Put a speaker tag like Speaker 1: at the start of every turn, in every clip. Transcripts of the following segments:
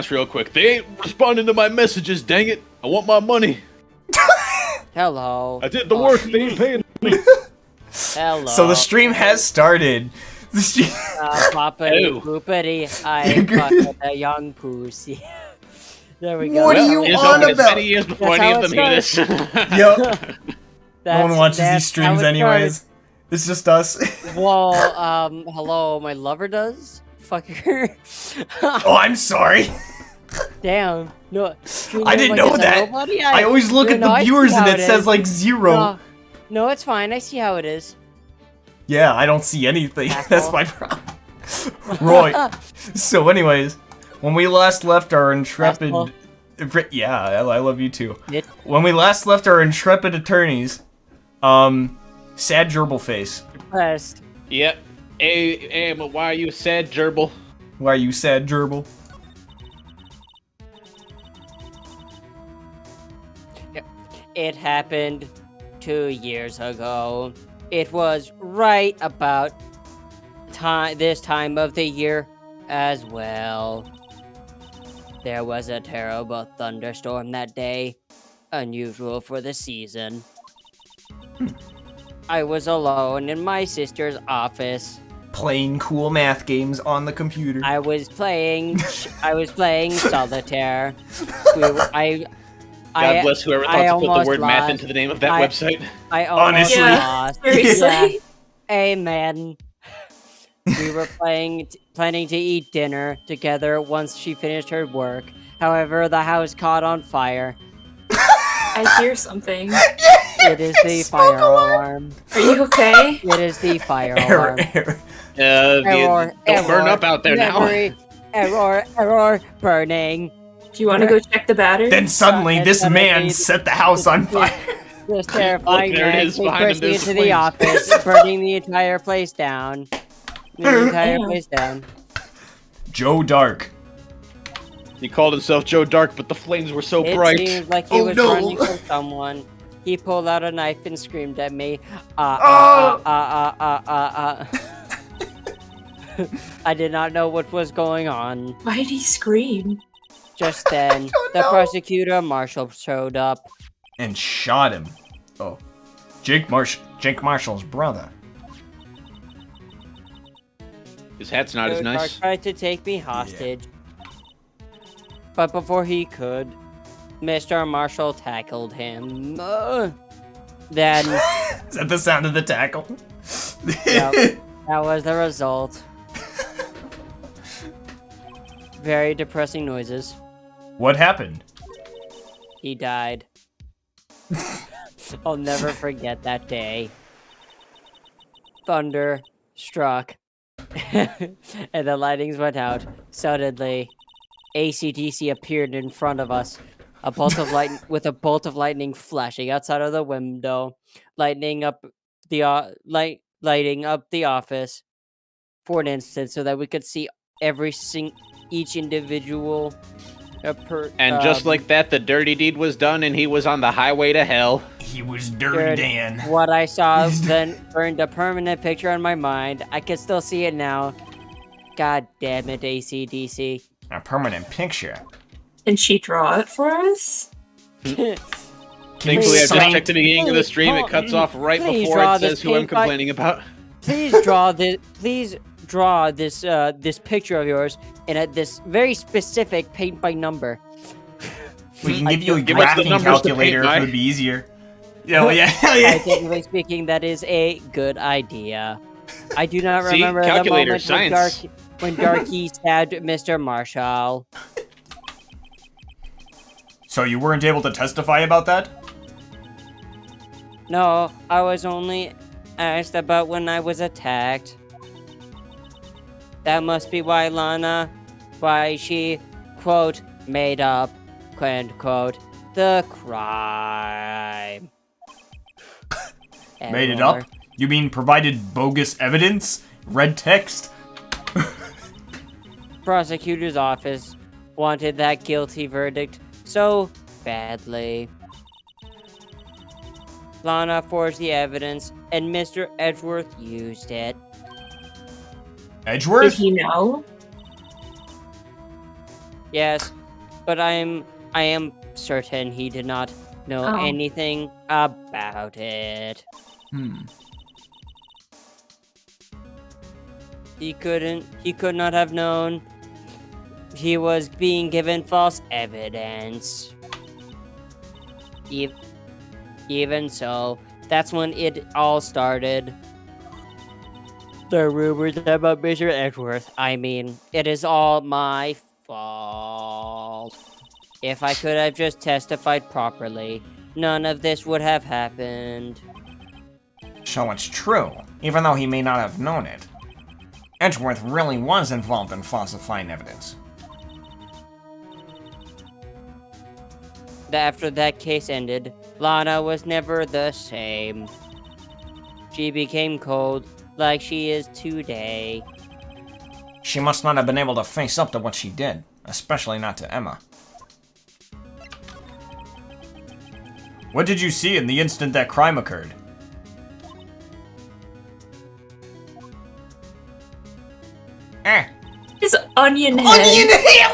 Speaker 1: real quick. They ain't responding to my messages, dang it. I want my money.
Speaker 2: Hello.
Speaker 1: I did the work, they ain't paying me.
Speaker 2: Hello.
Speaker 3: So the stream has started. The stream.
Speaker 2: Poppity poopity, I fucked a young pussy. There we go.
Speaker 3: What are you on about?
Speaker 1: Many years before any of them hear this.
Speaker 3: Yep. No one watches these streams anyways. It's just us.
Speaker 2: Well, hello, my lover does? Fucker.
Speaker 3: Oh, I'm sorry.
Speaker 2: Damn. No.
Speaker 3: I didn't know that. I always look at the viewers and it says like 0.
Speaker 2: No, it's fine. I see how it is.
Speaker 3: Yeah, I don't see anything. That's my problem. Right. So anyways, when we last left our intrepid... Yeah, I love you too. When we last left our intrepid attorneys, sad gerbil face.
Speaker 2: Depressed.
Speaker 1: Yep. Hey, but why are you sad, gerbil?
Speaker 3: Why are you sad, gerbil?
Speaker 2: It happened 2 years ago. It was right about this time of the year as well. There was a terrible thunderstorm that day, unusual for the season. I was alone in my sister's office.
Speaker 3: Playing cool math games on the computer.
Speaker 2: I was playing solitaire.
Speaker 1: God bless whoever thought to put the word math into the name of that website.
Speaker 2: I almost lost.
Speaker 4: Seriously?
Speaker 2: Yeah. Amen. We were planning to eat dinner together once she finished her work. However, the house caught on fire.
Speaker 4: I hear something.
Speaker 2: It is the fire alarm.
Speaker 4: Are you okay?
Speaker 2: It is the fire alarm.
Speaker 1: Don't burn up out there now.
Speaker 2: Error, burning.
Speaker 4: Do you want to go check the battery?
Speaker 3: Then suddenly, this man set the house on fire.
Speaker 2: This terrifying
Speaker 1: there it
Speaker 2: man
Speaker 1: is
Speaker 2: came
Speaker 1: behind him,
Speaker 2: bursting
Speaker 1: there's
Speaker 2: into the office, burning the entire place down.
Speaker 3: Joe Dark.
Speaker 1: He called himself Joe Dark, but the flames were so
Speaker 2: It
Speaker 1: bright.
Speaker 2: seems like he was running from someone. He pulled out a knife and screamed at me. I did not know what was going on.
Speaker 4: Why did he scream?
Speaker 2: Just then, the prosecutor Marshall showed up.
Speaker 3: And shot him. Oh. Jake Marshall's brother.
Speaker 1: His hat's not as nice.
Speaker 2: Tried to take me hostage. But before he could, Mr. Marshall tackled him. Then...
Speaker 3: Is that the sound of the tackle?
Speaker 2: Yep, that was the result. Very depressing noises.
Speaker 3: What happened?
Speaker 2: He died. I'll never forget that day. Thunder struck. And the lightings went out. Suddenly, AC/DC appeared in front of us. A bolt of light with a bolt of lightning flashing outside of the window, lighting up the office for an instant, so that we could see each individual.
Speaker 1: And just like that, the dirty deed was done, and he was on the highway to hell.
Speaker 3: He was Dirty Dan.
Speaker 2: What I saw then burned a permanent picture in my mind. I can still see it now. God damn it, AC/DC.
Speaker 3: A permanent picture.
Speaker 4: Can she draw it for us?
Speaker 1: Thankfully, I just checked the beginning of the stream. It cuts off right before it says who I'm complaining about.
Speaker 2: Please draw this. Please draw this. This picture of yours in this very specific paint by number.
Speaker 3: We can give you a graphing calculator if it would be easier. Yeah, well, yeah.
Speaker 2: Technically speaking, that is a good idea. I do not remember the moment when Darky stabbed Mr. Marshall.
Speaker 3: So you weren't able to testify about that?
Speaker 2: No, I was only asked about when I was attacked. That must be why she, quote, made up, end quote, the crime.
Speaker 3: Made it up? You mean provided bogus evidence? Red text?
Speaker 2: Prosecutor's office wanted that guilty verdict so badly. Lana forged the evidence, and Mr. Edgeworth used it.
Speaker 4: Did
Speaker 3: Edgeworth?
Speaker 4: he know?
Speaker 2: Yes, but I am certain he did not know
Speaker 4: Oh.
Speaker 2: anything about it. He could not have known. He was being given false evidence. Even so, that's when it all started. The rumors about Mr. Edgeworth. I mean, it is all my fault. If I could have just testified properly, none of this would have happened.
Speaker 3: So it's true, even though he may not have known it. Edgeworth really was involved in falsifying evidence.
Speaker 2: After that case ended, Lana was never the same. She became cold, like she is today.
Speaker 3: She must not have been able to face up to what she did, especially not to Emma. What did you see in the instant that crime occurred?
Speaker 4: His onion head.
Speaker 3: Onion head!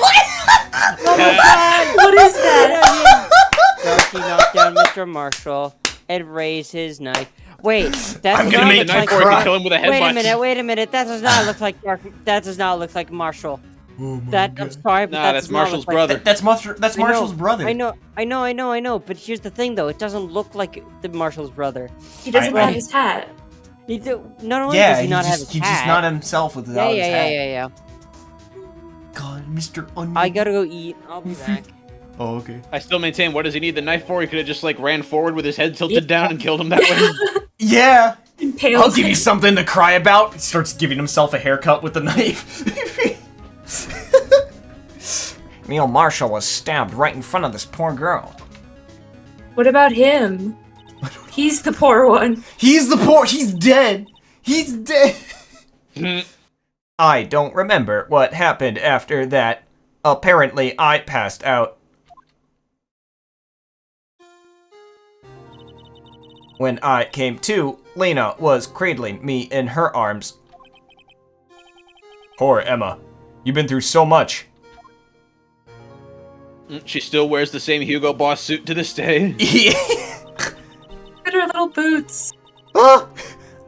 Speaker 2: Oh my god!
Speaker 4: What is that?
Speaker 2: Darky knocked down Mr. Marshall and raised his knife. Wait, that
Speaker 3: I'm
Speaker 2: does
Speaker 3: gonna
Speaker 2: not
Speaker 3: make
Speaker 2: look
Speaker 3: the
Speaker 2: like
Speaker 3: knife work and
Speaker 1: kill him with a headbutt.
Speaker 2: Wait a minute. That does not look like That does not look like Marshall. I'm sorry, but
Speaker 1: Nah,
Speaker 2: that
Speaker 1: that's
Speaker 2: does not
Speaker 1: Marshall's
Speaker 2: look like
Speaker 1: brother.
Speaker 3: That's Marshall's brother.
Speaker 2: I know. But here's the thing, though. It doesn't look like the Marshall's brother.
Speaker 4: He doesn't
Speaker 3: I-
Speaker 4: have his hat.
Speaker 2: Not only
Speaker 3: Yeah,
Speaker 2: does he not have his
Speaker 3: he's
Speaker 2: hat.
Speaker 3: just not himself without his hat.
Speaker 2: Yeah.
Speaker 3: God, Mr. Onion.
Speaker 2: I gotta go eat. I'll be back.
Speaker 3: Oh, okay.
Speaker 1: I still maintain, what does he need the knife for? He could have just, like, ran forward with his head tilted down and killed him that way.
Speaker 3: Yeah!
Speaker 4: Impaled
Speaker 3: I'll give
Speaker 4: him.
Speaker 3: you something to cry about. He starts giving himself a haircut with the knife. Neil Marshall was stabbed right in front of this poor girl.
Speaker 4: What about him? He's the poor one.
Speaker 3: He's dead! He's dead! I don't remember what happened after that. Apparently, I passed out. When I came to, Lena was cradling me in her arms. Poor Emma. You've been through so much.
Speaker 1: She still wears the same Hugo Boss suit to this day.
Speaker 4: Look at her little boots.
Speaker 3: Ah!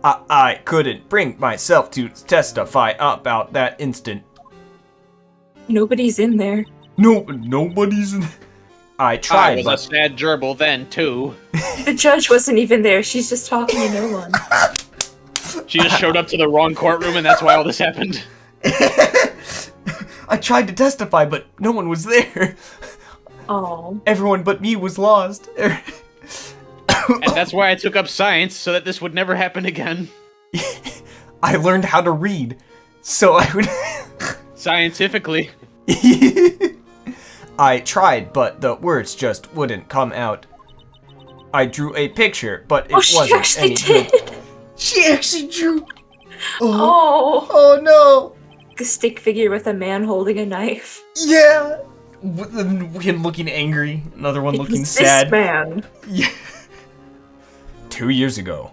Speaker 3: I couldn't bring myself to testify about that instant.
Speaker 4: Nobody's in there.
Speaker 3: No, nobody's in... I
Speaker 1: I
Speaker 3: tried,
Speaker 1: was
Speaker 3: but...
Speaker 1: a sad gerbil then, too.
Speaker 4: The judge wasn't even there. She's just talking to no one.
Speaker 1: She just showed up to the wrong courtroom, and that's why all this happened.
Speaker 3: I tried to testify, but no one was there.
Speaker 4: Oh.
Speaker 3: Everyone but me was lost.
Speaker 1: And that's why I took up science, so that this would never happen again.
Speaker 3: I learned how to read, so I would...
Speaker 1: Scientifically.
Speaker 3: I tried, but the words just wouldn't come out. I drew a picture, but it
Speaker 4: She
Speaker 3: wasn't
Speaker 4: actually
Speaker 3: any
Speaker 4: did.
Speaker 3: good. She actually drew...
Speaker 4: Oh.
Speaker 3: Oh no!
Speaker 4: A stick figure with a man holding a knife.
Speaker 3: Yeah! Him looking angry, another one looking
Speaker 4: It's
Speaker 3: sad.
Speaker 4: This man.
Speaker 3: Yeah. 2 years ago.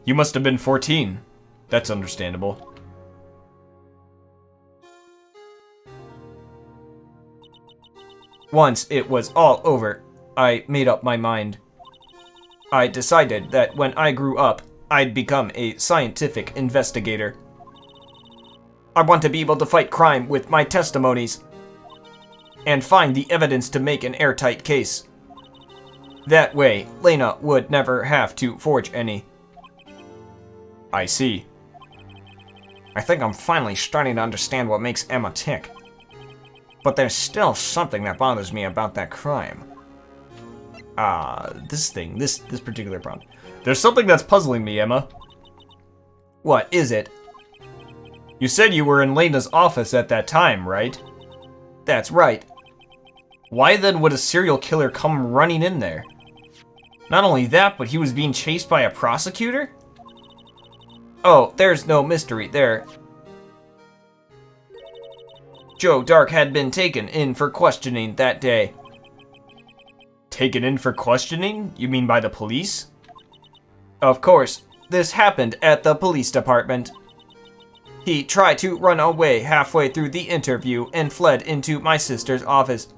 Speaker 3: You must have been 14. That's understandable. Once it was all over, I made up my mind. I decided that when I grew up, I'd become a scientific investigator. I want to be able to fight crime with my testimonies and find the evidence to make an airtight case. That way, Lena would never have to forge any. I see. I think I'm finally starting to understand what makes Emma tick. But there's still something that bothers me about that crime. This particular problem. There's something that's puzzling me, Emma. What is it? You said you were in Lena's office at that time, right? That's right. Why then would a serial killer come running in there? Not only that, but he was being chased by a prosecutor? Oh, there's no mystery there. Joe Dark had been taken in for questioning that day. Taken in for questioning? You mean by the police? Of course, this happened at the police department. He tried to run away halfway through the interview and fled into my sister's office.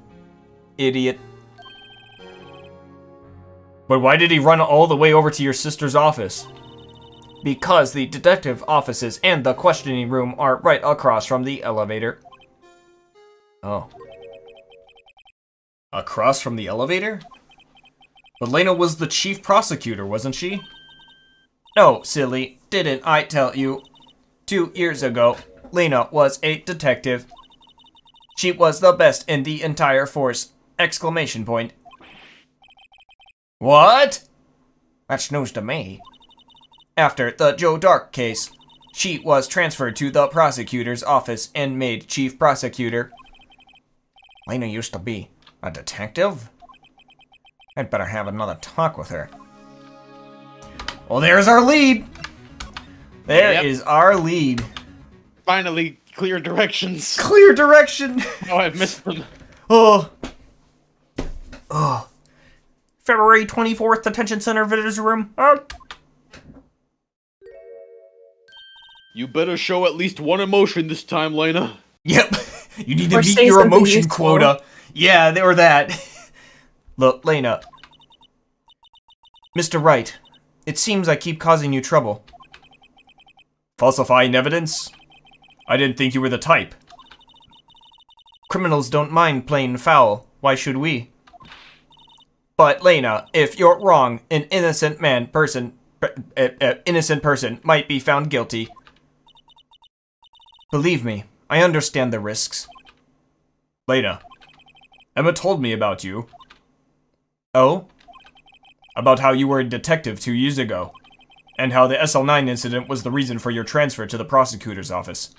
Speaker 3: Idiot. But why did he run all the way over to your sister's office? Because the detective offices and the questioning room are right across from the elevator. Oh. Across from the elevator? But Lena was the chief prosecutor, wasn't she? No, silly. Didn't I tell you? 2 years ago, Lena was a detective. She was the best in the entire force! Exclamation point. What? That's news to me. After the Joe Dark case, she was transferred to the prosecutor's office and made chief prosecutor. Lena used to be a detective? I'd better have another talk with her. Well, there's our lead. There is our lead.
Speaker 1: Finally, clear directions.
Speaker 3: Clear direction.
Speaker 1: Oh, I've missed them.
Speaker 3: Oh. February 24th, Detention Center Visitors Room.
Speaker 1: You better show at least one emotion this time, Lena.
Speaker 3: Yep. You need to
Speaker 4: Or
Speaker 3: meet
Speaker 4: say
Speaker 3: your
Speaker 4: something
Speaker 3: emotion
Speaker 4: useful.
Speaker 3: quota. Yeah, they were that. Look, Lena. Mr. Wright, it seems I keep causing you trouble. Falsifying evidence? I didn't think you were the type. Criminals don't mind playing foul. Why should we? But Lena, if you're wrong, an innocent person might be found guilty. Believe me, I understand the risks. Lena, Emma told me about you. Oh? About how you were a detective 2 years ago, and how the SL9 incident was the reason for your transfer to the prosecutor's office.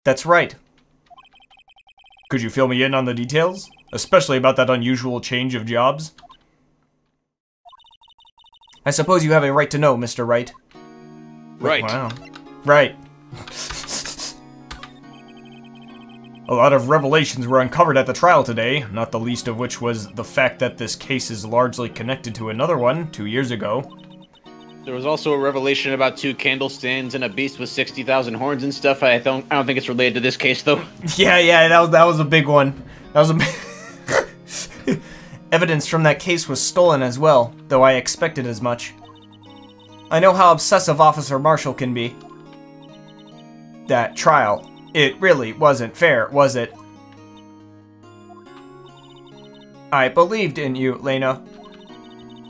Speaker 3: That's right. Could you fill me in on the details? Especially about that unusual change of jobs? I suppose you have a right to know, Mr. Wright.
Speaker 1: Right.
Speaker 3: Wow. Right. A lot of revelations were uncovered at the trial today, not the least of which was the fact that this case is largely connected to another one 2 years ago.
Speaker 1: There was also a revelation about 2 candle stands and a beast with 60,000 horns and stuff. I don't think it's related to this case, though.
Speaker 3: Yeah, that was a big one. That was a Evidence from that case was stolen as well, though I expected as much. I know how obsessive Officer Marshall can be. That trial, it really wasn't fair, was it? I believed in you, Lena.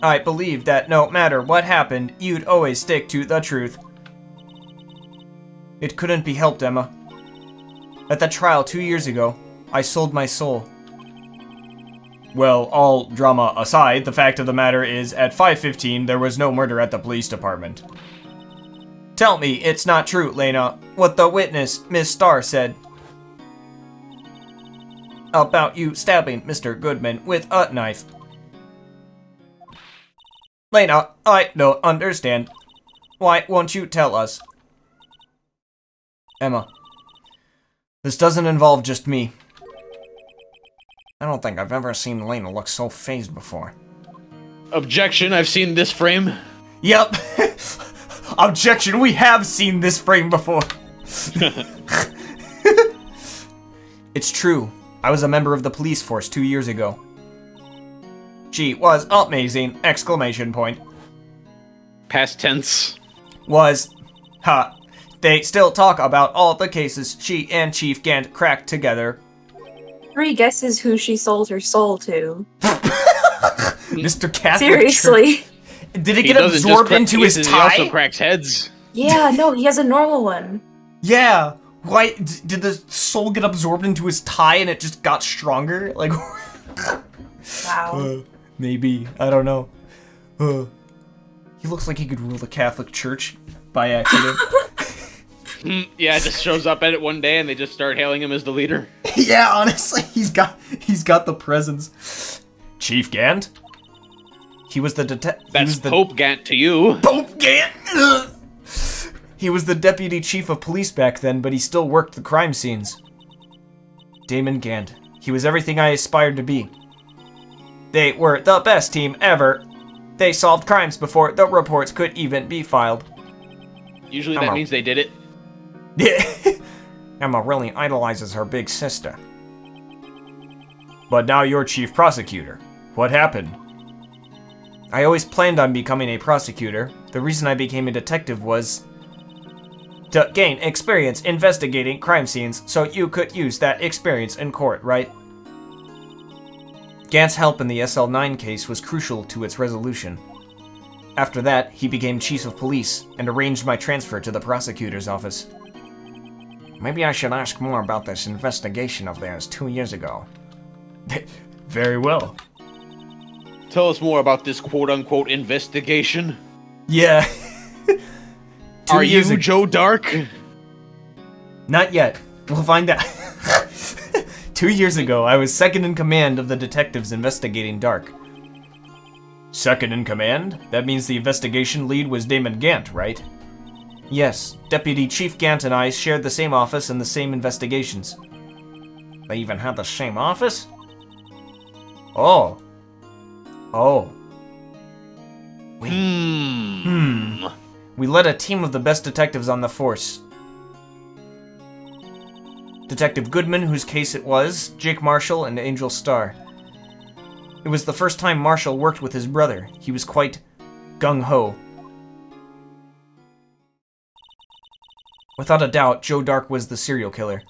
Speaker 3: I believed that no matter what happened, you'd always stick to the truth. It couldn't be helped, Emma. At that trial 2 years ago, I sold my soul. Well, all drama aside, the fact of the matter is, at 5:15, there was no murder at the police department. Tell me it's not true, Lena, what the witness, Miss Starr, said. About you stabbing Mr. Goodman with a knife. Lena, I don't understand. Why won't you tell us? Emma, this doesn't involve just me. I don't think I've ever seen Lena look so phased before.
Speaker 1: Objection, I've seen this frame.
Speaker 3: Yep. Objection, we have seen this frame before. It's true. I was a member of the police force 2 years ago. She was amazing! Exclamation point.
Speaker 1: Past tense.
Speaker 3: Was. Ha. They still talk about all the cases she and Chief Gant cracked together.
Speaker 4: 3 guesses who she sold her soul to.
Speaker 3: Mr. Catholic
Speaker 4: Seriously.
Speaker 3: Church. Did it get absorbed into his tie?
Speaker 1: He also cracks heads.
Speaker 4: Yeah, no, he has a normal one.
Speaker 3: Yeah. Why did the soul get absorbed into his tie and it just got stronger? Like.
Speaker 4: Wow.
Speaker 3: Maybe. I don't know. He looks like he could rule the Catholic Church by accident.
Speaker 1: Yeah, it just shows up at it one day and they just start hailing him as the leader.
Speaker 3: Yeah, honestly, he's got the presence. Chief Gant? He was the
Speaker 1: That's Pope Gant to you.
Speaker 3: Pope Gant! Ugh. He was the deputy chief of police back then, but he still worked the crime scenes. Damon Gant. He was everything I aspired to be. They were the best team ever. They solved crimes before the reports could even be filed.
Speaker 1: Usually that means they did it.
Speaker 3: Emma really idolizes her big sister. But now you're chief prosecutor. What happened? I always planned on becoming a prosecutor. The reason I became a detective was to gain experience investigating crime scenes, so you could use that experience in court, right? Gant's help in the SL9 case was crucial to its resolution. After that, he became chief of police and arranged my transfer to the prosecutor's office. Maybe I should ask more about this investigation of theirs 2 years ago. Very well.
Speaker 1: Tell us more about this quote-unquote investigation.
Speaker 3: Yeah.
Speaker 1: Are you Joe Dark?
Speaker 3: Not yet. We'll find out. 2 years ago, I was second in command of the detectives investigating Dark. Second in command? That means the investigation lead was Damon Gant, right? Yes, Deputy Chief Gant and I shared the same office and the same investigations. They even had the same office? Oh. We led a team of the best detectives on the force. Detective Goodman, whose case it was, Jake Marshall, and Angel Starr. It was the first time Marshall worked with his brother. He was quite gung-ho. Without a doubt, Joe Dark was the serial killer.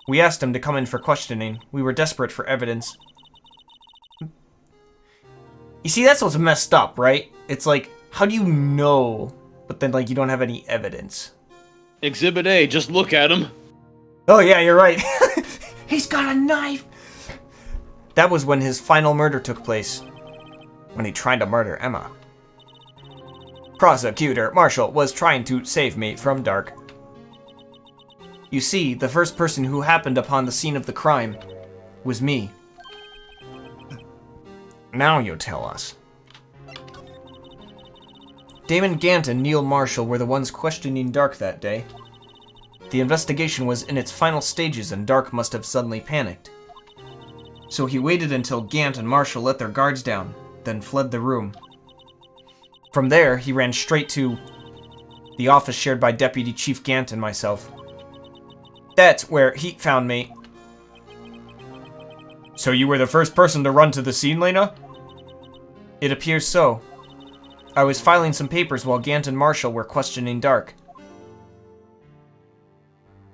Speaker 3: We asked him to come in for questioning. We were desperate for evidence. You see, that's what's messed up, right? It's like, how do you know, but then, like, you don't have any evidence?
Speaker 1: Exhibit A, just look at him.
Speaker 3: Oh, yeah, you're right. He's got a knife! That was when his final murder took place. When he tried to murder Emma. Prosecutor Marshall was trying to save me from Dark. You see, the first person who happened upon the scene of the crime was me. Now you tell us. Damon Gant and Neil Marshall were the ones questioning Dark that day. The investigation was in its final stages and Dark must have suddenly panicked. So he waited until Gant and Marshall let their guards down, then fled the room. From there, he ran straight to the office shared by Deputy Chief Gant and myself. That's where he found me. So you were the first person to run to the scene, Lena? It appears so. I was filing some papers while Gant and Marshall were questioning Dark.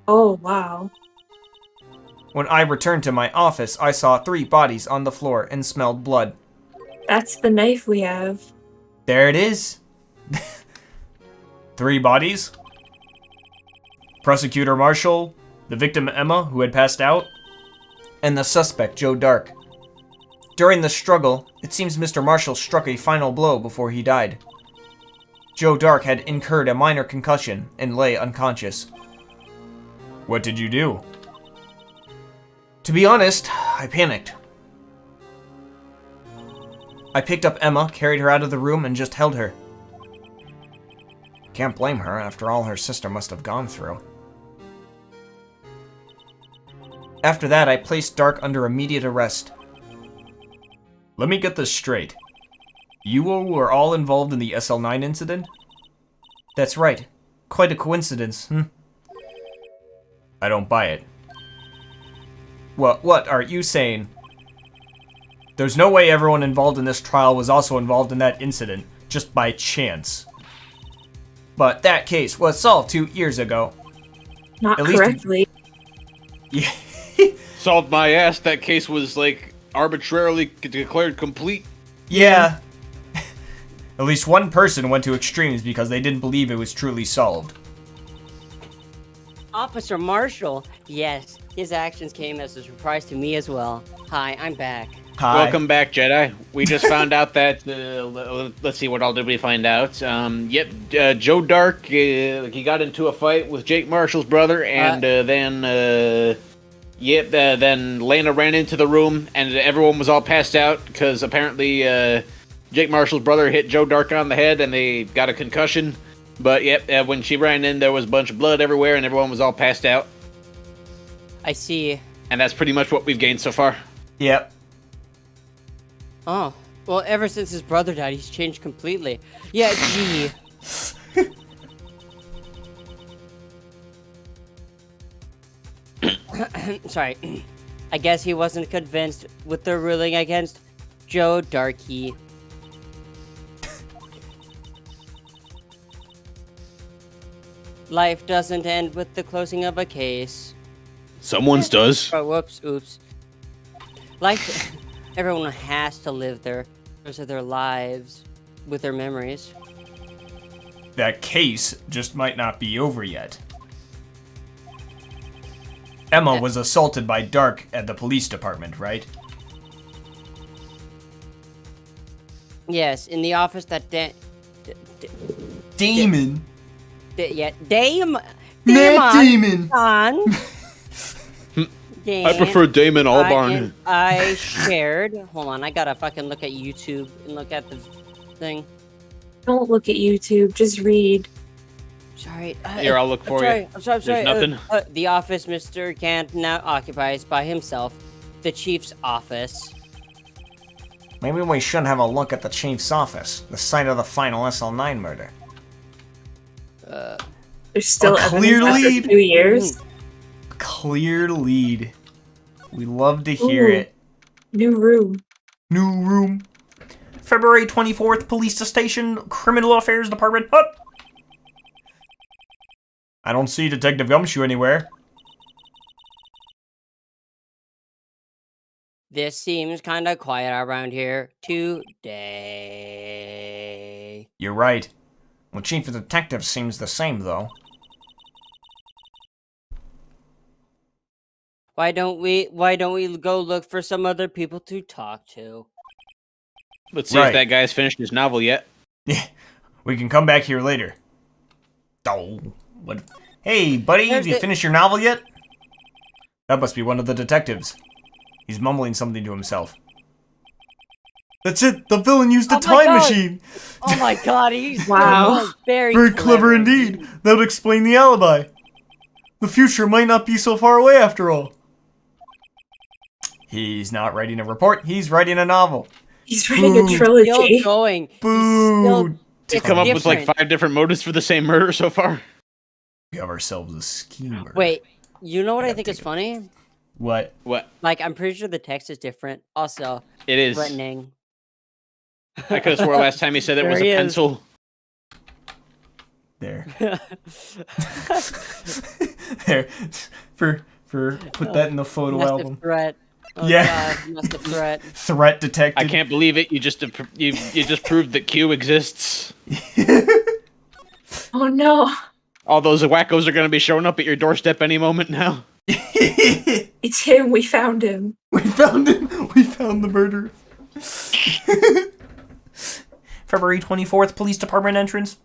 Speaker 4: Oh, wow.
Speaker 3: When I returned to my office, I saw 3 bodies on the floor and smelled blood.
Speaker 4: That's the knife we have.
Speaker 3: There it is. 3 bodies? Prosecutor Marshall, the victim Emma, who had passed out, and the suspect, Joe Dark. During the struggle, it seems Mr. Marshall struck a final blow before he died. Joe Dark had incurred a minor concussion and lay unconscious. What did you do? To be honest, I panicked. I picked up Emma, carried her out of the room, and just held her. Can't blame her after all her sister must have gone through. After that, I placed Dark under immediate arrest. Let me get this straight. You were all involved in the SL9 incident? That's right. Quite a coincidence, I don't buy it. What are you saying? There's no way everyone involved in this trial was also involved in that incident, just by chance. But that case was solved 2 years ago.
Speaker 4: Not
Speaker 3: At least
Speaker 4: correctly.
Speaker 3: Yeah.
Speaker 1: Solved my ass. That case was, like, arbitrarily declared complete.
Speaker 3: Yeah. At least one person went to extremes because they didn't believe it was truly solved.
Speaker 2: Officer Marshall, yes, his actions came as a surprise to me as well. Hi, I'm back.
Speaker 3: Hi.
Speaker 1: Welcome back, Jedi. We just found out that, let's see, what all did we find out? Joe Dark, he got into a fight with Jake Marshall's brother, and then Lena ran into the room, and everyone was all passed out, because apparently, Jake Marshall's brother hit Joe Dark on the head, and they got a concussion. But, when she ran in, there was a bunch of blood everywhere, and everyone was all passed out.
Speaker 2: I see.
Speaker 1: And that's pretty much what we've gained so far.
Speaker 3: Yep.
Speaker 2: Oh, well, ever since his brother died, he's changed completely. Yeah, gee. sorry. I guess he wasn't convinced with the ruling against Joe Darkey. Life doesn't end with the closing of a case.
Speaker 1: Someone's does.
Speaker 2: Oh, whoops, oops. Life, everyone has to live the rest of their lives with their memories.
Speaker 3: That case just might not be over yet. Emma was assaulted by Dark at the police department, right?
Speaker 2: Yes, in the office that
Speaker 3: Damon.
Speaker 2: Damon.
Speaker 1: I prefer Damon Albarn.
Speaker 2: I shared. Hold on, I gotta fucking look at YouTube and look at the thing.
Speaker 4: Don't look at YouTube. Just read.
Speaker 2: Sorry.
Speaker 1: Here, I'll look for you.
Speaker 2: I'm sorry.
Speaker 1: There's nothing.
Speaker 2: The office Mr. Kant now occupies by himself. The chief's office.
Speaker 3: Maybe we should have a look at the chief's office, the site of the final SL9 murder.
Speaker 4: There's still
Speaker 3: A clear
Speaker 4: evidence after
Speaker 3: lead.
Speaker 4: 2 years.
Speaker 3: Clear lead. We love to hear
Speaker 4: Ooh.
Speaker 3: it.
Speaker 4: New room.
Speaker 3: New room. February 24th, Police Station, Criminal Affairs Department. Up. I don't see Detective Gumshoe anywhere.
Speaker 2: This seems kind of quiet around here today.
Speaker 3: You're right. Well, Chief of Detectives seems the same, though.
Speaker 2: Why don't we go look for some other people to talk to?
Speaker 1: Let's see
Speaker 3: Right.
Speaker 1: if that guy's finished his novel yet.
Speaker 3: Yeah, we can come back here later. Oh, what? Hey, buddy,
Speaker 2: There's
Speaker 3: have you
Speaker 2: the-
Speaker 3: finished your novel yet? That must be one of the detectives. He's mumbling something to himself. That's it! The villain used a
Speaker 2: Oh my
Speaker 3: time
Speaker 2: God.
Speaker 3: machine!
Speaker 2: Oh my god, he's
Speaker 4: Wow.
Speaker 2: very
Speaker 3: Very clever indeed. That would explain the alibi. The future might not be so far away after all. He's not writing a report, he's writing a novel.
Speaker 4: He's writing a
Speaker 2: Still
Speaker 4: trilogy.
Speaker 2: going.
Speaker 3: Boo!
Speaker 1: He's come up with like 5 different motives for the same murder so far.
Speaker 3: We have ourselves a schemer.
Speaker 2: Wait, you know what I
Speaker 3: gotta
Speaker 2: think is
Speaker 3: think
Speaker 2: funny?
Speaker 3: What?
Speaker 1: What?
Speaker 2: Like, I'm pretty sure the text is different. Also,
Speaker 1: It is.
Speaker 2: threatening.
Speaker 1: I could have swore last time he said it
Speaker 2: There
Speaker 1: was a
Speaker 2: he is.
Speaker 1: pencil.
Speaker 3: There. There. For put that in the photo
Speaker 2: Massive
Speaker 3: album.
Speaker 2: threat. Oh
Speaker 3: Yeah.
Speaker 2: God, massive threat.
Speaker 3: Threat detected.
Speaker 1: I can't believe it. You just proved that Q exists.
Speaker 4: Oh no.
Speaker 1: All those wackos are going to be showing up at your doorstep any moment now.
Speaker 4: It's him. We found him.
Speaker 3: We found him. We found the murderer. February 24th, Police Department entrance.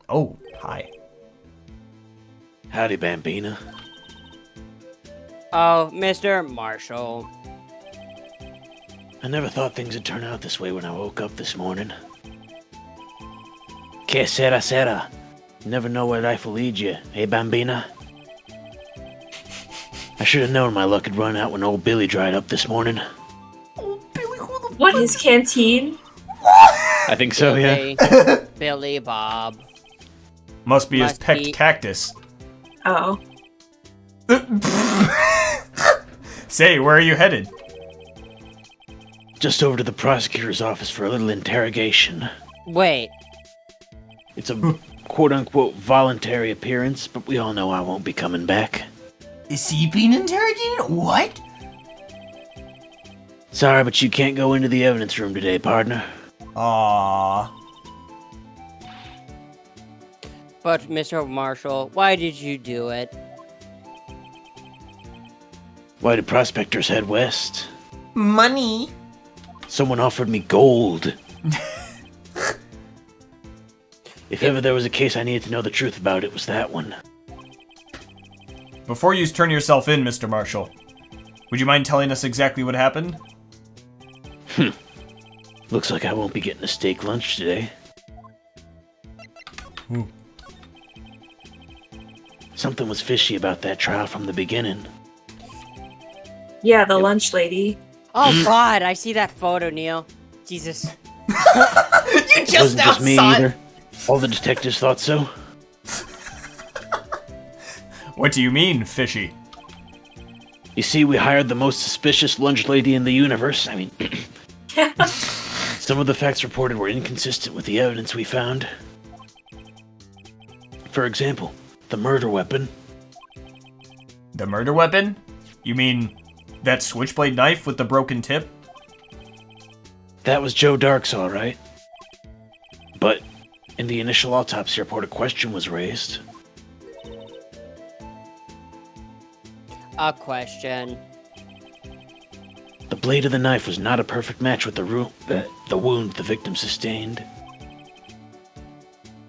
Speaker 3: Oh, hi.
Speaker 1: Howdy, Bambina.
Speaker 2: Oh, Mr. Marshall.
Speaker 1: I never thought things would turn out this way when I woke up this morning. Que sera. You never know where life will lead you, eh, Bambina? I should have known my luck had run out when old Billy dried up this morning.
Speaker 3: Oh, Billy, who the
Speaker 4: What, his canteen?
Speaker 1: I think so, yeah.
Speaker 2: Billy, Billy Bob.
Speaker 3: Must be his
Speaker 2: Must
Speaker 3: pecked
Speaker 2: be-
Speaker 3: cactus.
Speaker 4: Oh.
Speaker 3: Say, where are you headed?
Speaker 1: Just over to the prosecutor's office for a little interrogation.
Speaker 2: Wait,
Speaker 1: It's a quote-unquote voluntary appearance, but we all know I won't be coming back.
Speaker 3: Is he being interrogated? What?
Speaker 1: Sorry, but you can't go into the evidence room today, partner.
Speaker 3: Aww.
Speaker 2: but Mr. Marshall, why did you do it?
Speaker 1: Why did prospectors head west?
Speaker 3: Money.
Speaker 1: Someone offered me gold. If ever there was a case I needed to know the truth about, it was that one.
Speaker 3: Before you turn yourself in, Mr. Marshall, would you mind telling us exactly what happened?
Speaker 1: Looks like I won't be getting a steak lunch today.
Speaker 3: Ooh.
Speaker 1: Something was fishy about that trial from the beginning.
Speaker 4: Yeah, the lunch lady.
Speaker 2: Oh God, I see that photo, Neil. Jesus.
Speaker 3: You
Speaker 1: It wasn't just me either. All the detectives thought so.
Speaker 3: What do you mean, fishy?
Speaker 1: You see, we hired the most suspicious lunch lady in the universe. I mean, some of the facts reported were inconsistent with the evidence we found. For example, the murder weapon.
Speaker 3: The murder weapon? You mean that switchblade knife with the broken tip?
Speaker 1: That was Joe Dark's, all right. But in the initial autopsy report, a question was raised.
Speaker 2: A question.
Speaker 1: The blade of the knife was not a perfect match with the wound the victim sustained.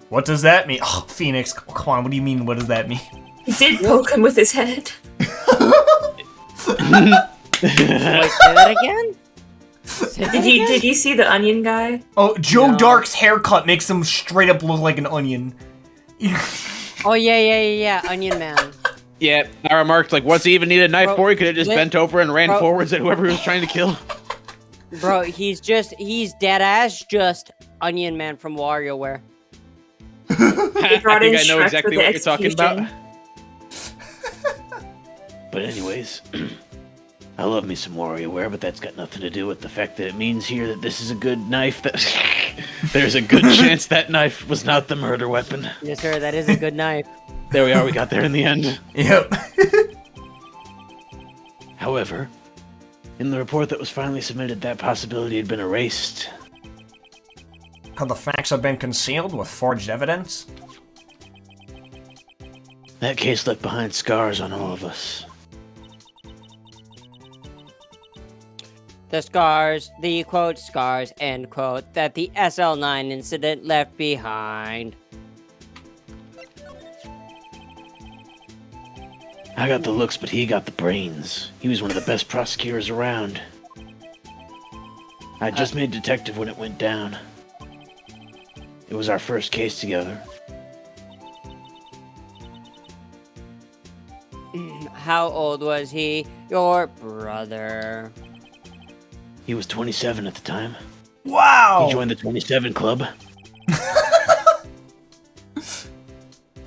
Speaker 3: What does that mean? Oh, Phoenix, come on, what do you mean, what does that mean?
Speaker 4: He did poke him with his head.
Speaker 2: Wait, say that again?
Speaker 4: Did you see the onion guy?
Speaker 3: Oh, Joe
Speaker 2: No.
Speaker 3: Dark's haircut makes him straight up look like an onion.
Speaker 2: Oh, yeah, Onion Man.
Speaker 1: Yeah, I remarked, like, what's he even need a knife
Speaker 2: Bro,
Speaker 1: for? He could have just
Speaker 2: lit-
Speaker 1: bent over and ran
Speaker 2: bro-
Speaker 1: forwards at whoever he was trying to kill.
Speaker 2: Bro, he's dead ass just Onion Man from WarioWare.
Speaker 1: I
Speaker 4: brought in
Speaker 1: think I know
Speaker 4: Shrek
Speaker 1: exactly
Speaker 4: for the
Speaker 1: what you're talking about.
Speaker 4: execution.
Speaker 1: But anyways, I love me some WarioWare, but that's got nothing to do with the fact that it means here that this is a good knife. That there's a good chance that knife was not the murder weapon.
Speaker 2: Yes, sir, that is a good knife.
Speaker 1: There we are, we got there in the end.
Speaker 3: Yep.
Speaker 1: However, in the report that was finally submitted, that possibility had been erased.
Speaker 3: Could the facts have been concealed with forged evidence?
Speaker 1: That case left behind scars on all of us.
Speaker 2: The scars, the quote scars, end quote, that the SL9 incident left behind.
Speaker 1: I got the looks, but he got the brains. He was one of the best prosecutors around. I just made detective when it went down. It was our first case together.
Speaker 2: How old was he? Your brother.
Speaker 1: He was 27 at the time.
Speaker 3: Wow!
Speaker 1: He joined the 27 Club.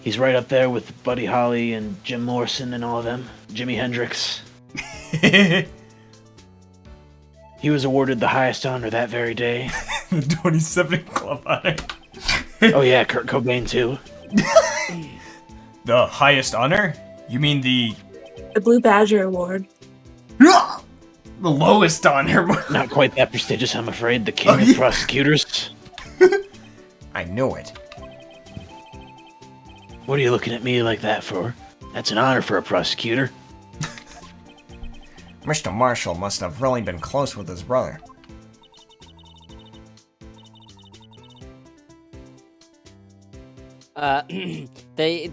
Speaker 1: He's right up there with Buddy Holly and Jim Morrison and all of them. Jimi Hendrix. He was awarded the highest honor that very day.
Speaker 3: The 27 Club honor.
Speaker 1: Oh yeah, Kurt Cobain too.
Speaker 3: The highest honor? You mean the
Speaker 4: Blue Badger Award.
Speaker 3: lowest honor?
Speaker 1: Not quite that prestigious, I'm afraid. The king of prosecutors.
Speaker 3: I knew it.
Speaker 1: What are you looking at me like that for? That's an honor for a prosecutor.
Speaker 3: Mr. Marshall must have really been close with his brother.
Speaker 2: The day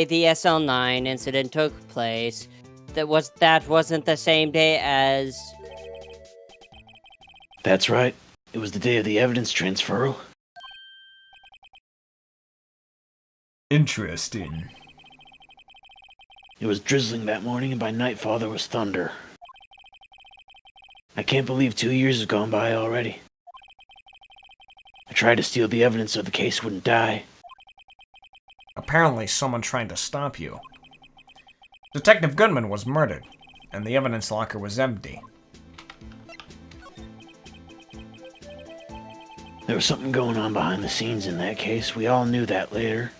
Speaker 2: the SL9 incident took place, that wasn't the same day as.
Speaker 1: That's right. It was the day of the evidence transferal.
Speaker 3: Interesting.
Speaker 1: It was drizzling that morning, and by nightfall there was thunder. I can't believe 2 years have gone by already. I tried to steal the evidence so the case wouldn't die.
Speaker 3: Apparently someone tried to stop you. Detective Goodman was murdered, and the evidence locker was empty.
Speaker 1: There was something going on behind the scenes in that case. We all knew that later.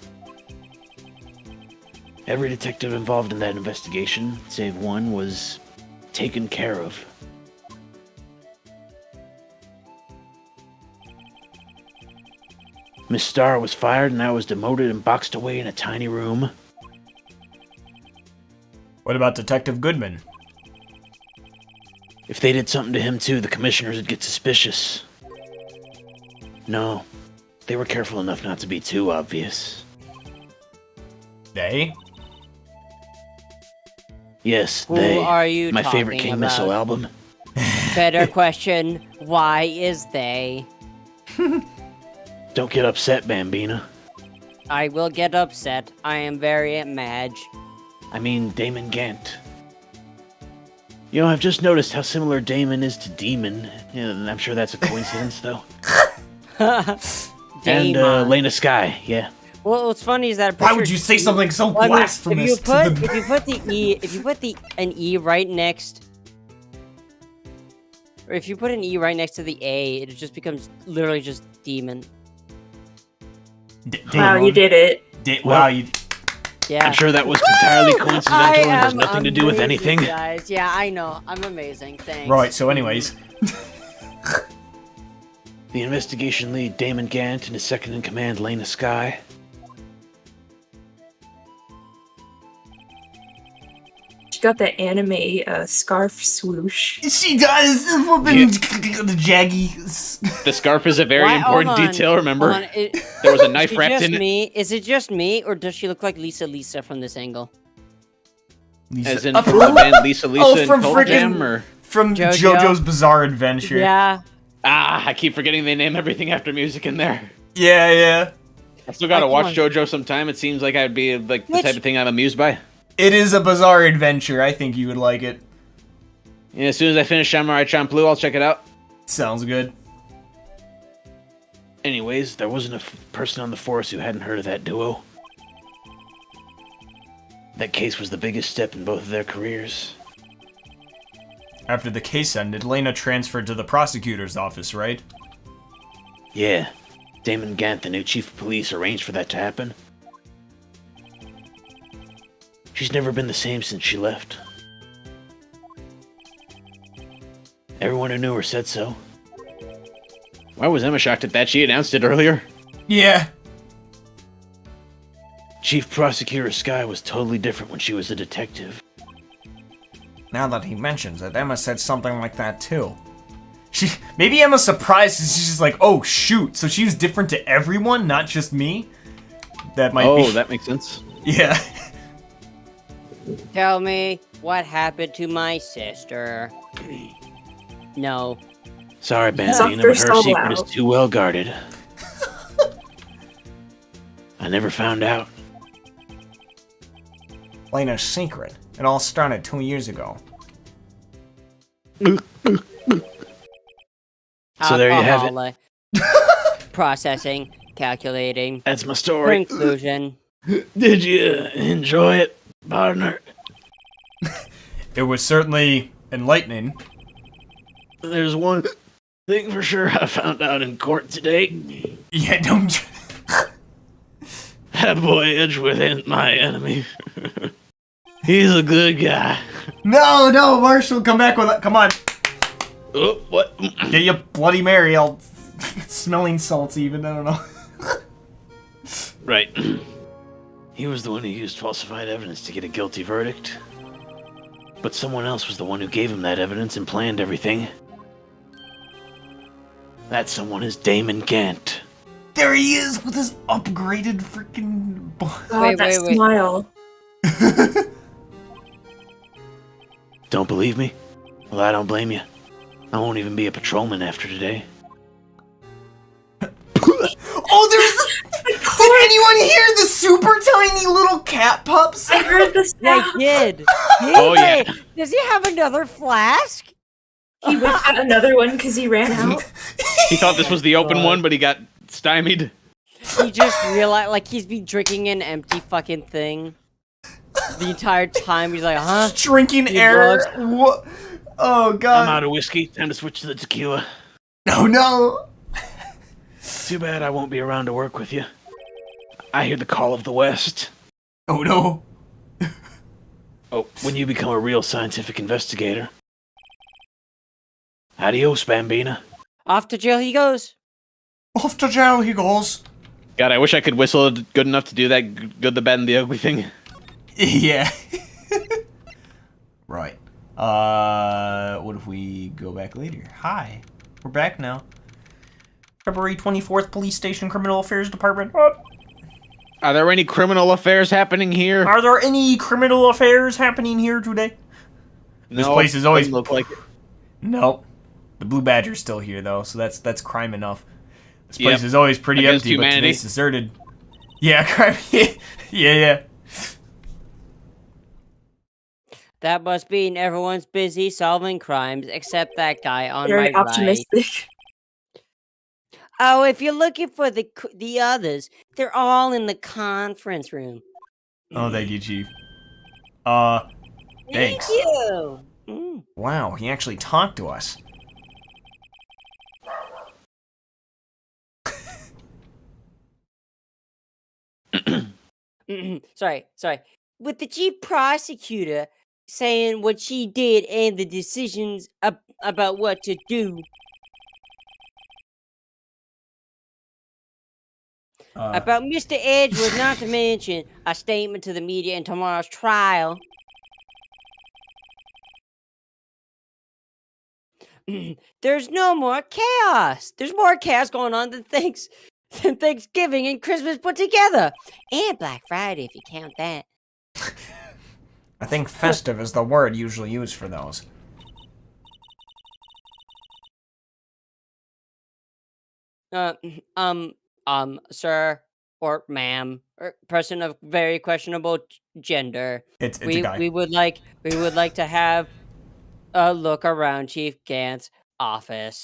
Speaker 1: Every detective involved in that investigation, save one, was taken care of. Miss Starr was fired and I was demoted and boxed away in a tiny room.
Speaker 3: What about Detective Goodman?
Speaker 1: If they did something to him too, the commissioners would get suspicious. No, they were careful enough not to be too obvious.
Speaker 3: They?
Speaker 1: Yes,
Speaker 2: Who
Speaker 1: they.
Speaker 2: are you
Speaker 1: My favorite
Speaker 2: talking
Speaker 1: King
Speaker 2: about?
Speaker 1: Missile album.
Speaker 2: Better question, why is they?
Speaker 1: Don't get upset, Bambina.
Speaker 2: I will get upset. I am very mad.
Speaker 1: I mean Damon Gant. You know, I've just noticed how similar Damon is to Demon. Yeah, and I'm sure that's a coincidence, though. And
Speaker 2: Damon.
Speaker 1: Lena Sky, yeah.
Speaker 2: Well, what's funny is that.
Speaker 3: Why would you say something so
Speaker 2: Well, I mean,
Speaker 3: blasphemous?
Speaker 2: if you put an E right next, or if you put an E right next to the A, it just becomes literally just demon.
Speaker 4: Wow, you did it.
Speaker 3: Wow, you.
Speaker 2: Yeah.
Speaker 1: I'm sure that was entirely coincidental and has nothing to do with
Speaker 2: amazing,
Speaker 1: anything.
Speaker 2: Guys. Yeah, I know. I'm amazing. Thanks.
Speaker 3: Right. So, anyways.
Speaker 1: The investigation lead, Damon Gant, and his second in command, Lena Skye.
Speaker 4: She got the anime scarf swoosh.
Speaker 3: She does. The jaggy.
Speaker 1: The scarf is a very
Speaker 2: Why-
Speaker 1: important
Speaker 2: hold on,
Speaker 1: detail, remember?
Speaker 2: hold on,
Speaker 1: There was a knife
Speaker 2: Is it
Speaker 1: wrapped
Speaker 2: just
Speaker 1: in it.
Speaker 2: me? Is it just me, or does she look like Lisa from this angle?
Speaker 1: As in from the band Lisa and
Speaker 3: from
Speaker 1: Pearl
Speaker 3: frickin'
Speaker 1: Jam, or...
Speaker 3: From
Speaker 2: JoJo.
Speaker 3: JoJo's Bizarre Adventure.
Speaker 2: Yeah.
Speaker 1: Ah, I keep forgetting they name everything after music in there.
Speaker 3: Yeah.
Speaker 1: I still gotta
Speaker 2: Come
Speaker 1: watch
Speaker 2: on.
Speaker 1: JoJo sometime. It seems like I'd be like the
Speaker 2: Which-
Speaker 1: type of thing I'm amused by.
Speaker 3: It is a Bizarre Adventure. I think you would like it.
Speaker 1: Yeah, as soon as I finish Samurai Champloo, I'll check it out.
Speaker 3: Sounds good.
Speaker 1: Anyways, there wasn't a person on the force who hadn't heard of that duo. That case was the biggest step in both of their careers.
Speaker 3: After the case ended, Lena transferred to the prosecutor's office, right?
Speaker 1: Yeah, Damon Gant, the new chief of police, arranged for that to happen. She's never been the same since she left. Everyone who knew her said so. Why was Emma shocked at that? She announced it earlier.
Speaker 3: Yeah.
Speaker 1: Chief Prosecutor Skye was totally different when she was a detective.
Speaker 3: Now that he mentions it, Emma said something like that too. Maybe Emma's surprised and she's just like, oh shoot, so she was different to everyone, not just me? That might be...
Speaker 1: that makes sense.
Speaker 3: Yeah.
Speaker 2: Tell me what happened to my sister. No.
Speaker 1: Sorry, Benzina,
Speaker 4: Softer
Speaker 1: but her
Speaker 4: soul
Speaker 1: secret is
Speaker 4: out.
Speaker 1: too well guarded. I never found out.
Speaker 3: Lena's secret. It all started 2 years ago.
Speaker 1: So there you have it.
Speaker 2: Alcoholic. Processing, calculating,
Speaker 1: That's my story.
Speaker 2: conclusion.
Speaker 1: Did you enjoy it, partner?
Speaker 3: It was certainly enlightening.
Speaker 1: There's one thing for sure I found out in court today.
Speaker 3: Yeah, don't...
Speaker 1: That boy Edgeworth ain't my enemy. He's a good guy.
Speaker 3: No, Marshall, come back with it. Come on.
Speaker 1: Oh, what?
Speaker 3: Get you Bloody Mary. I'll... Smelling salts even, I don't know.
Speaker 1: Right. He was the one who used falsified evidence to get a guilty verdict. But someone else was the one who gave him that evidence and planned everything. That someone is Damon Gant.
Speaker 3: There he is with his upgraded freaking...
Speaker 4: God,
Speaker 2: Wait,
Speaker 4: that
Speaker 2: wait, wait.
Speaker 4: smile.
Speaker 1: Don't believe me? Well, I don't blame you. I won't even be a patrolman after today.
Speaker 3: Oh, there's... Did anyone hear the super tiny little cat pups?
Speaker 4: I heard this.
Speaker 2: I did.
Speaker 1: Oh, yeah.
Speaker 2: Does he have another flask?
Speaker 4: He went got another one because he ran out.
Speaker 1: He thought this was the open one, but he got stymied.
Speaker 2: He just realized, like, he's been drinking an empty fucking thing the entire time. He's like, huh?
Speaker 3: Drinking
Speaker 2: You
Speaker 3: air.
Speaker 2: drugs.
Speaker 3: What? Oh, God.
Speaker 1: I'm out of whiskey. Time to switch to the tequila.
Speaker 3: No.
Speaker 1: Too bad I won't be around to work with you. I hear the call of the West.
Speaker 3: Oh, no.
Speaker 1: Oh, when you become a real scientific investigator. Adios, Bambina.
Speaker 2: Off to jail he goes.
Speaker 3: Off to jail he goes.
Speaker 1: God, I wish I could whistle good enough to do that good, the bad, and the ugly thing.
Speaker 3: Yeah. Right. What if we go back later? Hi. We're back now. February 24th, Police Station Criminal Affairs Department.
Speaker 1: Are there any criminal affairs happening here?
Speaker 3: Are there any criminal affairs happening here today? This place is always...
Speaker 1: doesn't look like it.
Speaker 3: Nope. The Blue Badger's still here, though, so that's crime enough. This place
Speaker 1: Yep.
Speaker 3: is always pretty
Speaker 1: Against
Speaker 3: empty,
Speaker 1: humanity.
Speaker 3: but today's deserted. Yeah, crime. Yeah.
Speaker 2: That must mean everyone's busy solving crimes except that guy on
Speaker 4: Very
Speaker 2: my right.
Speaker 4: optimistic.
Speaker 2: Oh, if you're looking for the others, they're all in the conference room.
Speaker 3: Oh, thank you, Chief.
Speaker 2: Thank
Speaker 3: Thanks.
Speaker 2: you. Mm.
Speaker 3: Wow, he actually talked to us.
Speaker 2: Sorry. With the chief prosecutor saying what she did and the decisions about what to do. About Mr. Edgewood, not to mention a statement to the media in tomorrow's trial. There's no more chaos. There's more chaos going on than Thanksgiving and Christmas put together. And Black Friday, if you count that.
Speaker 3: I think festive is the word usually used for those.
Speaker 2: Sir or ma'am, or person of very questionable gender.
Speaker 3: It's a guy.
Speaker 2: We would like to have a look around Chief Gant's office.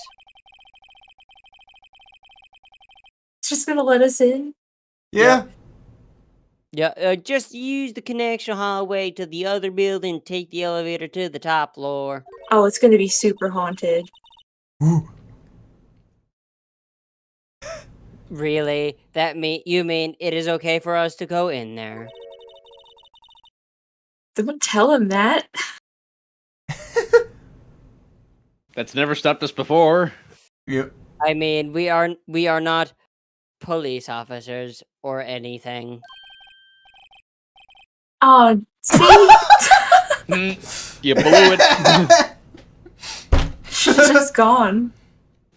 Speaker 4: It's just gonna let us in.
Speaker 3: Yeah.
Speaker 2: Yeah, just use the connection hallway to the other building, take the elevator to the top floor.
Speaker 4: Oh, it's gonna be super haunted.
Speaker 3: Ooh.
Speaker 2: Really? You mean it is okay for us to go in there?
Speaker 4: Don't tell him that.
Speaker 1: That's never stopped us before.
Speaker 3: Yep.
Speaker 2: I mean, we are not police officers or anything.
Speaker 4: Oh, see?
Speaker 1: You blew it.
Speaker 4: She's just gone.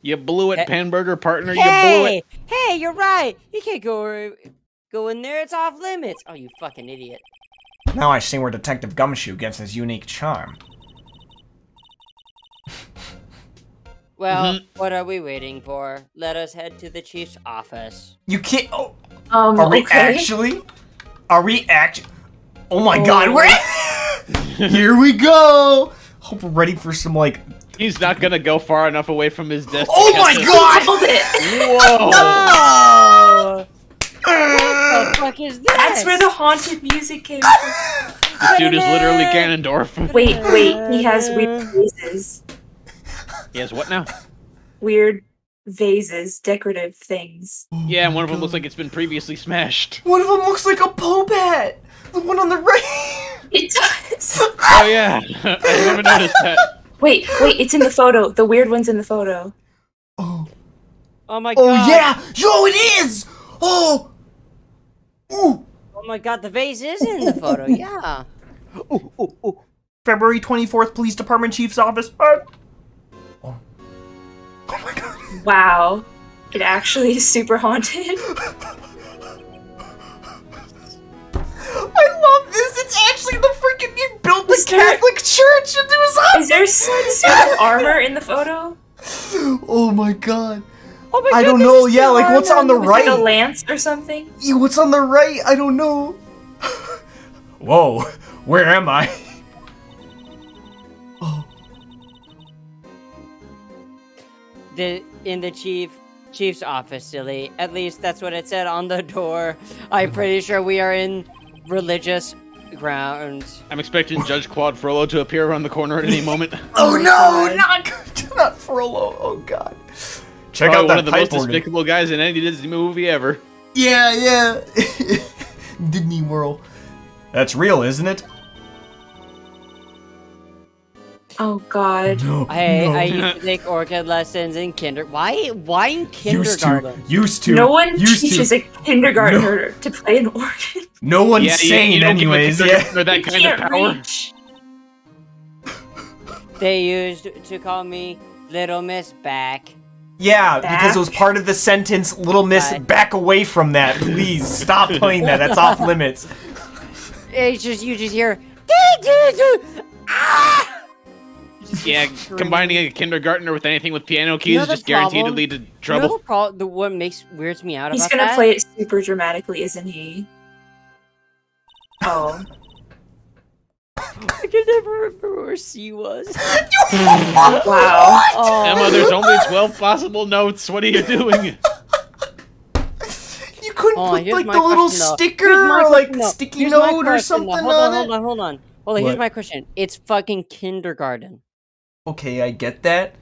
Speaker 1: You blew it, Panburger partner. You blew it.
Speaker 2: Hey, you're right. You can't go in there. It's off limits. Oh, you fucking idiot.
Speaker 3: Now I see where Detective Gumshoe gets his unique charm.
Speaker 2: Well, what are we waiting for? Let us head to the chief's office.
Speaker 3: You can't. Oh,
Speaker 4: Are
Speaker 3: we
Speaker 4: okay.
Speaker 3: actually? Are we actually? Oh my God, we're here. We go. Hope we're ready for some like.
Speaker 1: He's not gonna go far enough away from his desk.
Speaker 3: Oh my God!
Speaker 4: Hold it.
Speaker 1: Whoa!
Speaker 2: Oh! What the fuck is this?
Speaker 4: That's where the haunted music came from.
Speaker 1: This dude is literally Ganondorf.
Speaker 4: Wait, he has weird vases.
Speaker 1: He has what now?
Speaker 4: Weird vases, decorative things.
Speaker 1: Yeah, and one of them looks like it's been previously smashed.
Speaker 3: One of them looks like a Pope hat. The one on the right.
Speaker 4: It does.
Speaker 1: Oh yeah, I never noticed that.
Speaker 4: Wait, it's in the photo. The weird one's in the photo.
Speaker 3: Oh.
Speaker 2: Oh my God.
Speaker 3: Oh yeah! Yo, it is! Oh! Ooh!
Speaker 2: Oh my God, the vase is in the photo, yeah.
Speaker 3: Ooh. February 24th, Police Department Chief's Office. Oh my God.
Speaker 4: Wow. It actually is super haunted.
Speaker 3: I love this. It's actually the freaking. You built the Catholic Church into his office.
Speaker 4: Is there some sort of armor in the photo?
Speaker 3: Oh my God.
Speaker 2: Oh my
Speaker 3: I don't
Speaker 2: goodness,
Speaker 3: know.
Speaker 2: it's
Speaker 3: Yeah,
Speaker 2: the
Speaker 3: like what's on the
Speaker 2: armor.
Speaker 3: right?
Speaker 4: Like a lance or something?
Speaker 3: Yeah, what's on the right? I don't know. Whoa, where am I? Oh.
Speaker 2: In the chief's office, silly. At least that's what it said on the door. I'm pretty sure we are in religious grounds.
Speaker 1: I'm expecting Judge Quad Frollo to appear around the corner at any moment.
Speaker 3: Oh no, not Frollo. Oh God. Check out
Speaker 1: one
Speaker 3: that
Speaker 1: of the
Speaker 3: pipe
Speaker 1: most
Speaker 3: organ.
Speaker 1: despicable guys in any Disney movie ever.
Speaker 3: Yeah. Disney World. That's real, isn't it?
Speaker 4: Oh God.
Speaker 3: No.
Speaker 2: I used to take orchid lessons in Why in kindergarten?
Speaker 3: Used to.
Speaker 4: No one
Speaker 3: Used
Speaker 4: teaches
Speaker 3: to.
Speaker 4: a kindergartner to play an organ.
Speaker 3: No one's
Speaker 1: Yeah,
Speaker 3: sane,
Speaker 1: you don't
Speaker 3: anyways.
Speaker 1: give a
Speaker 3: Yeah.
Speaker 1: kindergartner that kind of
Speaker 4: Can't
Speaker 1: power.
Speaker 4: reach.
Speaker 2: They used to call me Little Miss Back.
Speaker 3: Yeah,
Speaker 4: Back?
Speaker 3: because it was part of the sentence. Little Miss,
Speaker 2: Back.
Speaker 3: back away from that, please. Stop playing that. That's off limits.
Speaker 2: It's just you just hear. Ah!
Speaker 1: Yeah, combining a kindergartner with anything with piano keys
Speaker 2: know
Speaker 1: is
Speaker 2: the
Speaker 1: just guaranteed to
Speaker 2: problem?
Speaker 1: lead to trouble.
Speaker 2: What weirds me out
Speaker 4: He's
Speaker 2: about
Speaker 4: gonna
Speaker 2: that?
Speaker 4: play it super dramatically, isn't he? Oh.
Speaker 2: I can never remember where C was.
Speaker 4: Wow.
Speaker 2: Oh,
Speaker 1: Emma, there's only 12 possible notes. What are you doing?
Speaker 3: You couldn't put
Speaker 2: here's
Speaker 3: like
Speaker 2: my
Speaker 3: the little
Speaker 2: question, though.
Speaker 3: sticker
Speaker 2: Here's my
Speaker 3: or like
Speaker 2: question, though.
Speaker 3: sticky
Speaker 2: Here's my
Speaker 3: note or
Speaker 2: question,
Speaker 3: something
Speaker 2: though.
Speaker 3: on it?
Speaker 2: Hold on. Here's
Speaker 3: What?
Speaker 2: my question. It's fucking kindergarten.
Speaker 3: Okay, I get that.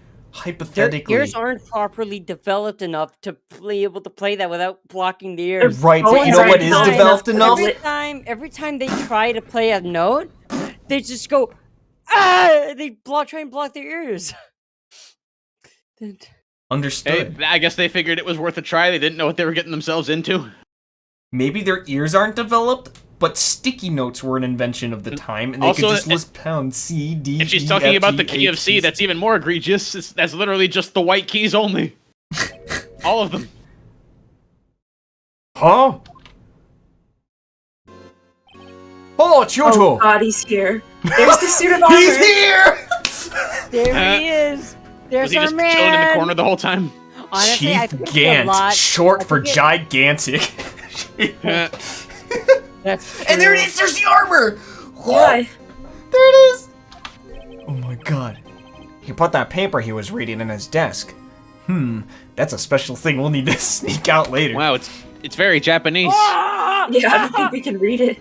Speaker 2: Their
Speaker 3: Hypothetically.
Speaker 2: ears aren't properly developed enough to be able to play that without blocking the ears.
Speaker 3: Right, but you know what is developed enough?
Speaker 2: Every time they try to play a note, they just go, ah! They try and block their ears.
Speaker 3: Understood.
Speaker 1: Hey, I guess they figured it was worth a try. They didn't know what they were getting themselves into.
Speaker 3: Maybe their ears aren't developed, but sticky notes were an invention of the time, and they
Speaker 1: Also,
Speaker 3: could just list pound C, D,
Speaker 1: If she's
Speaker 3: E,
Speaker 1: talking
Speaker 3: F,
Speaker 1: about
Speaker 3: G,
Speaker 1: the key
Speaker 3: H,
Speaker 1: of C,
Speaker 3: T,
Speaker 1: that's even more egregious. That's literally just the white keys only. All of them.
Speaker 3: Huh? Oh, it's you
Speaker 4: Oh
Speaker 3: two!
Speaker 4: god, he's here. There's the suit of armor.
Speaker 3: He's here!
Speaker 2: There he is. There's
Speaker 1: Was he
Speaker 2: our
Speaker 1: just
Speaker 2: man.
Speaker 1: chilling in the corner the whole time?
Speaker 2: Honestly, I
Speaker 3: Chief
Speaker 2: think it's a
Speaker 3: Gant,
Speaker 2: lot.
Speaker 3: short
Speaker 2: I
Speaker 3: for
Speaker 2: think
Speaker 3: gigantic.
Speaker 1: Uh,
Speaker 2: That's
Speaker 3: And there it
Speaker 2: true.
Speaker 3: is, there's the armor!
Speaker 4: Yeah.
Speaker 3: There it is! Oh my god. He put that paper he was reading in his desk. That's a special thing we'll need to sneak out later.
Speaker 1: wow, it's very Japanese.
Speaker 4: Yeah, I don't think we can read it.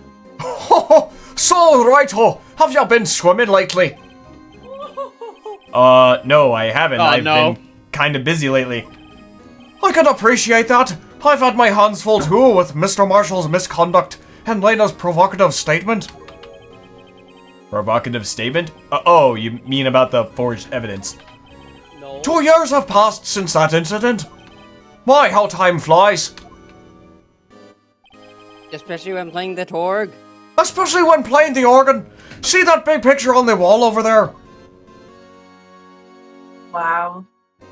Speaker 3: So, Righto, have you been swimming lately? No, I haven't.
Speaker 1: Oh,
Speaker 3: I've
Speaker 1: no.
Speaker 3: been kind of busy lately. I can appreciate that. I've had my hands full too with Mr. Marshall's misconduct and Lena's provocative statement. Provocative statement? Oh, you mean about the forged evidence.
Speaker 2: No.
Speaker 3: 2 years have passed since that incident. My, how time flies.
Speaker 2: Especially when playing the Torg.
Speaker 3: Especially when playing the organ. See that big picture on the wall over there?
Speaker 4: Wow.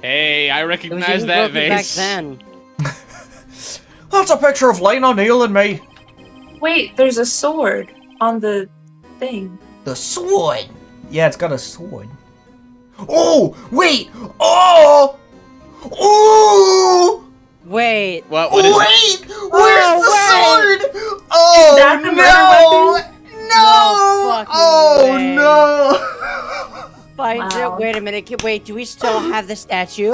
Speaker 1: Hey, I
Speaker 2: It was
Speaker 1: recognize
Speaker 2: even
Speaker 1: that
Speaker 2: broken back
Speaker 1: vase.
Speaker 2: then.
Speaker 3: That's a picture of Lena, Neil, and me.
Speaker 4: Wait, there's a sword on the thing.
Speaker 3: The sword. Yeah, it's got a sword. Oh, wait. Oh. Oh.
Speaker 2: Wait.
Speaker 1: What is it?
Speaker 3: Wait. Where's the
Speaker 2: wait.
Speaker 3: sword? Oh,
Speaker 4: that the murder
Speaker 3: no.
Speaker 4: weapon?
Speaker 3: No.
Speaker 2: No fucking
Speaker 3: Oh,
Speaker 2: way.
Speaker 3: no.
Speaker 2: Find
Speaker 4: Wow.
Speaker 2: it. Wait a minute. Wait, do we still have the statue?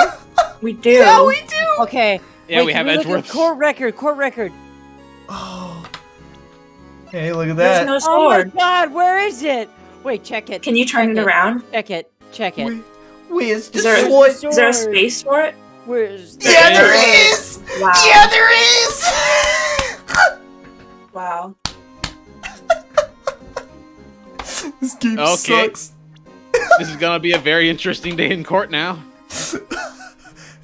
Speaker 4: We do.
Speaker 3: Yeah, we do.
Speaker 2: Okay.
Speaker 1: Yeah,
Speaker 2: wait,
Speaker 1: we have
Speaker 2: can look at
Speaker 1: Edgeworth's.
Speaker 2: Court record.
Speaker 3: Oh. Hey, look at
Speaker 4: There's
Speaker 3: that.
Speaker 4: no
Speaker 2: Oh my
Speaker 4: sword.
Speaker 2: god, where is it? Wait, check it.
Speaker 4: Can you turn
Speaker 2: Check
Speaker 4: it around?
Speaker 2: Check it.
Speaker 3: Where's the
Speaker 4: Is there,
Speaker 3: sword?
Speaker 4: is there a space for it?
Speaker 2: Where's the
Speaker 3: Yeah, there is.
Speaker 4: Wow.
Speaker 3: Yeah, there is.
Speaker 4: Wow.
Speaker 3: This game
Speaker 1: Okay.
Speaker 3: sucks.
Speaker 1: This is gonna be a very interesting day in court now.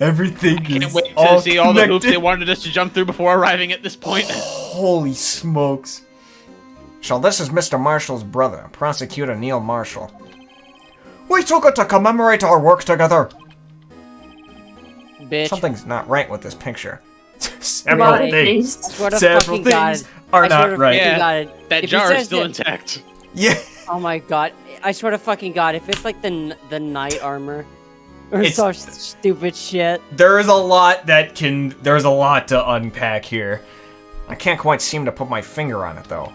Speaker 3: Everything
Speaker 1: Can't
Speaker 3: is
Speaker 1: wait
Speaker 3: all
Speaker 1: to see all the hoops
Speaker 3: connected.
Speaker 1: they wanted us to jump through before arriving at this point.
Speaker 3: Holy smokes. So this is Mr. Marshall's brother, Prosecutor Neil Marshall. We took it to commemorate our work together.
Speaker 2: bitch?
Speaker 3: Something's not right with this picture.
Speaker 4: A
Speaker 3: Several
Speaker 4: lot of
Speaker 3: things.
Speaker 4: things.
Speaker 2: I swear to
Speaker 3: Several
Speaker 2: fucking God.
Speaker 3: things are
Speaker 2: I swear
Speaker 3: not
Speaker 2: to
Speaker 3: right.
Speaker 2: fucking
Speaker 1: Yeah.
Speaker 2: God.
Speaker 1: That
Speaker 2: If he
Speaker 1: jar is
Speaker 2: says
Speaker 1: still
Speaker 2: that-
Speaker 1: intact.
Speaker 3: Yeah.
Speaker 2: Oh my god. I swear to fucking God, if it's like the knight armor or
Speaker 3: It's-
Speaker 2: some stupid shit.
Speaker 3: There's a lot there's a lot to unpack here. I can't quite seem to put my finger on it though.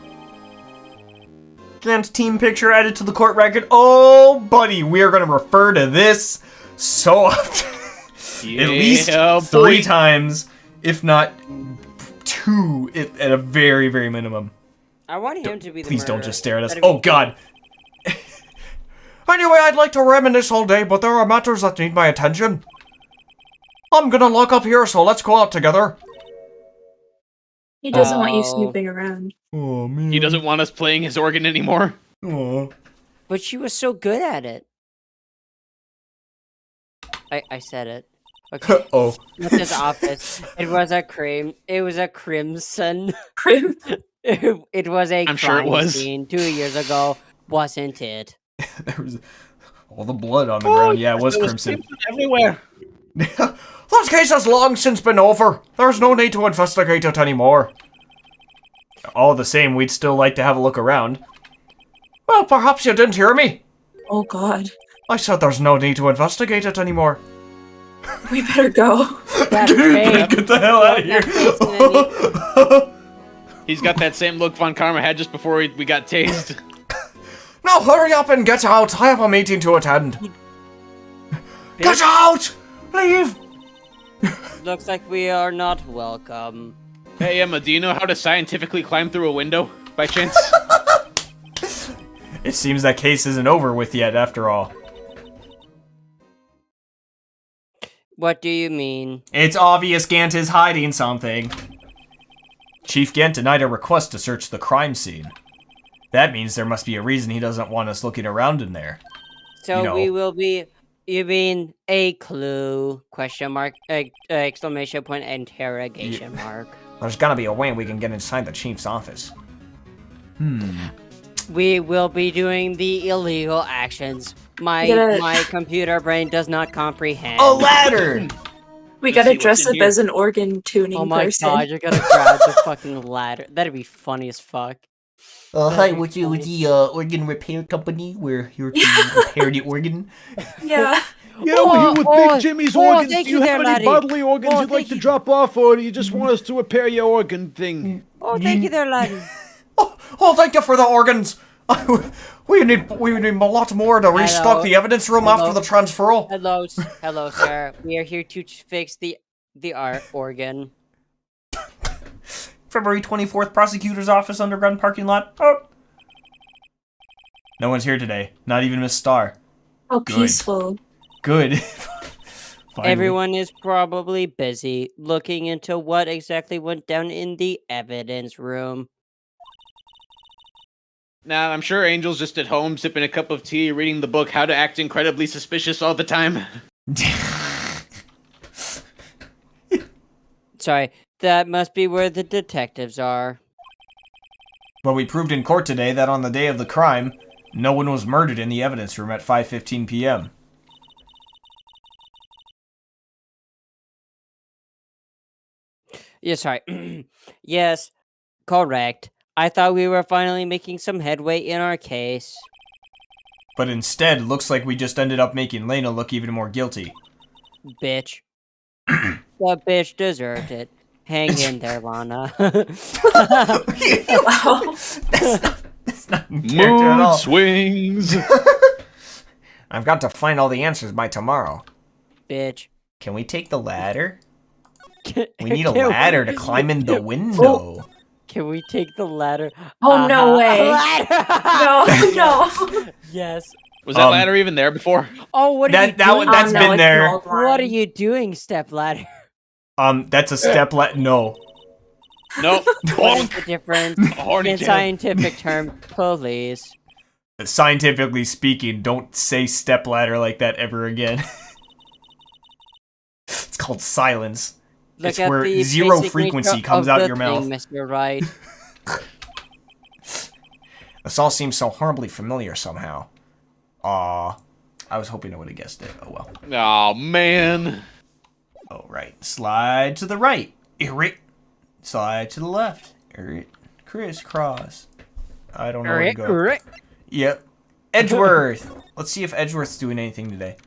Speaker 3: Gant's team picture added to the court record. Oh, buddy, we are going to refer to this so often. At least
Speaker 1: Yeah,
Speaker 3: 3
Speaker 1: boy.
Speaker 3: times, if not 2 at a very, very minimum.
Speaker 2: I want him to be the
Speaker 3: Please don't
Speaker 2: murderer.
Speaker 3: just stare at us.
Speaker 2: That'd be
Speaker 3: Oh, God. Anyway, I'd like to reminisce all day, but there are matters that need my attention. I'm gonna lock up here, so let's go out together.
Speaker 4: He doesn't want you
Speaker 2: Oh.
Speaker 4: snooping around.
Speaker 3: Oh, man.
Speaker 1: He doesn't want us playing his organ anymore.
Speaker 3: Oh.
Speaker 2: But she was so good at it. I said it. Okay.
Speaker 3: Oh.
Speaker 2: With his office. It was a crimson.
Speaker 4: Prim.
Speaker 2: It was a
Speaker 1: I'm sure it
Speaker 2: crime
Speaker 1: was.
Speaker 2: scene 2 years ago, wasn't it?
Speaker 3: There was all the blood on the ground. Yeah, it was
Speaker 1: There
Speaker 3: crimson.
Speaker 1: everywhere.
Speaker 3: That case has long since been over. There's no need to investigate it anymore. All the same, we'd still like to have a look around. Well, perhaps you didn't hear me.
Speaker 4: Oh god.
Speaker 3: I said there's no need to investigate it anymore.
Speaker 4: We better go.
Speaker 2: That face.
Speaker 3: Get the hell out of
Speaker 2: That
Speaker 3: here.
Speaker 1: He's got that same look Von Karma had just before we got tased.
Speaker 3: Now hurry up and get out. I have a meeting to attend. Get out! Leave!
Speaker 2: Looks like we are not welcome.
Speaker 1: Hey, Emma, do you know how to scientifically climb through a window, by chance?
Speaker 3: It seems that case isn't over with yet, after all.
Speaker 2: What do you mean?
Speaker 3: It's obvious Gant is hiding something. Chief Gant denied a request to search the crime scene. That means there must be a reason he doesn't want us looking around in there.
Speaker 2: So
Speaker 3: You know.
Speaker 2: we will be... You mean a clue? Question mark, exclamation point, interrogation mark.
Speaker 3: There's gotta be a way we can get inside the chief's office.
Speaker 2: We will be doing the illegal actions. My computer brain does not comprehend.
Speaker 3: A ladder!
Speaker 4: We
Speaker 1: Let's
Speaker 4: gotta
Speaker 1: see what's
Speaker 4: dress
Speaker 1: in
Speaker 4: up
Speaker 1: here.
Speaker 4: as an organ tuning
Speaker 2: Oh my
Speaker 4: person.
Speaker 2: god, you're gonna grab the fucking ladder. That'd be funny as fuck.
Speaker 3: Hi, with the organ repair company. We're here to repair the organ.
Speaker 4: Yeah.
Speaker 1: Yeah, we're here with Big Jimmy's organs.
Speaker 2: thank
Speaker 1: Do you
Speaker 2: you
Speaker 1: have
Speaker 2: there,
Speaker 1: any
Speaker 2: laddie.
Speaker 1: bodily organs
Speaker 2: Oh,
Speaker 1: you'd like
Speaker 2: thank
Speaker 1: to
Speaker 2: you.
Speaker 1: drop off, or do you just want us to repair your organ thing?
Speaker 2: Oh, thank you there, laddie.
Speaker 3: Oh, thank you for the organs. We need a lot more to restock the evidence room after the transferal.
Speaker 2: Hello, sir. We are here to fix the art organ.
Speaker 3: February 24th, prosecutor's office, underground parking lot. Oh. No one's here today. Not even Miss Starr.
Speaker 4: Oh,
Speaker 3: Good.
Speaker 4: peaceful.
Speaker 3: Good. Finally.
Speaker 2: Everyone is probably busy looking into what exactly went down in the evidence room.
Speaker 1: Nah, I'm sure Angel's just at home sipping a cup of tea, reading the book How to Act Incredibly Suspicious All the Time.
Speaker 2: Sorry, that must be where the detectives are.
Speaker 3: Well, we proved in court today that on the day of the crime, no one was murdered in the evidence room at 5:15 p.m.
Speaker 2: Yeah, sorry. Yes, correct. I thought we were finally making some headway in our case.
Speaker 3: But instead, looks like we just ended up making Lena look even more guilty.
Speaker 2: Bitch. The bitch deserved it. Hang in there, Lana.
Speaker 4: Wow.
Speaker 3: That's not in character at all.
Speaker 1: swings.
Speaker 3: I've got to find all the answers by tomorrow.
Speaker 2: Bitch.
Speaker 3: Can we take the ladder? We need a
Speaker 2: Can
Speaker 3: ladder to climb in the window.
Speaker 2: Can we take the ladder?
Speaker 4: Oh, no way.
Speaker 2: Ladder!
Speaker 4: No.
Speaker 2: Yes.
Speaker 1: Was that ladder even there before?
Speaker 2: Oh, what are you doing?
Speaker 3: That's
Speaker 4: no,
Speaker 3: been
Speaker 4: it's
Speaker 3: there.
Speaker 4: an old line.
Speaker 2: What are you doing, step ladder?
Speaker 3: That's a step no.
Speaker 1: Nope.
Speaker 2: What is
Speaker 1: Bonk.
Speaker 2: the difference
Speaker 1: Horny
Speaker 2: in
Speaker 1: tail.
Speaker 2: scientific term, please?
Speaker 3: Scientifically speaking, don't say step ladder like that ever again. It's called silence.
Speaker 2: Look
Speaker 3: It's
Speaker 2: at
Speaker 3: where
Speaker 2: the
Speaker 3: zero
Speaker 2: basic
Speaker 3: frequency
Speaker 2: nature
Speaker 3: comes
Speaker 2: of
Speaker 3: out
Speaker 2: the
Speaker 3: your
Speaker 2: thing,
Speaker 3: mouth.
Speaker 2: Mr. Wright.
Speaker 3: This all seems so horribly familiar somehow. Aw. I was hoping I would have guessed it. Oh well.
Speaker 1: Oh man.
Speaker 3: Oh, right. Slide to the right. Right. Slide to the left. Right. Crisscross. I don't know where to go. Yep. Edgeworth. Let's see if Edgeworth's doing anything today.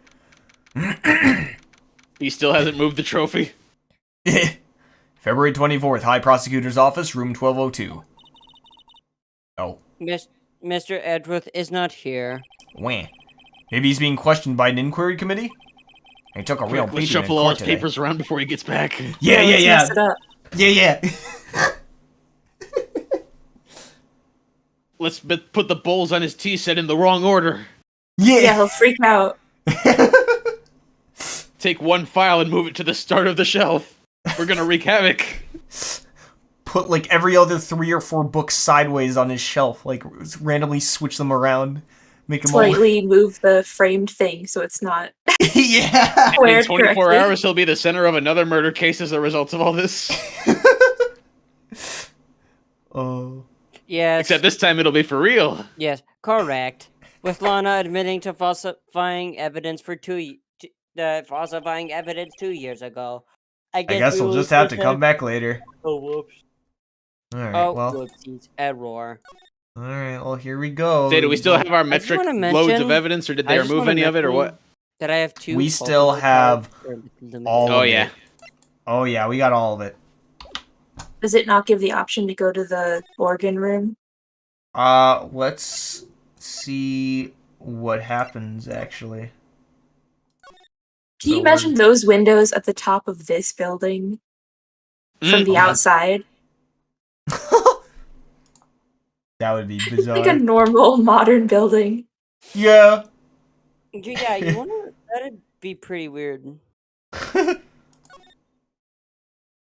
Speaker 1: He still hasn't moved the trophy.
Speaker 3: February 24th, High Prosecutor's Office, room 1202. Oh.
Speaker 2: Mr. Edgeworth is not here.
Speaker 3: Wah. Maybe he's being questioned by an inquiry committee? He took a real
Speaker 1: Quickly
Speaker 3: beating in
Speaker 1: shuffle all
Speaker 3: court
Speaker 1: his
Speaker 3: today.
Speaker 1: papers around before he gets back.
Speaker 3: Yeah.
Speaker 4: Let's mess it up.
Speaker 3: Yeah.
Speaker 1: Let's put the bowls on his tea set in the wrong order.
Speaker 4: Yeah, he'll freak out.
Speaker 1: Take one file and move it to the start of the shelf. We're gonna wreak havoc.
Speaker 3: Put like every other 3 or 4 books sideways on his shelf. Like randomly switch them around. Make them
Speaker 4: Slightly move the framed thing so it's not
Speaker 3: yeah.
Speaker 1: In
Speaker 4: squared
Speaker 1: 24
Speaker 4: correctly.
Speaker 1: hours, he'll be the center of another murder case as a result of all this.
Speaker 3: Oh.
Speaker 2: Yes.
Speaker 1: Except this time it'll be for real.
Speaker 2: Yes, correct. With Lana admitting to falsifying evidence for 2 years ago.
Speaker 3: I guess we'll just have to come back later.
Speaker 2: Oh, whoops.
Speaker 3: Alright,
Speaker 2: Oh,
Speaker 3: well.
Speaker 2: whoopsies. Error.
Speaker 3: Alright, well, here we go.
Speaker 1: Say, do we still have our
Speaker 2: just
Speaker 1: metric
Speaker 2: wanna
Speaker 1: loads
Speaker 2: mention-
Speaker 1: of evidence, or did
Speaker 2: I
Speaker 1: they
Speaker 2: just
Speaker 1: remove
Speaker 2: wanna
Speaker 1: any of it, or
Speaker 2: mention
Speaker 1: what?
Speaker 2: That I have 2.
Speaker 3: We still have all
Speaker 1: Oh,
Speaker 3: of
Speaker 1: yeah.
Speaker 3: it. Oh, yeah, we got all of it.
Speaker 4: Does it not give the option to go to the organ room?
Speaker 3: Let's see what happens, actually.
Speaker 4: Can you imagine those windows at the top of this building from the outside?
Speaker 3: That would be bizarre.
Speaker 4: Like a normal modern building.
Speaker 3: Yeah.
Speaker 2: Yeah, you wonder, that'd be pretty weird.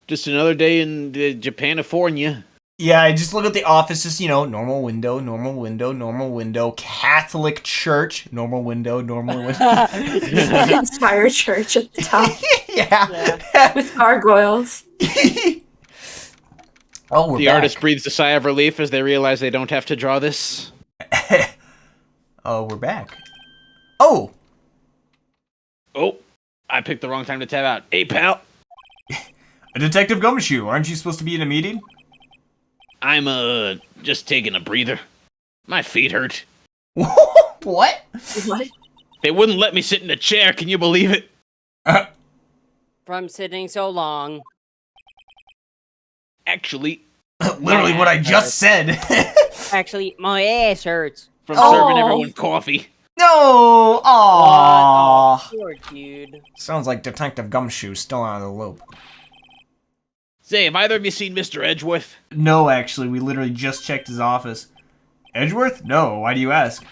Speaker 1: Just another day in Japanifornia.
Speaker 3: Yeah, I just look at the office, just, normal window, normal window, normal window, Catholic church, normal window, normal window.
Speaker 4: Inspire church at the top.
Speaker 3: Yeah.
Speaker 4: With gargoyles.
Speaker 3: Oh, we're
Speaker 1: The
Speaker 3: back.
Speaker 1: artist breathes a sigh of relief as they realize they don't have to draw this.
Speaker 3: Oh, we're back. Oh!
Speaker 1: Oh, I picked the wrong time to tab out. Hey, pal.
Speaker 3: Detective Gumshoe, aren't you supposed to be in a meeting?
Speaker 1: I'm, just taking a breather. My feet hurt.
Speaker 3: What?
Speaker 4: What?
Speaker 1: They wouldn't let me sit in a chair, can you believe it?
Speaker 2: From sitting so long.
Speaker 1: Actually,
Speaker 3: Literally what I just said.
Speaker 2: Actually, my ass hurts.
Speaker 1: from serving everyone coffee.
Speaker 3: No! Aww.
Speaker 2: What? Poor dude.
Speaker 3: Sounds like Detective Gumshoe's still out of the loop.
Speaker 1: Say, have either of you seen Mr. Edgeworth?
Speaker 3: No, actually, we literally just checked his office. Edgeworth? No, why do you ask?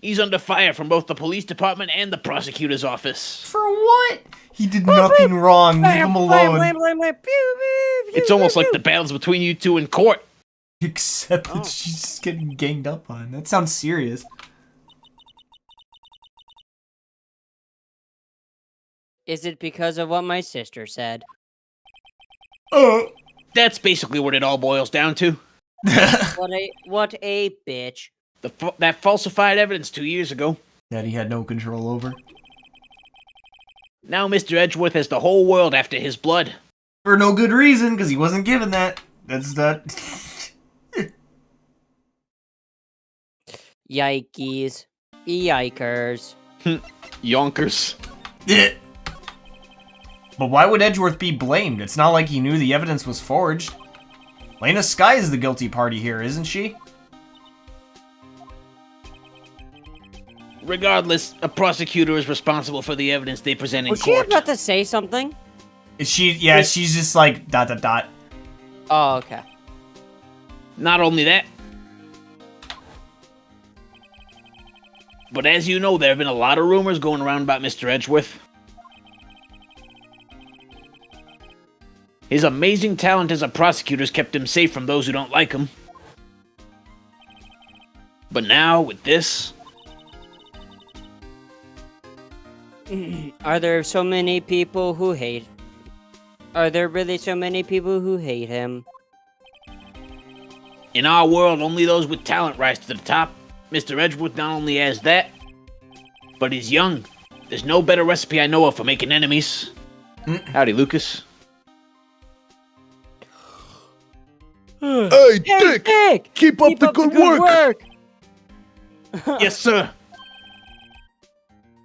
Speaker 1: He's under fire from both the police department and the prosecutor's office.
Speaker 3: For what? He did nothing wrong. Leave him alone.
Speaker 1: It's almost like the battles between you two in court.
Speaker 3: Except that she's just getting ganged up on. That sounds serious.
Speaker 2: Is it because of what my sister said?
Speaker 1: That's basically what it all boils down to.
Speaker 2: What a bitch.
Speaker 1: That falsified evidence 2 years ago.
Speaker 3: That he had no control over.
Speaker 1: Now Mr. Edgeworth has the whole world after his blood.
Speaker 3: For no good reason, because he wasn't given that. That's not...
Speaker 2: Yikes. Yikers.
Speaker 1: Yonkers.
Speaker 3: But why would Edgeworth be blamed? It's not like he knew the evidence was forged. Lena Skye is the guilty party here, isn't she?
Speaker 1: Regardless, a prosecutor is responsible for the evidence they present in
Speaker 2: Was she
Speaker 1: court.
Speaker 2: about to say something?
Speaker 3: She's just like ...
Speaker 2: Oh, okay.
Speaker 1: Not only that, but as you know, there have been a lot of rumors going around about Mr. Edgeworth. His amazing talent as a prosecutor has kept him safe from those who don't like him. But now, with this...
Speaker 2: Are there so many people who hate... Are there really so many people who hate him?
Speaker 1: In our world, only those with talent rise to the top. Mr. Edgeworth not only has that, but he's young. There's no better recipe I know of for making enemies. Howdy, Lucas.
Speaker 5: Hey, Dick!
Speaker 2: Dick!
Speaker 5: Keep up the good work!
Speaker 1: Yes, sir.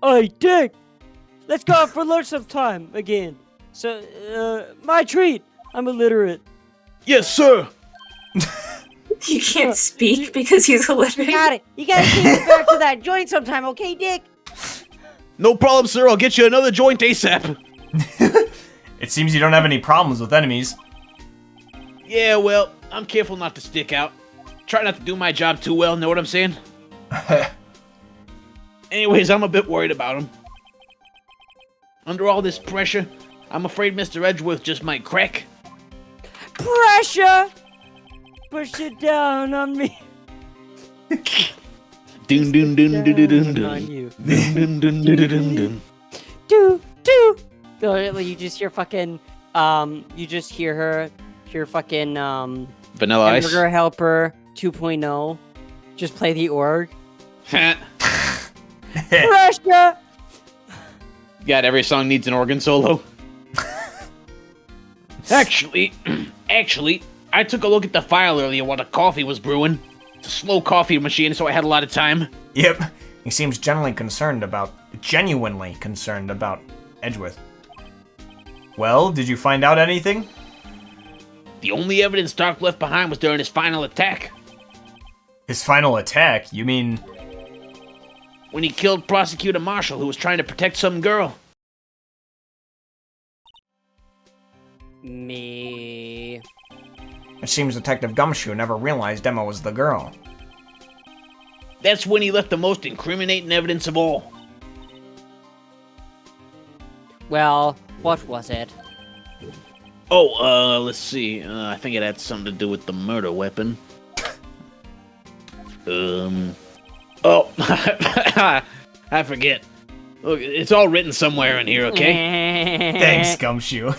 Speaker 2: Hey, Dick! Let's go out for lunch sometime again. So, my treat. I'm illiterate.
Speaker 1: Yes, sir.
Speaker 4: You can't speak because he's illiterate.
Speaker 2: You got it. You gotta take me back to that joint sometime, okay, Dick?
Speaker 1: No problem, sir. I'll get you another joint ASAP.
Speaker 3: It seems you don't have any problems with enemies.
Speaker 1: Yeah, well, I'm careful not to stick out. Try not to do my job too well, know what I'm saying? Anyways, I'm a bit worried about him. Under all this pressure, I'm afraid Mr. Edgeworth just might crack.
Speaker 2: Pressure! Push it down on me.
Speaker 1: Dun dun dun dun dun dun dun.
Speaker 2: On you.
Speaker 1: Dun dun dun dun dun dun.
Speaker 2: Do. You just hear fucking, you just hear her, fucking,
Speaker 1: Vanilla Ice.
Speaker 2: Hamburger Helper 2.0. Just play the org. Pressure!
Speaker 1: God, every song needs an organ solo. Actually, I took a look at the file earlier while the coffee was brewing. It's a slow coffee machine, so I had a lot of time.
Speaker 3: Yep. He seems genuinely concerned about Edgeworth. Well, did you find out anything?
Speaker 1: The only evidence Stark left behind was during his final attack.
Speaker 3: His final attack? You mean...
Speaker 1: When he killed Prosecutor Marshall, who was trying to protect some girl.
Speaker 2: Me.
Speaker 3: It seems Detective Gumshoe never realized Emma was the girl.
Speaker 1: That's when he left the most incriminating evidence of all.
Speaker 2: Well, what was it?
Speaker 1: Oh, let's see. I think it had something to do with the murder weapon. Oh, I forget. Look, it's all written somewhere in here, okay?
Speaker 3: Thanks, Gumshoe.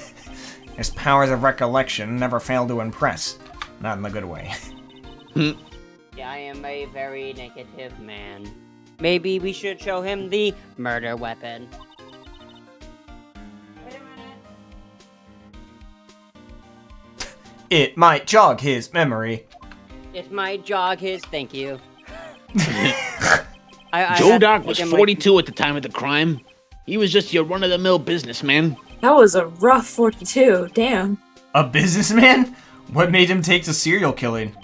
Speaker 3: His powers of recollection never fail to impress. Not in the good way.
Speaker 2: I am a very negative man. Maybe we should show him the murder weapon. Wait a minute.
Speaker 3: It might jog his memory.
Speaker 2: It might jog his... Thank you.
Speaker 1: Joe Doc was 42 at the time of the crime. He was just your run-of-the-mill businessman.
Speaker 4: That was a rough 42. Damn.
Speaker 3: A businessman? What made him take to serial killing?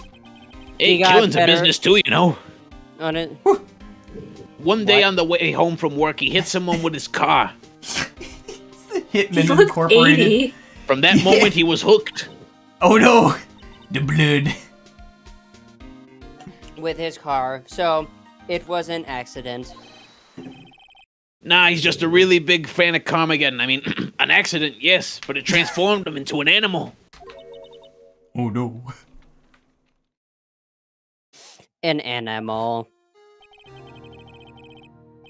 Speaker 1: Hey, killing's a business too, you know.
Speaker 2: On it.
Speaker 1: One day on the way home from work, he hit someone with his car.
Speaker 3: Hitman
Speaker 4: He looked
Speaker 3: Incorporated.
Speaker 4: 80.
Speaker 1: From that moment, he was hooked.
Speaker 3: Oh no! The blood.
Speaker 2: With his car, so it was an accident.
Speaker 1: Nah, he's just a really big fan of Carmageddon. I mean, an accident, yes, but it transformed him into an animal.
Speaker 3: Oh no.
Speaker 2: An animal.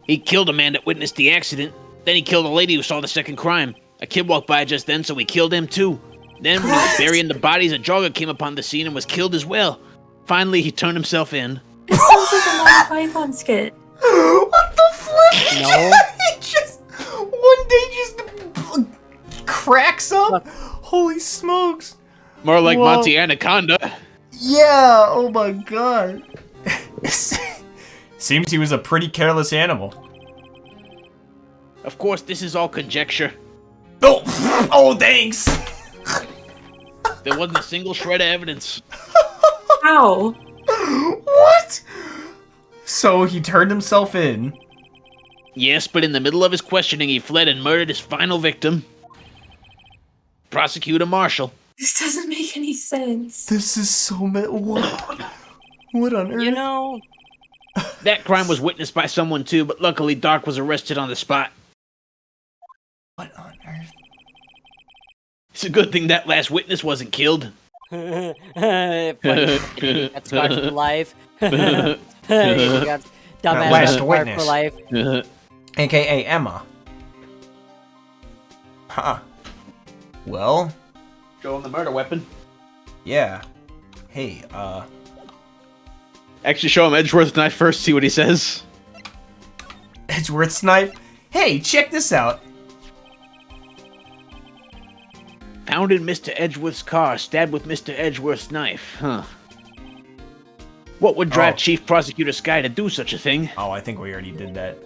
Speaker 1: He killed a man that witnessed the accident. Then he killed a lady who saw the second crime. A kid walked by just then, so he killed him too. Then, when he was burying the bodies, a jogger came upon the scene and was killed as well. Finally, he turned himself in.
Speaker 4: It sounds like a Monty Python skit.
Speaker 3: What the flip?
Speaker 2: No.
Speaker 3: He just one day just cracks up. Holy smokes!
Speaker 1: More like
Speaker 3: Whoa.
Speaker 1: Monty Anaconda.
Speaker 3: Yeah. Oh my god. Seems he was a pretty careless animal.
Speaker 1: Of course, this is all conjecture.
Speaker 3: Oh, oh, thanks.
Speaker 1: There wasn't a single shred of evidence.
Speaker 4: How?
Speaker 3: What? So he turned himself in.
Speaker 1: Yes, but in the middle of his questioning, he fled and murdered his final victim, Prosecutor Marshall.
Speaker 4: This doesn't make any sense.
Speaker 3: This is so what? What on earth?
Speaker 2: You know,
Speaker 1: That crime was witnessed by someone too, but luckily Doc was arrested on the spot.
Speaker 3: What on earth?
Speaker 1: It's a good thing that last witness wasn't killed.
Speaker 2: funny, that's Scotch for life. You got dumbass
Speaker 3: Last
Speaker 2: Scotch
Speaker 3: witness.
Speaker 2: for life.
Speaker 3: AKA Emma. Huh. Well,
Speaker 1: Show him the murder weapon.
Speaker 3: yeah. Hey,
Speaker 1: Actually, show him Edgeworth's knife first, see what he says.
Speaker 3: Edgeworth's knife? Hey, check this out.
Speaker 1: Found in Mr. Edgeworth's car, stabbed with Mr. Edgeworth's knife. Huh. What would drive
Speaker 3: Oh.
Speaker 1: Chief Prosecutor Sky to do such a thing?
Speaker 3: Oh, I think we already did that.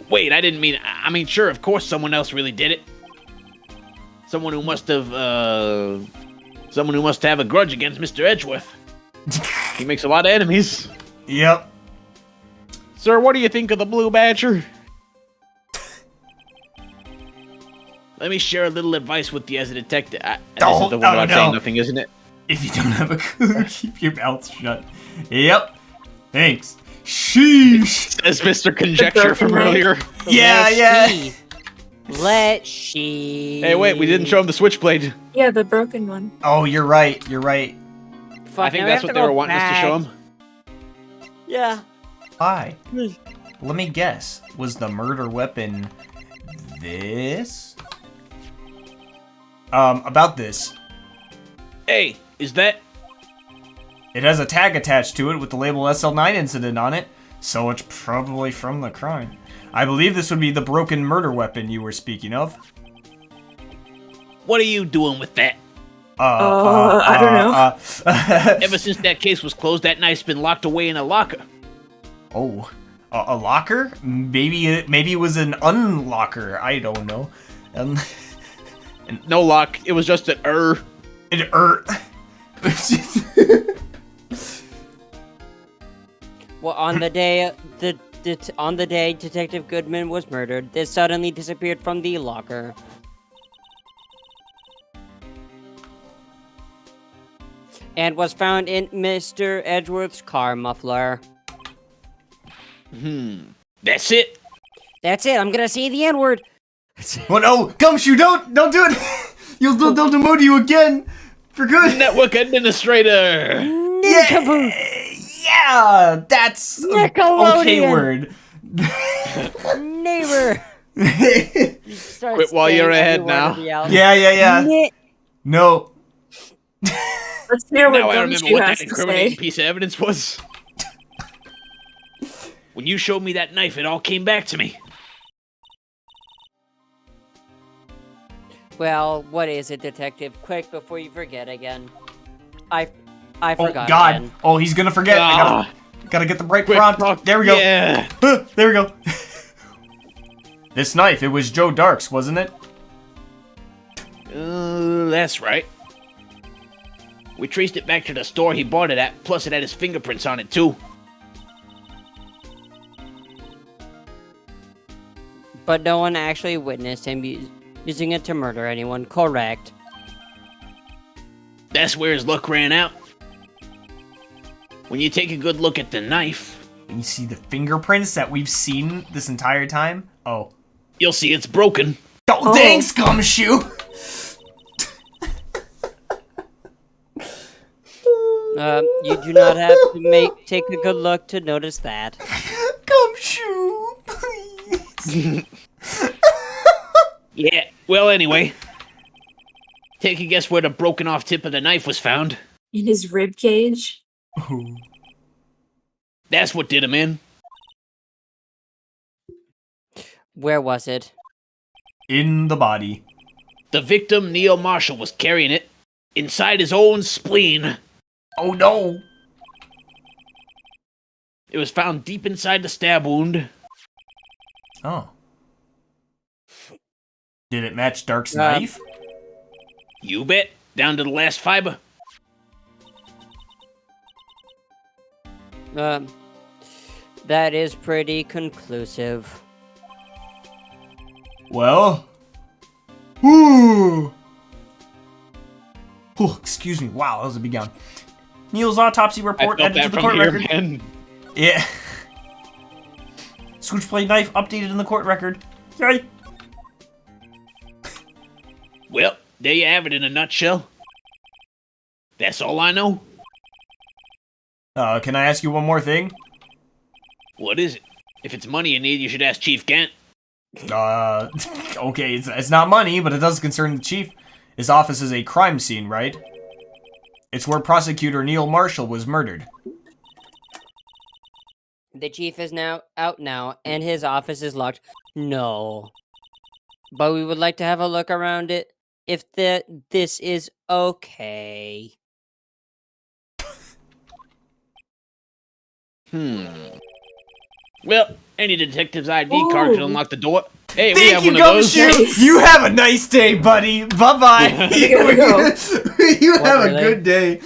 Speaker 1: Wait, I didn't mean... I mean, sure, of course someone else really did it. Someone who must have, Someone who must have a grudge against Mr. Edgeworth. He makes a lot of enemies.
Speaker 3: Yep.
Speaker 1: Sir, what do you think of the Blue Badger? Let me share a little advice with you as a detective. This is the one about saying nothing, isn't it?
Speaker 3: If you don't have a clue, keep your mouth shut. Yep. Thanks. Sheesh.
Speaker 1: As Mr. Conjecture from earlier.
Speaker 3: Yeah.
Speaker 2: Let she.
Speaker 1: Hey, wait, we didn't show him the switchblade.
Speaker 4: Yeah, the broken one.
Speaker 3: Oh, you're right. You're right.
Speaker 2: Fuck,
Speaker 1: I think
Speaker 2: now we
Speaker 1: that's
Speaker 2: have
Speaker 1: what
Speaker 2: to
Speaker 1: they were
Speaker 2: go
Speaker 1: wanting us to show him.
Speaker 2: Yeah.
Speaker 3: Hi. Let me guess. Was the murder weapon this? About this.
Speaker 1: Hey, is that...
Speaker 3: It has a tag attached to it with the label SL9 incident on it, so it's probably from the crime. I believe this would be the broken murder weapon you were speaking of.
Speaker 1: What are you doing with that?
Speaker 4: I don't know.
Speaker 1: Ever since that case was closed, that knife's been locked away in a locker.
Speaker 3: Oh, a locker? Maybe it was an unlocker. I don't know.
Speaker 1: No lock. It was just an
Speaker 3: It hurt.
Speaker 2: Well, on the day Detective Goodman was murdered, this suddenly disappeared from the locker. And was found in Mr. Edgeworth's car muffler.
Speaker 1: That's it.
Speaker 2: That's it. I'm gonna say the N-word.
Speaker 3: Well, no, Gumshoe, don't do it. They'll demote you again for good.
Speaker 1: Network administrator.
Speaker 3: Yeah, that's an okay word.
Speaker 2: Neighbor.
Speaker 1: Quit while you're ahead now.
Speaker 3: Yeah. No.
Speaker 4: Let's hear what
Speaker 1: Now I remember
Speaker 4: Gumshoe
Speaker 1: what
Speaker 4: has
Speaker 1: that
Speaker 4: to
Speaker 1: incriminating
Speaker 4: say.
Speaker 1: piece of evidence was. When you showed me that knife, it all came back to me.
Speaker 2: Well, what is it, Detective? Quick, before you forget again. I
Speaker 3: Oh
Speaker 2: forgot
Speaker 3: God.
Speaker 2: again.
Speaker 3: Oh, he's gonna forget. I gotta get the right
Speaker 1: Quick,
Speaker 3: prompt.
Speaker 1: talk.
Speaker 3: There we go.
Speaker 1: Yeah.
Speaker 3: There we go. This knife, it was Joe Dark's, wasn't it?
Speaker 1: That's right. We traced it back to the store he bought it at, plus it had his fingerprints on it, too.
Speaker 2: But no one actually witnessed him using it to murder anyone, correct?
Speaker 1: That's where his luck ran out. When you take a good look at the knife,
Speaker 3: And you see the fingerprints that we've seen this entire time? Oh.
Speaker 1: you'll see it's broken.
Speaker 3: Oh, thanks, Gumshoe!
Speaker 2: You do not have to take a good look to notice that.
Speaker 3: Gumshoe, please.
Speaker 1: Yeah, well, anyway. Take a guess where the broken off tip of the knife was found.
Speaker 4: In his rib cage.
Speaker 1: That's what did him in.
Speaker 2: Where was it?
Speaker 3: In the body.
Speaker 1: The victim, Neil Marshall, was carrying it inside his own spleen.
Speaker 3: Oh no!
Speaker 1: It was found deep inside the stab wound.
Speaker 3: Oh. Did it match Dark's knife?
Speaker 1: You bet. Down to the last fiber.
Speaker 2: That is pretty conclusive.
Speaker 3: Well. Ooh. Oh, excuse me. Wow, that was a big yawn. Neil's autopsy report added to the court record.
Speaker 1: Man.
Speaker 3: Yeah. Switchblade knife updated in the court record. Yay.
Speaker 1: Well, there you have it in a nutshell. That's all I know.
Speaker 3: Can I ask you one more thing?
Speaker 1: What is it? If it's money you need, you should ask Chief Gant.
Speaker 3: Okay, it's not money, but it does concern the chief. His office is a crime scene, right? It's where prosecutor Neil Marshall was murdered.
Speaker 2: The chief is now out now, and his office is locked. No. But we would like to have a look around it, if this is okay.
Speaker 1: Well, any detective's ID card can unlock the door. Hey, we
Speaker 3: Thank
Speaker 1: have
Speaker 3: you,
Speaker 1: one of those.
Speaker 3: Gumshoe! You have a nice day, buddy! Bye-bye!
Speaker 4: Here we go.
Speaker 3: You have
Speaker 2: really?
Speaker 3: a good day.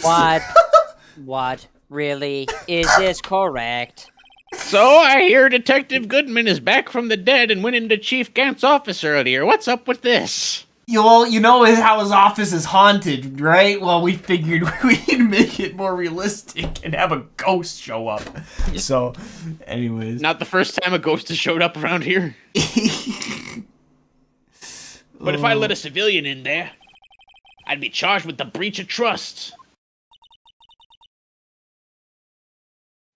Speaker 2: What? Really? Is this correct?
Speaker 1: So, I hear Detective Goodman is back from the dead and went into Chief Gant's office earlier. What's up with this?
Speaker 3: You know how his office is haunted, right? Well, we figured we'd make it more realistic and have a ghost show up. So, anyways.
Speaker 1: Not the first time a ghost has showed up around here. But if I let a civilian in there, I'd be charged with the breach of trust.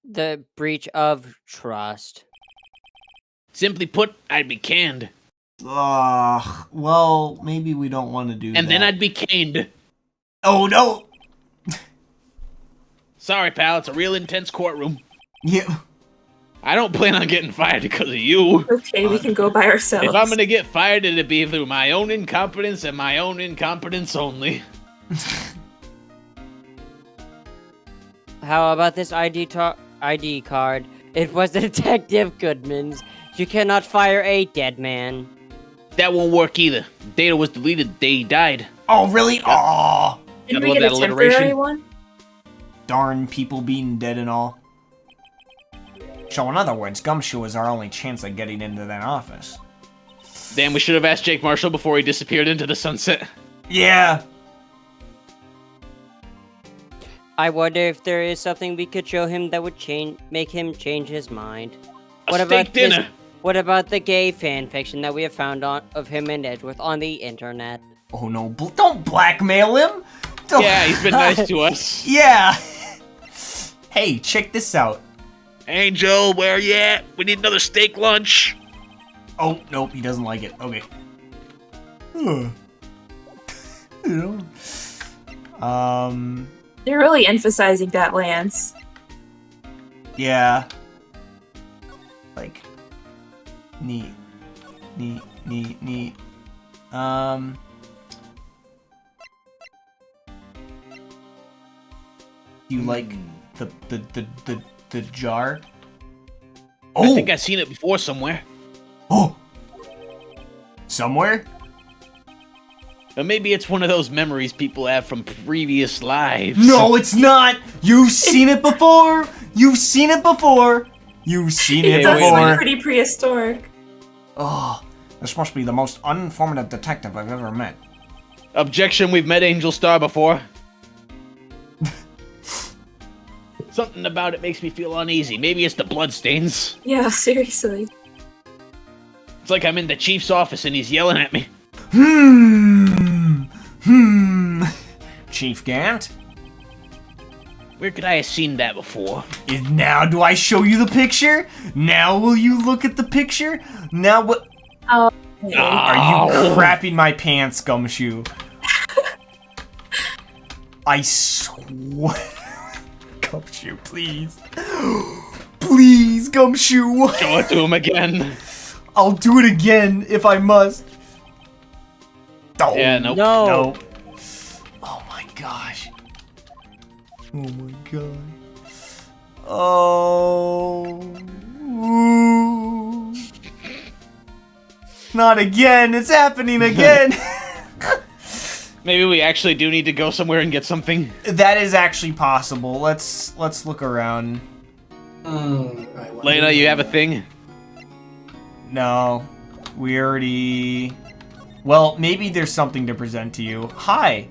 Speaker 2: The breach of trust.
Speaker 1: Simply put, I'd be canned.
Speaker 3: Well, maybe we don't want to do that.
Speaker 1: And then I'd be caned.
Speaker 3: Oh, no!
Speaker 1: Sorry, pal, it's a real intense courtroom.
Speaker 3: Yeah.
Speaker 1: I don't plan on getting fired because of you.
Speaker 4: Okay, we can go by ourselves.
Speaker 1: If I'm gonna get fired, it'd be through my own incompetence and my own incompetence only.
Speaker 2: How about this ID card? It was Detective Goodman's. You cannot fire a dead man.
Speaker 1: That won't work either. Data was deleted the day he died.
Speaker 3: Oh, really? Aw.
Speaker 4: Didn't
Speaker 1: Gotta
Speaker 4: we
Speaker 1: love
Speaker 4: get a
Speaker 1: that
Speaker 4: temporary
Speaker 1: alliteration.
Speaker 4: one?
Speaker 3: Darn people being dead and all. So in other words, Gumshoe is our only chance of getting into that office.
Speaker 1: Damn, we should have asked Jake Marshall before he disappeared into the sunset.
Speaker 3: Yeah.
Speaker 2: I wonder if there is something we could show him that would make him change his mind.
Speaker 1: A steak dinner.
Speaker 2: What about the gay fan fiction that we have found of him and Edgeworth on the internet?
Speaker 3: Oh no, don't blackmail him! Don't.
Speaker 1: Yeah, he's been nice to us.
Speaker 3: Yeah! Hey, check this out.
Speaker 1: Angel, where you at? We need another steak lunch.
Speaker 3: Oh, nope, he doesn't like it. Okay.
Speaker 4: They're really emphasizing that, Lance.
Speaker 3: Yeah. Like, neat. You like the jar?
Speaker 1: I think I've seen it before somewhere.
Speaker 3: Oh! Somewhere?
Speaker 1: Or maybe it's one of those memories people have from previous lives.
Speaker 3: No, it's not! You've seen it before! You've seen it before! You've seen it
Speaker 4: It does
Speaker 3: before!
Speaker 4: look pretty prehistoric.
Speaker 3: Oh, this must be the most uninformative detective I've ever met.
Speaker 1: Objection, we've met Angel Star before. Something about it makes me feel uneasy. Maybe it's the bloodstains.
Speaker 4: Yeah, seriously.
Speaker 1: It's like I'm in the chief's office and he's yelling at me.
Speaker 3: Chief Gant?
Speaker 1: Where could I have seen that before?
Speaker 3: Now do I show you the picture? Now will you look at the picture? Now what?
Speaker 4: Oh.
Speaker 3: Are you crapping my pants, Gumshoe? I swear. Gumshoe, please. Please, Gumshoe.
Speaker 1: Show it to him again.
Speaker 3: I'll do it again if I must. Oh,
Speaker 1: Yeah, nope.
Speaker 2: No.
Speaker 3: Oh my gosh. Oh my god. Oh. Ooh. Not again. It's happening again.
Speaker 1: Maybe we actually do need to go somewhere and get something.
Speaker 3: That is actually possible. Let's look around.
Speaker 1: Lena, you have a thing?
Speaker 3: No. We already... Well, maybe there's something to present to you. Hi.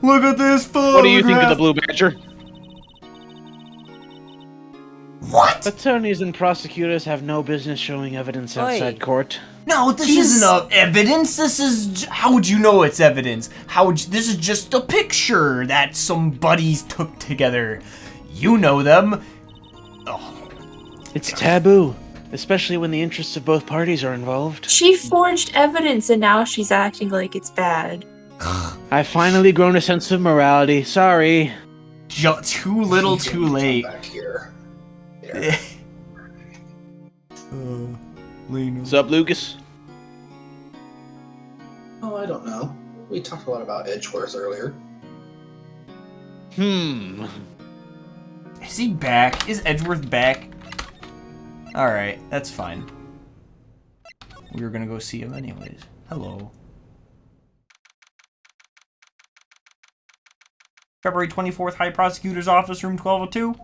Speaker 3: Look at this photograph.
Speaker 1: What do you think of the Blue Badger?
Speaker 3: What?
Speaker 1: Attorneys and prosecutors have no business showing evidence outside court.
Speaker 3: No, this isn't evidence. This is... How would you know it's evidence? This is just a picture that some buddies took together. You know them. Oh.
Speaker 1: It's taboo, especially when the interests of both parties are involved.
Speaker 4: She forged evidence and now she's acting like it's bad.
Speaker 1: I've finally grown a sense of morality. Sorry.
Speaker 3: Too little, too late.
Speaker 6: Back here.
Speaker 3: Lena.
Speaker 1: What's up, Lucas?
Speaker 6: Oh, I don't know. We talked a lot about Edgeworth earlier.
Speaker 3: Is he back? Is Edgeworth back? Alright, that's fine. We were gonna go see him anyways. Hello. February 24th, High Prosecutor's Office, Room 1202.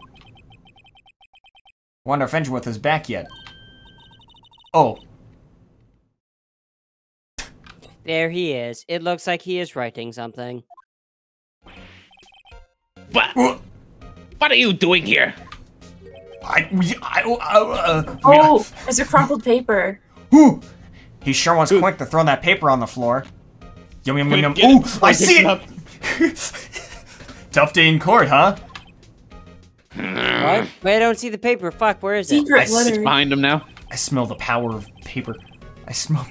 Speaker 3: Wonder if Edgeworth is back yet. Oh.
Speaker 2: There he is. It looks like he is writing something.
Speaker 1: What are you doing here?
Speaker 4: Oh, there's a crumpled paper.
Speaker 3: He sure wants quick to throw that paper on the floor. Yum yum yum yum.
Speaker 1: Get
Speaker 3: Ooh,
Speaker 1: it.
Speaker 3: I see it! Tough day in court, huh?
Speaker 2: What? Wait, I don't see the paper. Fuck, where is it?
Speaker 4: Secret
Speaker 1: It's
Speaker 4: letter.
Speaker 1: behind him now.
Speaker 3: I smell the power of paper. I smell...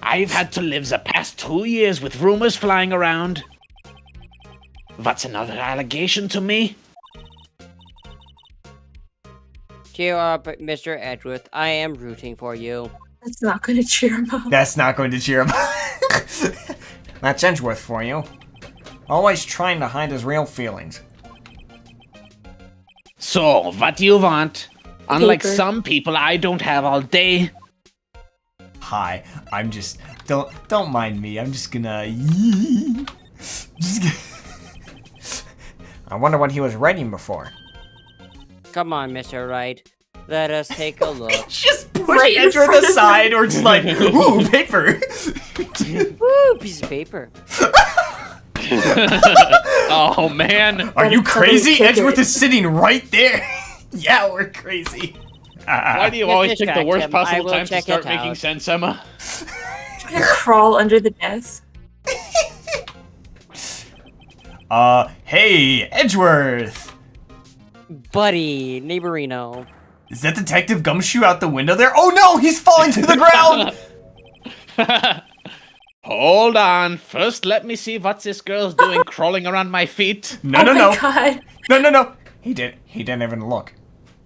Speaker 1: I've had to live the past 2 years with rumors flying around. What's another allegation to me?
Speaker 2: Cheer up, Mr. Edgeworth. I am rooting for you.
Speaker 4: That's not gonna cheer him up.
Speaker 3: That's not going to cheer him. That's Edgeworth for you. Always trying to hide his real feelings.
Speaker 1: So, what do you want? Unlike
Speaker 4: Paper.
Speaker 1: some people, I don't have all day.
Speaker 3: Hi, I'm just... Don't mind me. I'm just gonna... I wonder what he was writing before.
Speaker 2: Come on, Mr. Wright. Let us take a look.
Speaker 3: Just push
Speaker 4: Right in
Speaker 3: Edgeworth
Speaker 4: front of
Speaker 3: aside, or just like, ooh, paper.
Speaker 2: Woo, piece of paper.
Speaker 1: Oh man.
Speaker 3: Are you crazy?
Speaker 4: Kick
Speaker 3: Edgeworth
Speaker 4: it.
Speaker 3: is sitting right there. Yeah, we're crazy.
Speaker 1: Why do you
Speaker 2: Just
Speaker 1: always pick the
Speaker 2: distract
Speaker 1: worst
Speaker 2: him. I
Speaker 1: possible
Speaker 2: will
Speaker 1: time to
Speaker 2: check
Speaker 1: start
Speaker 2: it
Speaker 1: making
Speaker 2: out.
Speaker 1: sense, Emma?
Speaker 4: Trying to crawl under the desk.
Speaker 3: Hey, Edgeworth.
Speaker 2: Buddy, neighborino.
Speaker 3: Is that Detective Gumshoe out the window there? Oh no, he's falling to the ground!
Speaker 1: Hold on. First, let me see what this girl's doing crawling around my feet.
Speaker 3: No,
Speaker 4: Oh
Speaker 3: no,
Speaker 4: my
Speaker 3: no.
Speaker 4: god.
Speaker 3: No. He didn't even look.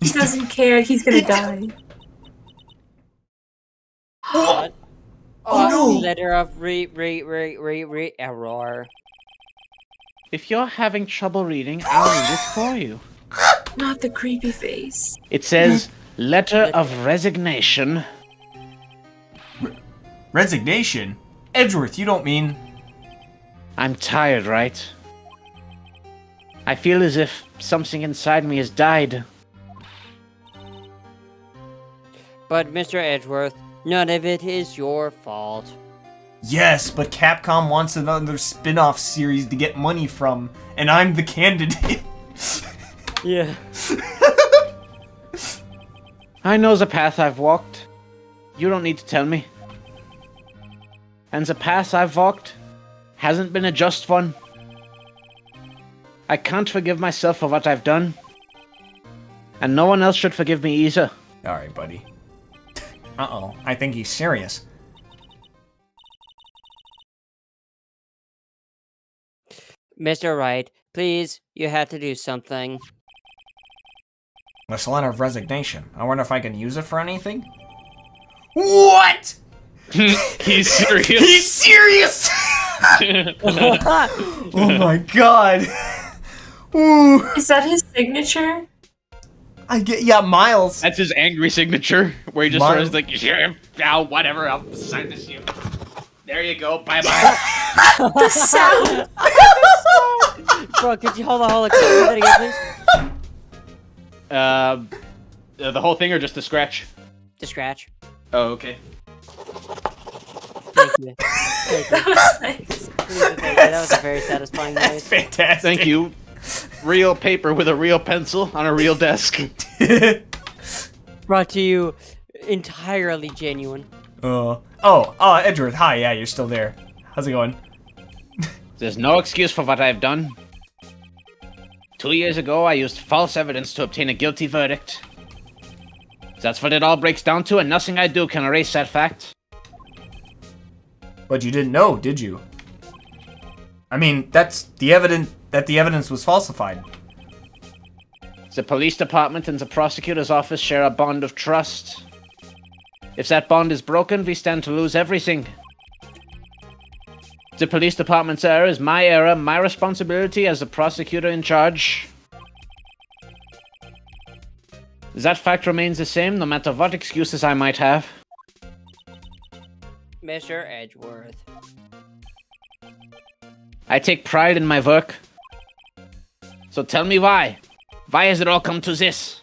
Speaker 4: He doesn't care. He's gonna die.
Speaker 2: What?
Speaker 3: Oh, no.
Speaker 2: Letter of error.
Speaker 1: If you're having trouble reading, I'll read it for you.
Speaker 4: Not the creepy face.
Speaker 1: It says, letter of resignation.
Speaker 3: Resignation? Edgeworth, you don't mean...
Speaker 1: I'm tired, right? I feel as if something inside me has died.
Speaker 2: But Mr. Edgeworth, none of it is your fault.
Speaker 3: Yes, but Capcom wants another spin-off series to get money from, and I'm the candidate.
Speaker 2: Yeah.
Speaker 1: I know the path I've walked. You don't need to tell me. And the path I've walked hasn't been a just one. I can't forgive myself for what I've done. And no one else should forgive me either.
Speaker 3: Alright, buddy. Uh-oh, I think he's serious.
Speaker 2: Mr. Wright, please, you have to do something.
Speaker 3: This letter of resignation. I wonder if I can use it for anything? What?!
Speaker 1: He's serious.
Speaker 3: He's serious! Oh my god. Ooh.
Speaker 4: Is that his signature?
Speaker 3: Yeah, Miles.
Speaker 1: That's his angry signature, where he just
Speaker 3: Miles.
Speaker 1: sort of like, sure, now whatever, I'll sign this here. There you go, bye-bye.
Speaker 4: The sound.
Speaker 2: Bro, could you hold on, can you do that again, please?
Speaker 1: The whole thing or just the scratch?
Speaker 2: To scratch.
Speaker 1: Oh, okay.
Speaker 2: Thank you. Thank you.
Speaker 4: That was nice.
Speaker 2: Thank you. That was a very satisfying noise.
Speaker 3: Fantastic.
Speaker 1: Thank you. Real paper with a real pencil on a real desk.
Speaker 2: Brought to you entirely genuine.
Speaker 3: Edgeworth, hi, yeah, you're still there. How's it going?
Speaker 1: There's no excuse for what I've done. 2 years ago, I used false evidence to obtain a guilty verdict. That's what it all breaks down to, and nothing I do can erase that fact.
Speaker 3: But you didn't know, did you? I mean, that's the evidence was falsified.
Speaker 1: The police department and the prosecutor's office share a bond of trust. If that bond is broken, we stand to lose everything. The police department's error is my error, my responsibility as the prosecutor in charge. That fact remains the same, no matter what excuses I might have.
Speaker 2: Mr. Edgeworth.
Speaker 1: I take pride in my work. So tell me why. Why has it all come to this?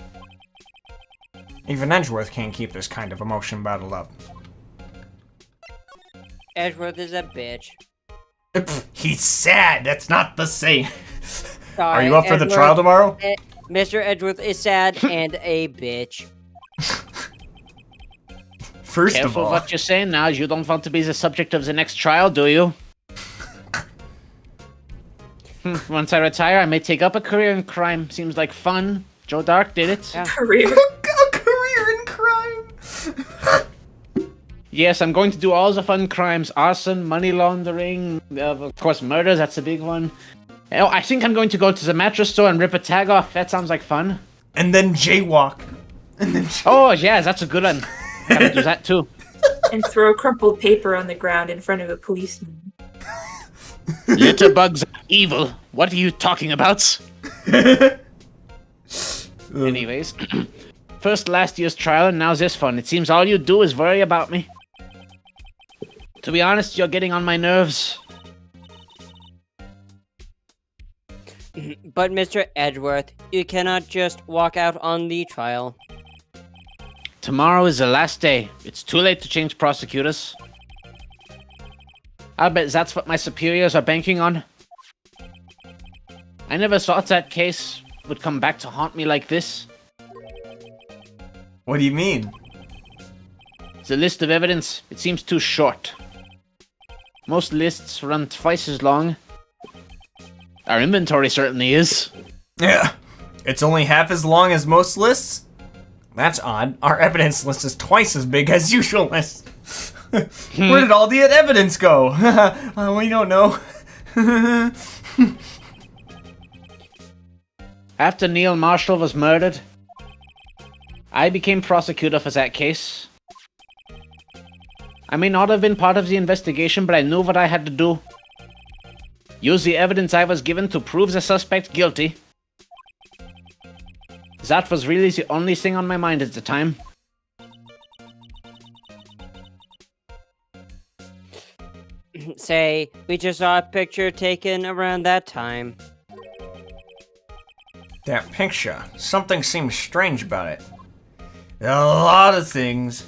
Speaker 3: Even Edgeworth can't keep this kind of emotion bottled up.
Speaker 2: Edgeworth is a bitch.
Speaker 3: He's sad, that's not the same.
Speaker 2: Sorry,
Speaker 3: Are you up for the
Speaker 2: Edgeworth-
Speaker 3: trial tomorrow?
Speaker 2: Mr. Edgeworth is sad and a bitch.
Speaker 3: First of
Speaker 1: Careful
Speaker 3: all,
Speaker 1: what you're saying now. You don't want to be the subject of the next trial, do you? Once I retire, I may take up a career in crime. Seems like fun. Joe Dark did it.
Speaker 2: Yeah.
Speaker 4: Career.
Speaker 3: a career in crime.
Speaker 1: Yes, I'm going to do all the fun crimes. Arson, money laundering, of course murder, that's a big one. Oh, I think I'm going to go to the mattress store and rip a tag off. That sounds like fun.
Speaker 3: And then jaywalk.
Speaker 1: Oh, yeah, that's a good one. Gotta do that too.
Speaker 4: And throw crumpled paper on the ground in front of a policeman.
Speaker 1: Litterbugs are evil. What are you talking about? Anyways, first last year's trial and now this one. It seems all you do is worry about me. To be honest, you're getting on my nerves.
Speaker 2: But Mr. Edgeworth, you cannot just walk out on the trial.
Speaker 1: Tomorrow is the last day. It's too late to change prosecutors. I bet that's what my superiors are banking on. I never thought that case would come back to haunt me like this.
Speaker 3: What do you mean?
Speaker 1: The list of evidence, it seems too short. Most lists run twice as long. Our inventory certainly is.
Speaker 3: Yeah. It's only half as long as most lists? That's odd. Our evidence list is twice as big as usual lists. Where did all the evidence go? We don't know.
Speaker 1: After Neil Marshall was murdered, I became prosecutor for that case. I may not have been part of the investigation, but I knew what I had to do. Use the evidence I was given to prove the suspect guilty. That was really the only thing on my mind at the time.
Speaker 2: Say, we just saw a picture taken around that time.
Speaker 3: That picture. Something seems strange about it. A lot of things.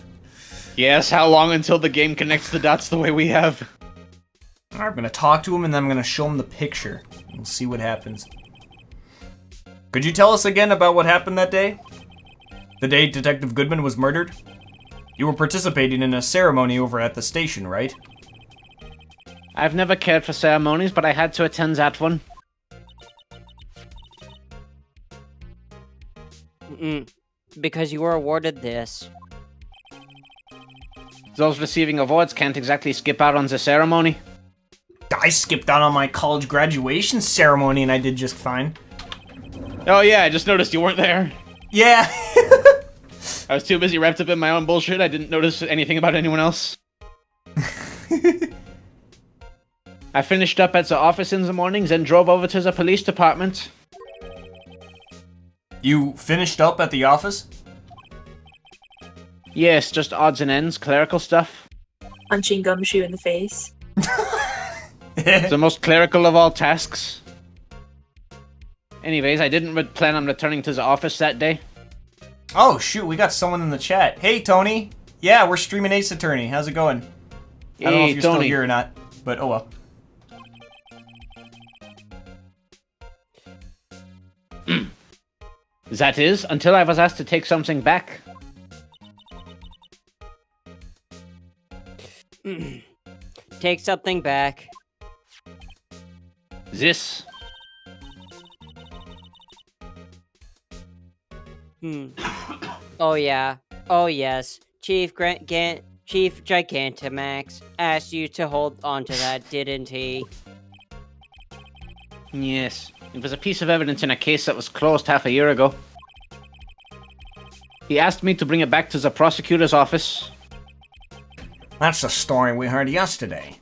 Speaker 1: Yes, how long until the game connects the dots the way we have?
Speaker 3: I'm gonna talk to him and then I'm gonna show him the picture. We'll see what happens. Could you tell us again about what happened that day? The day Detective Goodman was murdered? You were participating in a ceremony over at the station, right?
Speaker 1: I've never cared for ceremonies, but I had to attend that one.
Speaker 2: Because you were awarded this.
Speaker 1: Those receiving awards can't exactly skip out on the ceremony.
Speaker 3: I skipped out on my college graduation ceremony and I did just fine.
Speaker 1: Oh yeah, I just noticed you weren't there.
Speaker 3: Yeah.
Speaker 1: I was too busy wrapped up in my own bullshit, I didn't notice anything about anyone else. I finished up at the office in the mornings and drove over to the police department.
Speaker 3: You finished up at the office?
Speaker 1: Yes, just odds and ends, clerical stuff.
Speaker 4: Punching Gumshoe in the face.
Speaker 1: The most clerical of all tasks. Anyways, I didn't plan on returning to the office that day.
Speaker 3: Oh shoot, we got someone in the chat. Hey Tony. Yeah, we're streaming Ace Attorney. How's it going? I don't know if you're still here or not, but oh well.
Speaker 1: That is, until I was asked to take something back.
Speaker 2: Take something back.
Speaker 1: This.
Speaker 2: Oh yeah. Oh yes. Chief Gigantamax asked you to hold on to that, didn't he?
Speaker 1: Yes, it was a piece of evidence in a case that was closed half a year ago. He asked me to bring it back to the prosecutor's office.
Speaker 3: That's the story we heard yesterday.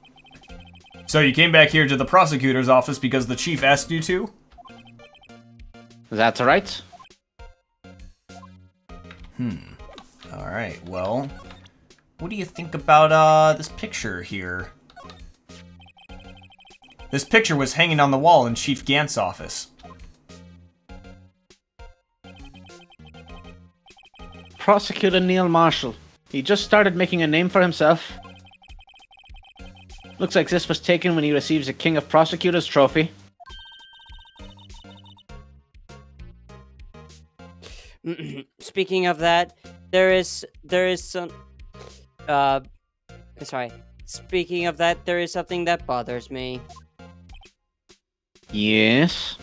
Speaker 3: So you came back here to the prosecutor's office because the chief asked you to?
Speaker 1: That's right.
Speaker 3: Alright, well, what do you think about, this picture here? This picture was hanging on the wall in Chief Gant's office.
Speaker 1: Prosecutor Neil Marshall. He just started making a name for himself. Looks like this was taken when he receives the King of Prosecutors trophy.
Speaker 2: Speaking of that, there is some sorry. Speaking of that, there is something that bothers me.
Speaker 1: Yes?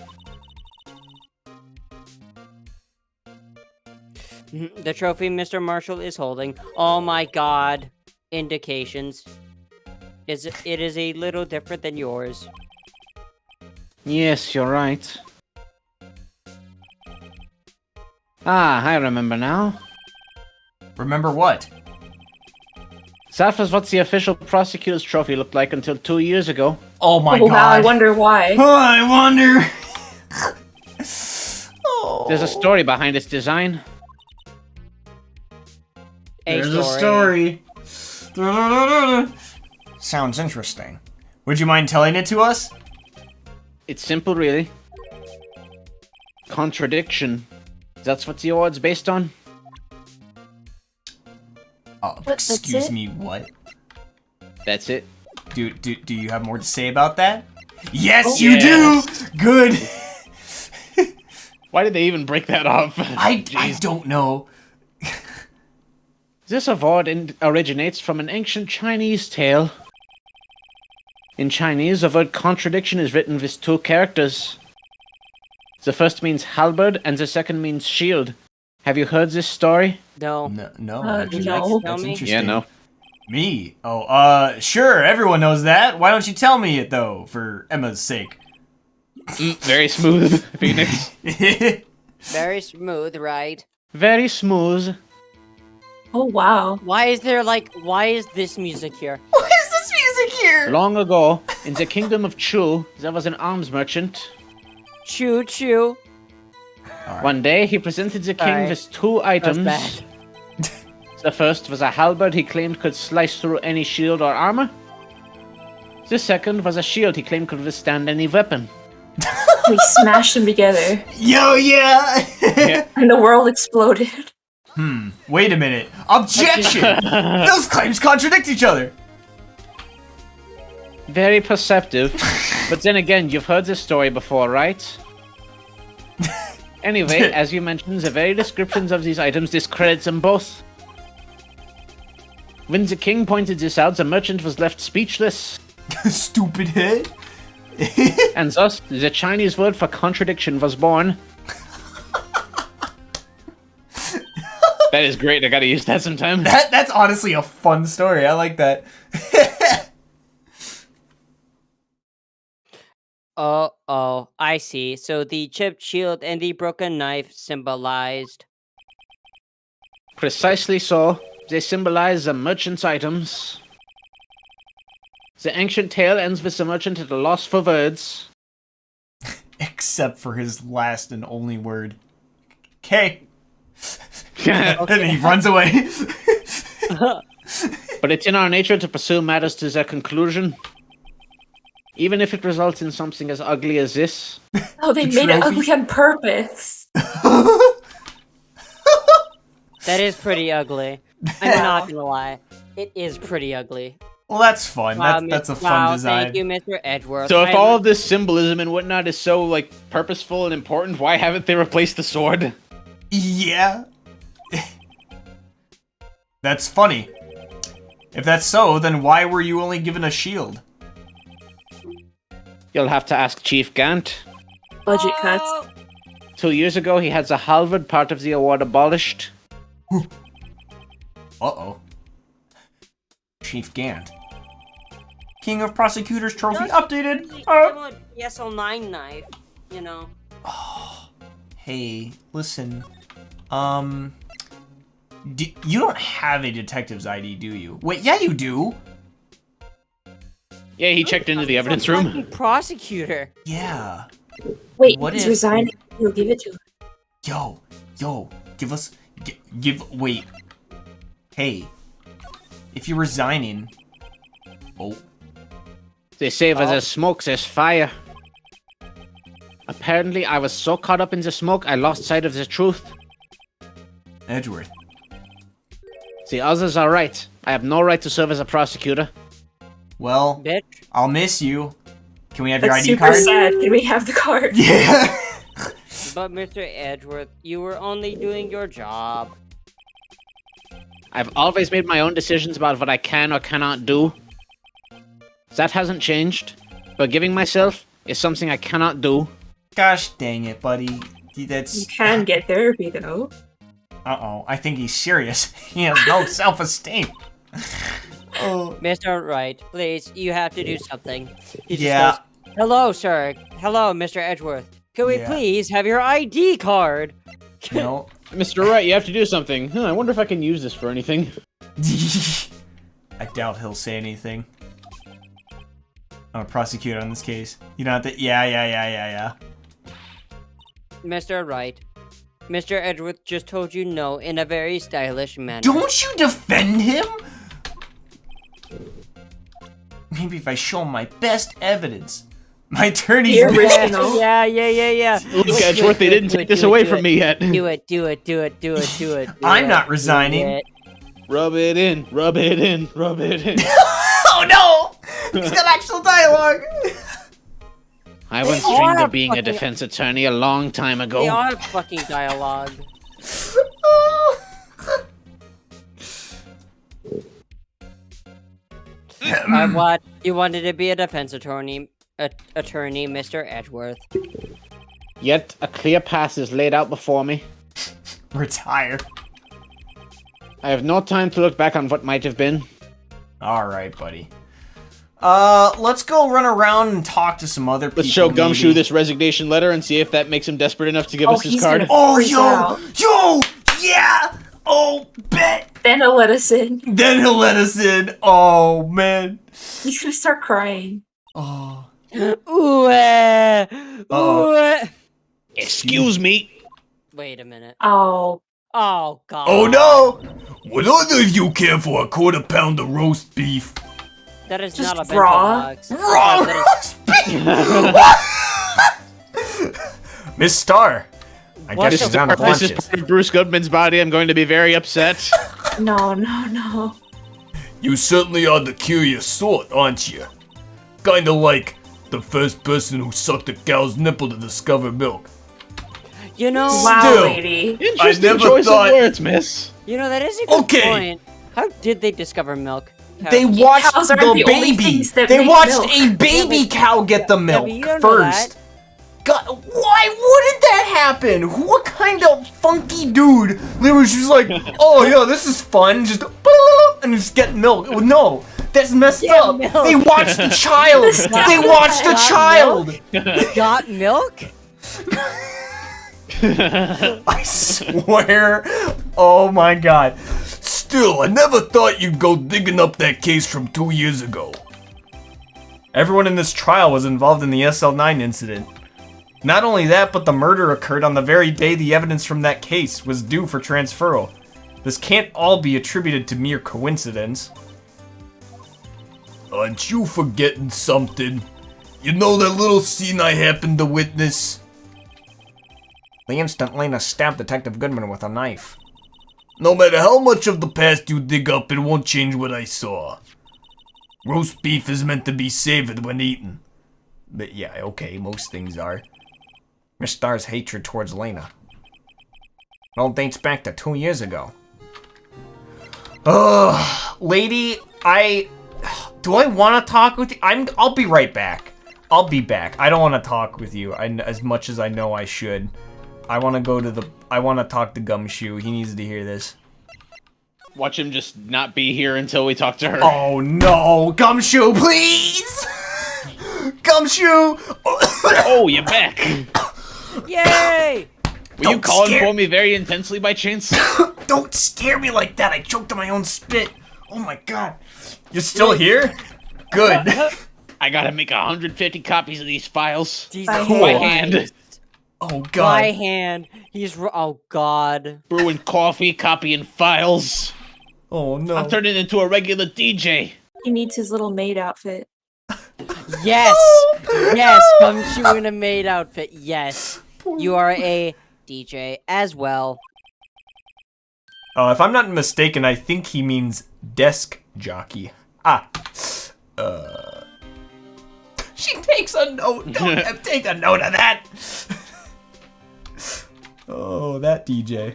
Speaker 2: The trophy Mr. Marshall is holding. Oh my god. Indications. It is a little different than yours.
Speaker 1: Yes, you're right. Ah, I remember now.
Speaker 3: Remember what?
Speaker 1: That was what the official prosecutor's trophy looked like until 2 years ago.
Speaker 3: Oh my god.
Speaker 4: Wow, I wonder why.
Speaker 3: Oh, I wonder.
Speaker 1: There's a story behind its design.
Speaker 3: There's a story. Sounds interesting. Would you mind telling it to us?
Speaker 1: It's simple, really. contradiction. That's what the award's based on?
Speaker 3: Oh,
Speaker 4: That's
Speaker 3: excuse
Speaker 4: it?
Speaker 3: me, what?
Speaker 1: That's it.
Speaker 3: Do you have more to say about that? Yes,
Speaker 4: Oh.
Speaker 3: you
Speaker 1: Yes.
Speaker 3: do! Good!
Speaker 1: Why did they even break that off?
Speaker 3: I
Speaker 1: Jeez.
Speaker 3: don't know.
Speaker 1: This award originates from an ancient Chinese tale. In Chinese, the word contradiction is written with 2 characters. The first means halberd, and the second means shield. Have you heard this story?
Speaker 2: No.
Speaker 3: No,
Speaker 2: Would you like to
Speaker 4: no.
Speaker 2: tell
Speaker 3: That's
Speaker 2: me?
Speaker 3: interesting.
Speaker 1: Yeah, no.
Speaker 3: Me? Oh, sure, everyone knows that. Why don't you tell me it, though, for Emma's sake?
Speaker 1: Very smooth, Phoenix.
Speaker 2: Very smooth, right?
Speaker 1: Very smooth.
Speaker 4: Oh wow.
Speaker 2: Why is this music here?
Speaker 3: Why is this music here?
Speaker 1: Long ago, in the kingdom of Chu, there was an arms merchant.
Speaker 2: Choo choo.
Speaker 1: One day, he presented the king
Speaker 2: Sorry.
Speaker 1: with 2
Speaker 2: That's
Speaker 1: items.
Speaker 2: bad.
Speaker 1: The first was a halberd he claimed could slice through any shield or armor. The second was a shield he claimed could withstand any weapon.
Speaker 4: We smashed them together,
Speaker 3: Yo, yeah!
Speaker 4: and the world exploded.
Speaker 3: Wait a minute. Objection! Those claims contradict each other!
Speaker 1: Very perceptive. But then again, you've heard this story before, right? Anyway, as you mentioned, the very descriptions of these items discredits them both. When the king pointed this out, the merchant was left speechless.
Speaker 3: Stupid head.
Speaker 1: And thus, the Chinese word for contradiction was born. That is great, I gotta use that sometime.
Speaker 3: That's honestly a fun story. I like that.
Speaker 2: Oh, I see. So the chipped shield and the broken knife symbolized.
Speaker 1: Precisely so. They symbolize the merchant's items. The ancient tale ends with the merchant at a loss for words.
Speaker 3: Except for his last and only word. Okay.
Speaker 1: But
Speaker 3: And he runs away.
Speaker 1: it's in our nature to pursue matters to their conclusion. Even if it results in something as ugly as this.
Speaker 4: Oh, they
Speaker 3: The
Speaker 4: made it
Speaker 3: trophy?
Speaker 4: ugly on purpose.
Speaker 2: That is pretty ugly. I'm not gonna lie. It is pretty ugly.
Speaker 3: Well, that's fun. That's a fun design.
Speaker 2: Thank you, Mr. Edgeworth.
Speaker 1: So if all of this symbolism and whatnot is so, like, purposeful and important, why haven't they replaced the sword?
Speaker 3: Yeah. That's funny. If that's so, then why were you only given a shield?
Speaker 1: You'll have to ask Chief Gant.
Speaker 4: Budget cuts.
Speaker 1: 2 years ago, he had the halberd part of the award abolished.
Speaker 3: Uh-oh. Chief Gant. King of Prosecutors trophy updated.
Speaker 2: Similar to the SL9 knife, you know.
Speaker 3: Hey, listen. You don't have a detective's ID, do you? Wait, yeah, you do.
Speaker 1: Yeah, he checked into the evidence room.
Speaker 2: Fucking prosecutor.
Speaker 3: Yeah.
Speaker 4: Wait,
Speaker 3: What
Speaker 4: he's
Speaker 3: if-
Speaker 4: resigned. He'll give it to him.
Speaker 3: Yo, give us, wait. Hey, if you're resigning, oh,
Speaker 1: They say where there's smoke, there's fire. Apparently, I was so caught up in the smoke, I lost sight of the truth.
Speaker 3: Edgeworth.
Speaker 1: The others are right. I have no right to serve as a prosecutor.
Speaker 3: Well,
Speaker 2: Bitch.
Speaker 3: I'll miss you. Can we have your
Speaker 4: That's
Speaker 3: ID
Speaker 4: super
Speaker 3: card?
Speaker 4: sad. Can we have the card?
Speaker 3: Yeah.
Speaker 2: But Mr. Edgeworth, you were only doing your job.
Speaker 1: I've always made my own decisions about what I can or cannot do. That hasn't changed. Forgiving myself is something I cannot do.
Speaker 3: Gosh dang it, buddy. That's.
Speaker 4: You can get therapy though.
Speaker 3: Uh-oh, I think he's serious. He has no self-esteem. Oh.
Speaker 2: Mr. Wright, please, you have to do something. He just
Speaker 3: Yeah.
Speaker 2: goes, hello, sir. Hello, Mr. Edgeworth. Can we
Speaker 3: Yeah.
Speaker 2: please have your ID card?
Speaker 3: No.
Speaker 1: Mr. Wright, you have to do something. I wonder if I can use this for anything.
Speaker 3: I doubt he'll say anything. I'm a prosecutor in this case. You don't have to. Yeah.
Speaker 2: Mr. Wright, Mr. Edgeworth just told you no in a very stylish manner.
Speaker 3: Don't you defend him? Maybe if I show him my best evidence. My attorney's
Speaker 4: The
Speaker 3: bitch.
Speaker 4: original.
Speaker 2: Yeah.
Speaker 1: Look, Edgeworth, they didn't take this away from me yet.
Speaker 2: Do it.
Speaker 3: I'm not resigning.
Speaker 1: Rub it in, rub it in, rub it in.
Speaker 3: Oh no! He's got actual dialogue.
Speaker 1: I once
Speaker 2: They
Speaker 1: dreamed
Speaker 2: are
Speaker 1: of being a
Speaker 2: fucking-
Speaker 1: defense attorney a long time
Speaker 2: They
Speaker 1: ago.
Speaker 2: are fucking dialogue. What? You wanted to be a defense attorney, Mr. Edgeworth.
Speaker 1: Yet a clear path is laid out before me.
Speaker 3: Retire.
Speaker 1: I have no time to look back on what might have been.
Speaker 3: Alright, buddy. Let's go run around and talk to some other people.
Speaker 1: Let's show
Speaker 3: maybe.
Speaker 1: Gumshoe this resignation letter and see if that makes him desperate enough to give us his
Speaker 4: he's
Speaker 1: card.
Speaker 4: gonna-
Speaker 3: Oh,
Speaker 4: Freak out.
Speaker 3: yo! Yeah! Oh, bet!
Speaker 4: Then he'll let us in.
Speaker 3: Then he'll let us in. Oh, man.
Speaker 4: He's gonna start crying.
Speaker 3: Oh.
Speaker 2: Ooh,
Speaker 3: Uh-oh.
Speaker 1: Excuse me.
Speaker 2: Wait a minute.
Speaker 4: Oh,
Speaker 2: Oh god.
Speaker 3: Oh, no! Would either of you care for a quarter pound of roast beef?
Speaker 2: That is
Speaker 4: Just
Speaker 2: not a bento
Speaker 4: raw?
Speaker 2: box.
Speaker 3: Raw
Speaker 2: that
Speaker 3: roast beef! Miss Starr. I
Speaker 2: What
Speaker 3: guess
Speaker 2: the
Speaker 3: she's down to
Speaker 1: This is
Speaker 3: lunches.
Speaker 1: part of Bruce Goodman's body. I'm going to be very upset.
Speaker 4: no.
Speaker 3: You certainly are the curious sort, aren't you? Kinda like the first person who sucked a cow's nipple to discover milk.
Speaker 2: You know,
Speaker 4: Wow,
Speaker 3: Still.
Speaker 4: lady.
Speaker 1: Interesting
Speaker 3: never
Speaker 1: choice
Speaker 3: thought-
Speaker 1: of words, miss.
Speaker 2: that is a good
Speaker 3: Okay.
Speaker 2: point. How did they discover milk?
Speaker 3: They watched
Speaker 4: Cows aren't
Speaker 3: the
Speaker 4: the only
Speaker 3: baby.
Speaker 4: things that
Speaker 3: They
Speaker 4: make
Speaker 3: watched
Speaker 4: milk.
Speaker 3: a baby
Speaker 2: Yeah, but-
Speaker 3: cow get the milk
Speaker 2: but you don't know
Speaker 3: first. God, why wouldn't that happen? What kind of funky dude was just like, oh yeah, this is fun, just and just get milk? No, that's messed up.
Speaker 2: milk.
Speaker 3: They watched the child. They watched the
Speaker 2: Got
Speaker 3: child.
Speaker 2: Got milk?
Speaker 3: I swear. Oh my god. Still, I never thought you'd go digging up that case from 2 years ago. Everyone in this trial was involved in the SL9 incident. Not only that, but the murder occurred on the very day the evidence from that case was due for transferal. This can't all be attributed to mere coincidence. Aren't you forgetting something? You know that little scene I happened to witness? The instant Lena stabbed Detective Goodman with a knife. No matter how much of the past you dig up, it won't change what I saw. Roast beef is meant to be savored when eaten. But yeah, okay, most things are. Miss Starr's hatred towards Lena. It all dates back to 2 years ago. Lady, do I want to talk with you? I'll be right back. I'll be back. I don't want to talk with you as much as I know I should. I want to talk to Gumshoe. He needs to hear this.
Speaker 1: Watch him just not be here until we talk to her.
Speaker 3: Oh no, Gumshoe, please! Gumshoe!
Speaker 1: Oh, you're back.
Speaker 2: Yay!
Speaker 1: Were you
Speaker 3: Don't
Speaker 1: calling
Speaker 3: scare-
Speaker 1: for me very intensely by chance?
Speaker 3: Don't scare me like that. I choked on my own spit. Oh my god. You're still here? Good.
Speaker 1: I gotta make 150 copies of these files.
Speaker 2: Jesus
Speaker 4: Cool.
Speaker 1: By
Speaker 2: Christ.
Speaker 1: hand.
Speaker 3: Oh
Speaker 2: By
Speaker 3: god.
Speaker 2: hand. Oh god.
Speaker 1: Brewing coffee, copying files.
Speaker 3: Oh no.
Speaker 1: I'm turning into a regular DJ.
Speaker 4: He needs his little maid outfit.
Speaker 2: Yes! Yes, Gumshoe in a maid outfit. Yes. You are a DJ as well.
Speaker 3: If I'm not mistaken, I think he means desk jockey. She takes a note. Don't take a note of that. Oh, that DJ.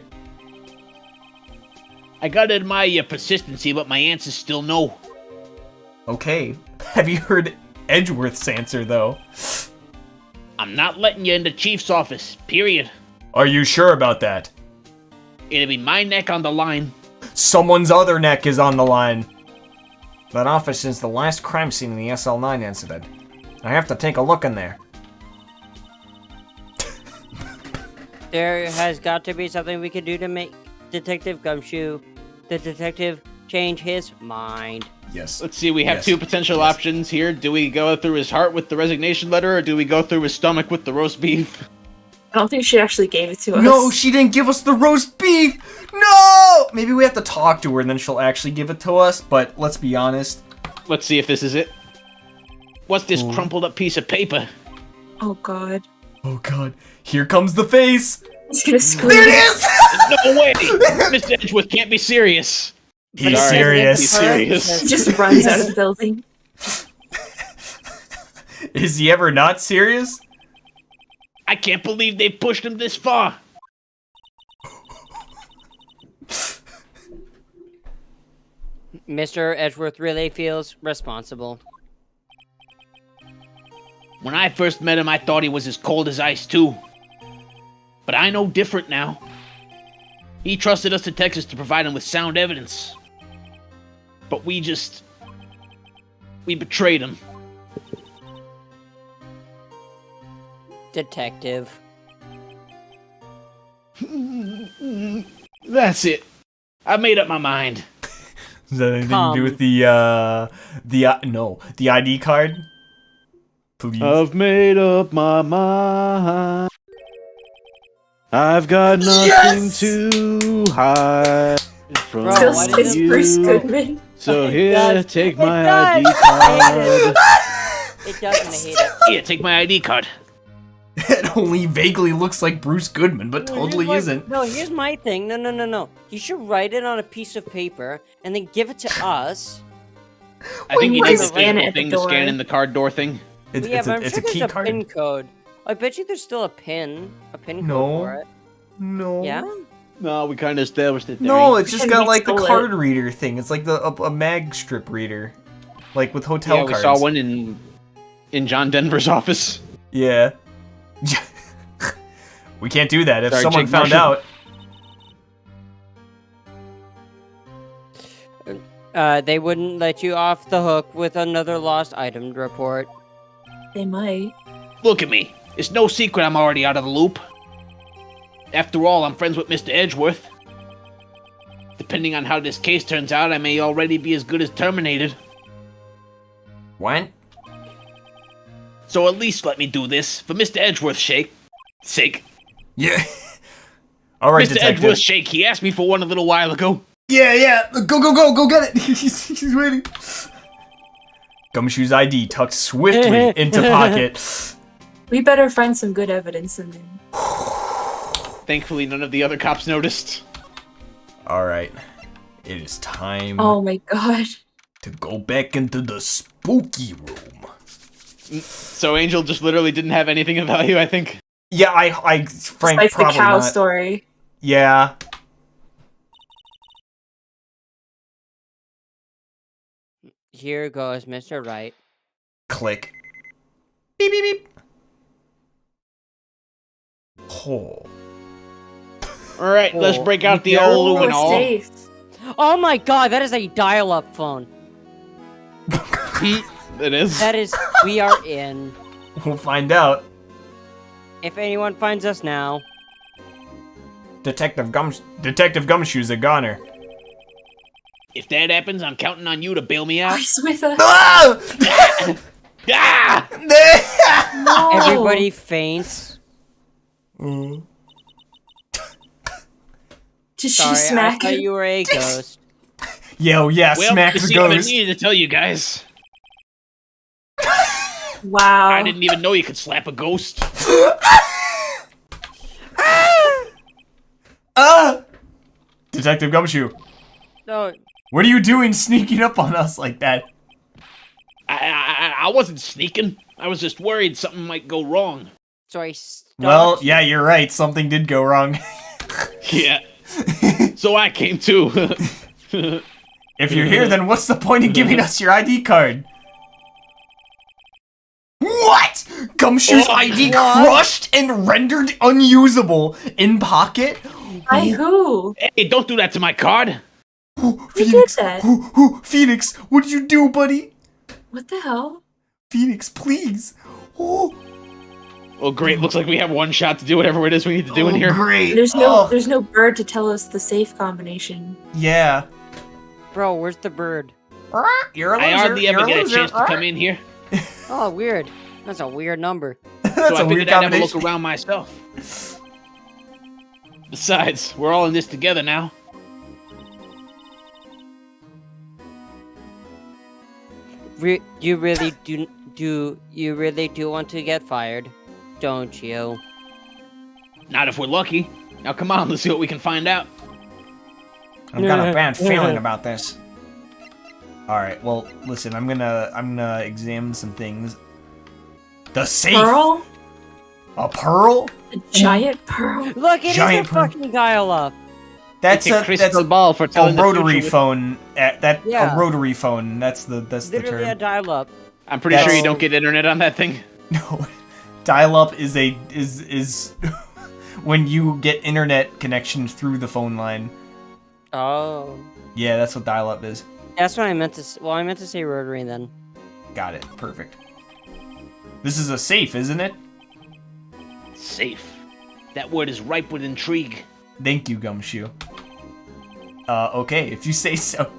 Speaker 1: I gotta admire your persistency, but my answer's still no.
Speaker 3: Okay. Have you heard Edgeworth's answer, though?
Speaker 1: I'm not letting you in the chief's office, period.
Speaker 3: Are you sure about that?
Speaker 1: It'll be my neck on the line.
Speaker 3: Someone's other neck is on the line. That office is the last crime scene in the SL9 incident. I have to take a look in there.
Speaker 2: There has got to be something we can do to make Detective Gumshoe, the detective, change his mind.
Speaker 3: Yes.
Speaker 1: Let's see, we have
Speaker 3: Yes.
Speaker 1: two potential options here. Do we go through his heart with the resignation letter, or do we go through his stomach with the roast beef?
Speaker 4: I don't think she actually gave it to us.
Speaker 3: No, she didn't give us the roast beef! No! Maybe we have to talk to her and then she'll actually give it to us, but let's be honest.
Speaker 1: Let's see if this is it. What's this crumpled up piece of paper?
Speaker 4: Oh god.
Speaker 3: Oh god. Here comes the face.
Speaker 4: He's gonna scream.
Speaker 3: There it is!
Speaker 1: No way! Mr. Edgeworth can't be serious.
Speaker 3: He's
Speaker 1: Sorry,
Speaker 3: serious.
Speaker 1: He's serious.
Speaker 4: He just runs out of the building.
Speaker 3: Is he ever not serious?
Speaker 1: I can't believe they pushed him this far.
Speaker 2: Mr. Edgeworth really feels responsible.
Speaker 1: When I first met him, I thought he was as cold as ice, too. But I know different now. He trusted us detectives to provide him with sound evidence. But we betrayed him.
Speaker 2: Detective.
Speaker 1: That's it. I made up my mind.
Speaker 3: Does that have anything to do with the ID card? Please.
Speaker 1: I've made up my mind. I've got nothing
Speaker 3: Yes!
Speaker 1: to hide from
Speaker 2: Bro,
Speaker 4: Still
Speaker 2: why
Speaker 4: says
Speaker 2: didn't
Speaker 4: Bruce
Speaker 1: you.
Speaker 4: Goodman.
Speaker 1: So
Speaker 2: It
Speaker 1: here,
Speaker 2: does.
Speaker 1: take
Speaker 2: It
Speaker 1: my
Speaker 2: does.
Speaker 1: ID card.
Speaker 2: It doesn't hate it.
Speaker 1: Here, take my ID card.
Speaker 3: It only vaguely looks like Bruce Goodman, but totally
Speaker 2: Here's
Speaker 3: isn't.
Speaker 2: No, here's my thing. No. You should write it on a piece of paper and then give it to us.
Speaker 1: I think you
Speaker 4: Wait,
Speaker 1: did
Speaker 4: why
Speaker 1: the
Speaker 4: scan it
Speaker 1: physical
Speaker 4: at the
Speaker 1: thing to
Speaker 4: door?
Speaker 1: scan in the card door thing.
Speaker 3: It's,
Speaker 2: Yeah,
Speaker 3: it's,
Speaker 2: but
Speaker 3: a,
Speaker 2: I'm
Speaker 3: it's
Speaker 2: sure
Speaker 3: a key
Speaker 2: there's a
Speaker 3: card.
Speaker 2: pin code. I bet you there's still a pin code
Speaker 3: No.
Speaker 2: for it.
Speaker 3: No.
Speaker 2: Yeah?
Speaker 1: No, we kind of established it there.
Speaker 3: No, it's just
Speaker 4: Can
Speaker 3: got
Speaker 4: we
Speaker 3: like the
Speaker 4: stole it?
Speaker 3: card reader thing. It's like a mag strip reader. Like with hotel
Speaker 1: yeah, we
Speaker 3: cards.
Speaker 1: saw one in John Denver's office.
Speaker 3: Yeah. We can't do that if
Speaker 1: Sorry,
Speaker 3: someone
Speaker 1: Jake
Speaker 3: found
Speaker 1: Marshall.
Speaker 3: out.
Speaker 2: They wouldn't let you off the hook with another lost item report.
Speaker 4: They might.
Speaker 1: Look at me. It's no secret I'm already out of the loop. After all, I'm friends with Mr. Edgeworth. Depending on how this case turns out, I may already be as good as terminated.
Speaker 3: What?
Speaker 1: So at least let me do this, for Mr. Edgeworth's sake.
Speaker 3: Yeah. All right,
Speaker 1: Mr.
Speaker 3: detective.
Speaker 1: Edgeworth's sake, he asked me for one a little while ago.
Speaker 3: Yeah. Go get it. He's waiting. Gumshoe's ID tucked swiftly into pocket.
Speaker 4: We better find some good evidence and then.
Speaker 1: Thankfully, none of the other cops noticed.
Speaker 3: All right. It is time
Speaker 4: Oh my god.
Speaker 3: to go back into the spooky room.
Speaker 1: So Angel just literally didn't have anything of value, I think.
Speaker 3: Yeah, I Frank
Speaker 4: Besides the
Speaker 3: probably
Speaker 4: cow
Speaker 3: not.
Speaker 4: story.
Speaker 3: Yeah.
Speaker 2: Here goes Mr. Wright.
Speaker 3: Click. Beep beep beep. Oh.
Speaker 1: Alright, let's break out the
Speaker 3: Yeah.
Speaker 1: old
Speaker 4: Oh,
Speaker 1: Luminol.
Speaker 4: safe.
Speaker 2: Oh my god, that is a dial-up phone.
Speaker 1: It is.
Speaker 2: That is, we are in.
Speaker 3: We'll find out.
Speaker 2: If anyone finds us now,
Speaker 3: Detective Gumshoe's a goner.
Speaker 1: If that happens, I'm counting on you to bail me out.
Speaker 4: Ice with us.
Speaker 3: Ah!
Speaker 1: Ah!
Speaker 4: No.
Speaker 2: everybody faints.
Speaker 3: Mm.
Speaker 4: Did
Speaker 2: Sorry,
Speaker 4: she smack
Speaker 2: I thought
Speaker 4: him?
Speaker 2: you were a ghost.
Speaker 3: Yo, yeah,
Speaker 1: Well,
Speaker 3: smack
Speaker 1: you
Speaker 3: the
Speaker 1: see, I've been
Speaker 3: ghost.
Speaker 1: needing to tell you guys.
Speaker 4: Wow.
Speaker 1: I didn't even know you could slap a ghost.
Speaker 3: Ah! Detective Gumshoe,
Speaker 2: No,
Speaker 3: what are you doing sneaking up on us like that?
Speaker 1: I wasn't sneaking. I was just worried something might go wrong.
Speaker 2: so I stopped.
Speaker 3: Well, yeah, you're right. Something did go wrong.
Speaker 1: Yeah. So I came too.
Speaker 3: If you're here, then what's the point of giving us your ID card? What? Gumshoe's
Speaker 1: Oh,
Speaker 3: ID
Speaker 2: what?
Speaker 3: crushed and rendered unusable in pocket?
Speaker 4: By who?
Speaker 1: Hey, don't do that to my card.
Speaker 4: Who
Speaker 3: Phoenix,
Speaker 4: did that?
Speaker 3: Phoenix, what did you do, buddy?
Speaker 4: What the hell?
Speaker 3: Phoenix, please. Oh,
Speaker 1: Oh, great. Looks like we have one shot to do whatever it is we need to do in here.
Speaker 3: Great.
Speaker 4: There's
Speaker 3: Oh,
Speaker 4: no bird to tell us the safe combination.
Speaker 3: yeah.
Speaker 2: Bro, where's the bird?
Speaker 3: You're a loser.
Speaker 1: I hardly ever
Speaker 3: You're
Speaker 1: get a
Speaker 3: loser.
Speaker 1: chance to come in here,
Speaker 2: Oh, weird. That's a weird number.
Speaker 3: That's
Speaker 1: so I
Speaker 3: a weird
Speaker 1: figured I'd have a look
Speaker 3: combination.
Speaker 1: around myself. Besides, we're all in this together now.
Speaker 2: You really do want to get fired? don't you?
Speaker 1: Not if we're lucky. Now come on, let's see what we can find out.
Speaker 3: I've got a bad feeling about this. Alright, well, listen, I'm gonna examine some things. The safe!
Speaker 4: Pearl?
Speaker 3: A pearl?
Speaker 4: A giant pearl?
Speaker 2: Look, it
Speaker 3: Giant
Speaker 2: is a fucking dial-up.
Speaker 3: That's
Speaker 1: It's a crystal ball for
Speaker 3: a
Speaker 1: telling the
Speaker 3: rotary
Speaker 1: future with-
Speaker 3: phone.
Speaker 2: Yeah.
Speaker 3: A rotary phone. That's the
Speaker 2: Literally a
Speaker 3: term.
Speaker 2: dial-up.
Speaker 1: I'm pretty sure you don't get internet on that thing.
Speaker 3: No, dial-up is when you get internet connection through the phone line.
Speaker 2: Oh.
Speaker 3: Yeah, that's what dial-up is.
Speaker 2: That's what I meant to well, I meant to say rotary then.
Speaker 3: Got it. Perfect. This is a safe, isn't it?
Speaker 1: Safe. That word is ripe with intrigue.
Speaker 3: Thank you, Gumshoe. Okay, if you say so.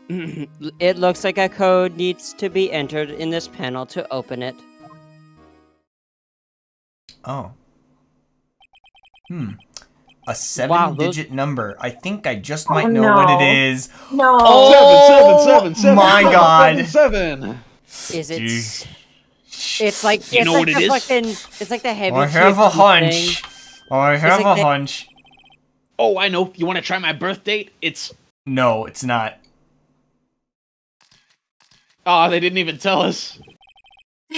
Speaker 2: It looks like a code needs to be entered in this panel to open it.
Speaker 3: Oh. A 7-digit
Speaker 2: those-
Speaker 3: number. I think I just
Speaker 4: Oh,
Speaker 3: might know what
Speaker 4: no.
Speaker 3: it is.
Speaker 4: No.
Speaker 3: Oh, my God.
Speaker 1: 7.
Speaker 2: Is it?
Speaker 3: Jeez.
Speaker 2: It's like
Speaker 1: You
Speaker 2: it's
Speaker 1: know
Speaker 2: like
Speaker 1: what it
Speaker 2: the
Speaker 1: is?
Speaker 2: fucking. It's like the heavy.
Speaker 3: I have a
Speaker 2: chicken
Speaker 3: hunch.
Speaker 2: thing.
Speaker 3: I have
Speaker 2: like
Speaker 3: a
Speaker 2: the-
Speaker 3: hunch.
Speaker 1: Oh, I know. You want to try my birth date? It's...
Speaker 3: No, it's not.
Speaker 1: Oh, they didn't even tell us.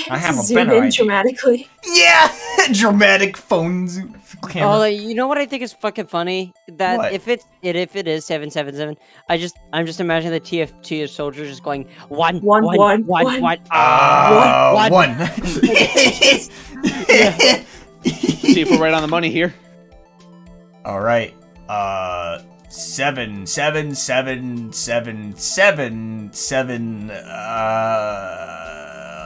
Speaker 3: I have a
Speaker 4: Zoom
Speaker 3: better
Speaker 4: in
Speaker 3: idea.
Speaker 4: dramatically.
Speaker 3: Yeah! Dramatic phone zoom camera.
Speaker 2: Oh, you know what I think is fucking funny? That
Speaker 3: What?
Speaker 2: if it is 777, I'm just imagining the TF2 soldiers just going one.
Speaker 4: One.
Speaker 2: One.
Speaker 3: One.
Speaker 1: See if we're right on the money here.
Speaker 3: All right. 7, 7, 7, 7, 7, 7.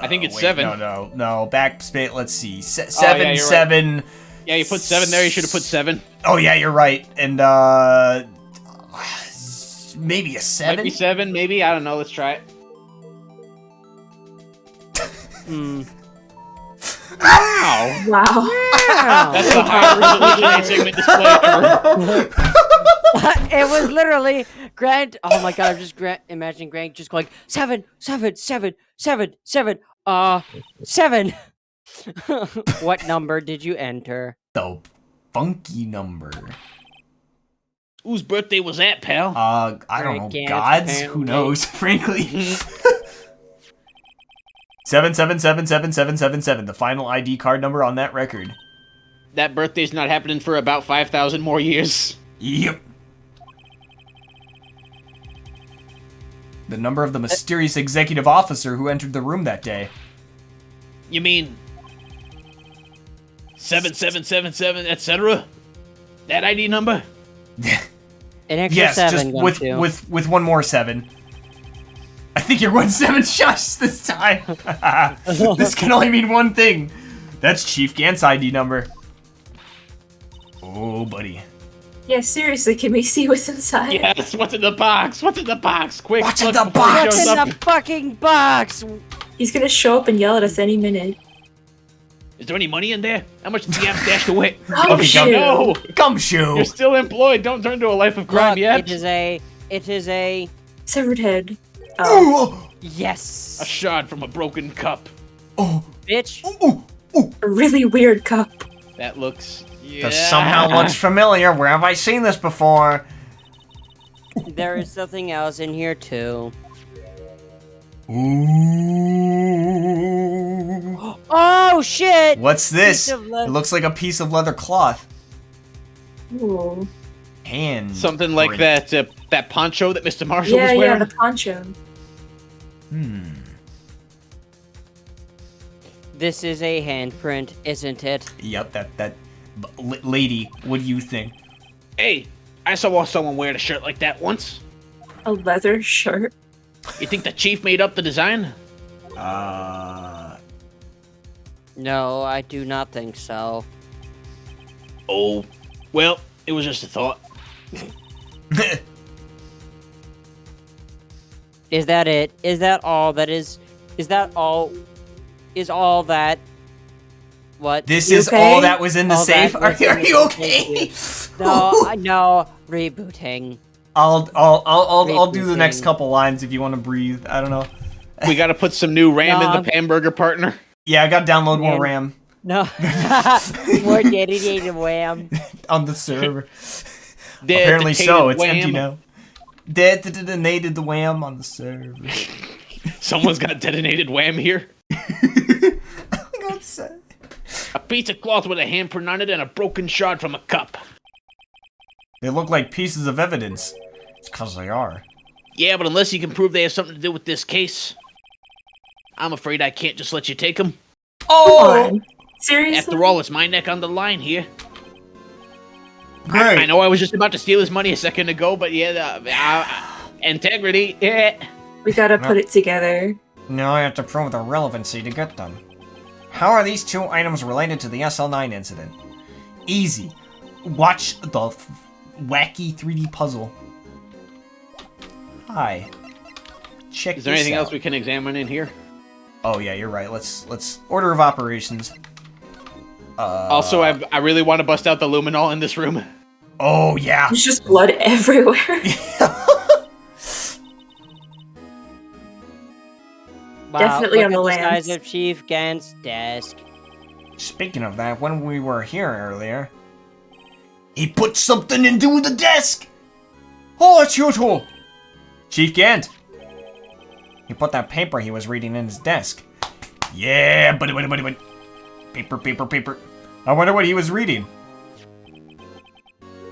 Speaker 1: I think it's
Speaker 3: wait,
Speaker 1: 7.
Speaker 3: No. Back space. Let's see.
Speaker 1: yeah,
Speaker 3: 7,
Speaker 1: you're right.
Speaker 3: 7.
Speaker 1: Yeah, you put 7 there. You should have put 7.
Speaker 3: Oh yeah, you're right. And maybe a
Speaker 1: Might
Speaker 3: 7.
Speaker 1: be 7, maybe. I don't know. Let's try it. Wow.
Speaker 4: Wow.
Speaker 1: That's the highest resolution segment display ever.
Speaker 2: It was literally Grant. Oh my god! I'm just imagining Grant just going 7, 7, 7, 7, 7. 7. What number did you enter?
Speaker 3: The funky number.
Speaker 1: Whose birthday was that, pal?
Speaker 3: I don't know.
Speaker 2: Gant,
Speaker 3: God's? Who
Speaker 2: apparently.
Speaker 3: knows? Frankly. 7777777. The final ID card number on that record.
Speaker 1: That birthday's not happening for about 5,000 more years.
Speaker 3: Yep. The number of the mysterious executive officer who entered the room that day.
Speaker 1: You mean 7777, etc.? That ID number?
Speaker 2: An extra
Speaker 3: Yes,
Speaker 2: 7.
Speaker 3: just with one more 7. I think you're 1 7 shush this time. This can only mean one thing. That's Chief Gant's ID number. Oh, buddy.
Speaker 4: Yeah, seriously, can we see what's inside?
Speaker 1: Yes, what's in the box? What's in the box? Quick,
Speaker 3: What's in
Speaker 1: look
Speaker 3: the
Speaker 1: before he
Speaker 3: box?
Speaker 1: shows
Speaker 2: What's in
Speaker 1: up.
Speaker 2: the fucking box?
Speaker 4: He's gonna show up and yell at us any minute.
Speaker 1: Is there any money in there? How much do you have stashed away?
Speaker 4: Oh,
Speaker 3: Okay,
Speaker 4: shoot.
Speaker 1: No!
Speaker 3: Gumshoe.
Speaker 1: You're still employed. Don't turn to a life of crime
Speaker 2: Look,
Speaker 1: yet.
Speaker 2: it is a
Speaker 4: Severed head. Oh,
Speaker 3: Oh,
Speaker 2: yes.
Speaker 1: A shot from a broken cup.
Speaker 3: oh,
Speaker 2: Bitch.
Speaker 3: oh, oh.
Speaker 4: a really weird cup.
Speaker 1: That looks... Yeah.
Speaker 3: This somehow looks familiar. Where have I seen this before?
Speaker 2: There is something else in here too.
Speaker 3: Ooh.
Speaker 2: Oh shit!
Speaker 3: What's this?
Speaker 2: Piece of leather.
Speaker 3: It looks like a piece of leather cloth.
Speaker 4: Ooh.
Speaker 3: Hand.
Speaker 1: Something like
Speaker 3: print.
Speaker 1: that poncho that Mr. Marshall
Speaker 4: Yeah,
Speaker 1: was
Speaker 4: yeah,
Speaker 1: wearing.
Speaker 4: the poncho.
Speaker 2: This is a handprint, isn't it?
Speaker 3: Yep, that lady. What do you think?
Speaker 1: Hey, I saw someone wearing a shirt like that once.
Speaker 4: A leather shirt.
Speaker 1: You think the chief made up the design?
Speaker 2: No, I do not think so.
Speaker 1: Oh, well, it was just a thought.
Speaker 2: Is that it? Is that all that is? Is that all? Is all that? What?
Speaker 3: This
Speaker 4: You
Speaker 3: is
Speaker 4: okay?
Speaker 3: all that was in the
Speaker 2: All
Speaker 3: safe.
Speaker 2: that
Speaker 3: Are
Speaker 2: was
Speaker 3: you,
Speaker 2: in
Speaker 3: are
Speaker 2: the
Speaker 3: you
Speaker 2: safe,
Speaker 3: okay?
Speaker 2: No, rebooting.
Speaker 3: I'll do the next
Speaker 2: Rebooting.
Speaker 3: couple lines if you want to breathe. I don't know.
Speaker 1: We gotta put some new RAM
Speaker 2: No.
Speaker 1: in the hamburger partner.
Speaker 3: Yeah, I got to download more
Speaker 2: Man.
Speaker 3: RAM
Speaker 2: No. More dedicated wham.
Speaker 3: on the server.
Speaker 1: Dedicated
Speaker 3: Apparently so. It's
Speaker 1: wham.
Speaker 3: empty now. Detonated the wham on the server.
Speaker 1: Someone's got detonated wham here. A piece of cloth with a handprint on it and a broken shard from a cup.
Speaker 3: They look like pieces of evidence. It's because they are.
Speaker 1: Yeah, but unless you can prove they have something to do with this case, I'm afraid I can't just let you take them.
Speaker 3: Oh!
Speaker 4: Come on. Seriously?
Speaker 1: After all, it's my neck on the line here.
Speaker 3: Great.
Speaker 1: I know I was just about to steal his money a second ago, but yeah, integrity.
Speaker 4: We gotta put it together.
Speaker 3: Now I have to prove the relevancy to get them. How are these two items related to the SL9 incident? Easy. Watch the wacky 3D puzzle. Hi. Check
Speaker 1: Is there
Speaker 3: this
Speaker 1: anything
Speaker 3: out.
Speaker 1: else we can examine in here?
Speaker 3: Oh yeah, you're right. Let's order of operations.
Speaker 1: Also, I really want to bust out the luminol in this room.
Speaker 3: Oh yeah.
Speaker 4: There's just blood everywhere.
Speaker 2: Wow,
Speaker 4: Definitely
Speaker 2: look
Speaker 4: on the
Speaker 2: at
Speaker 4: lamps.
Speaker 2: size of Chief Gant's desk.
Speaker 3: Speaking of that, when we were here earlier, he put something into the desk. Oh, it's you two. Chief Gant. He put that paper he was reading in his desk. Yeah, buddy. Paper. I wonder what he was reading.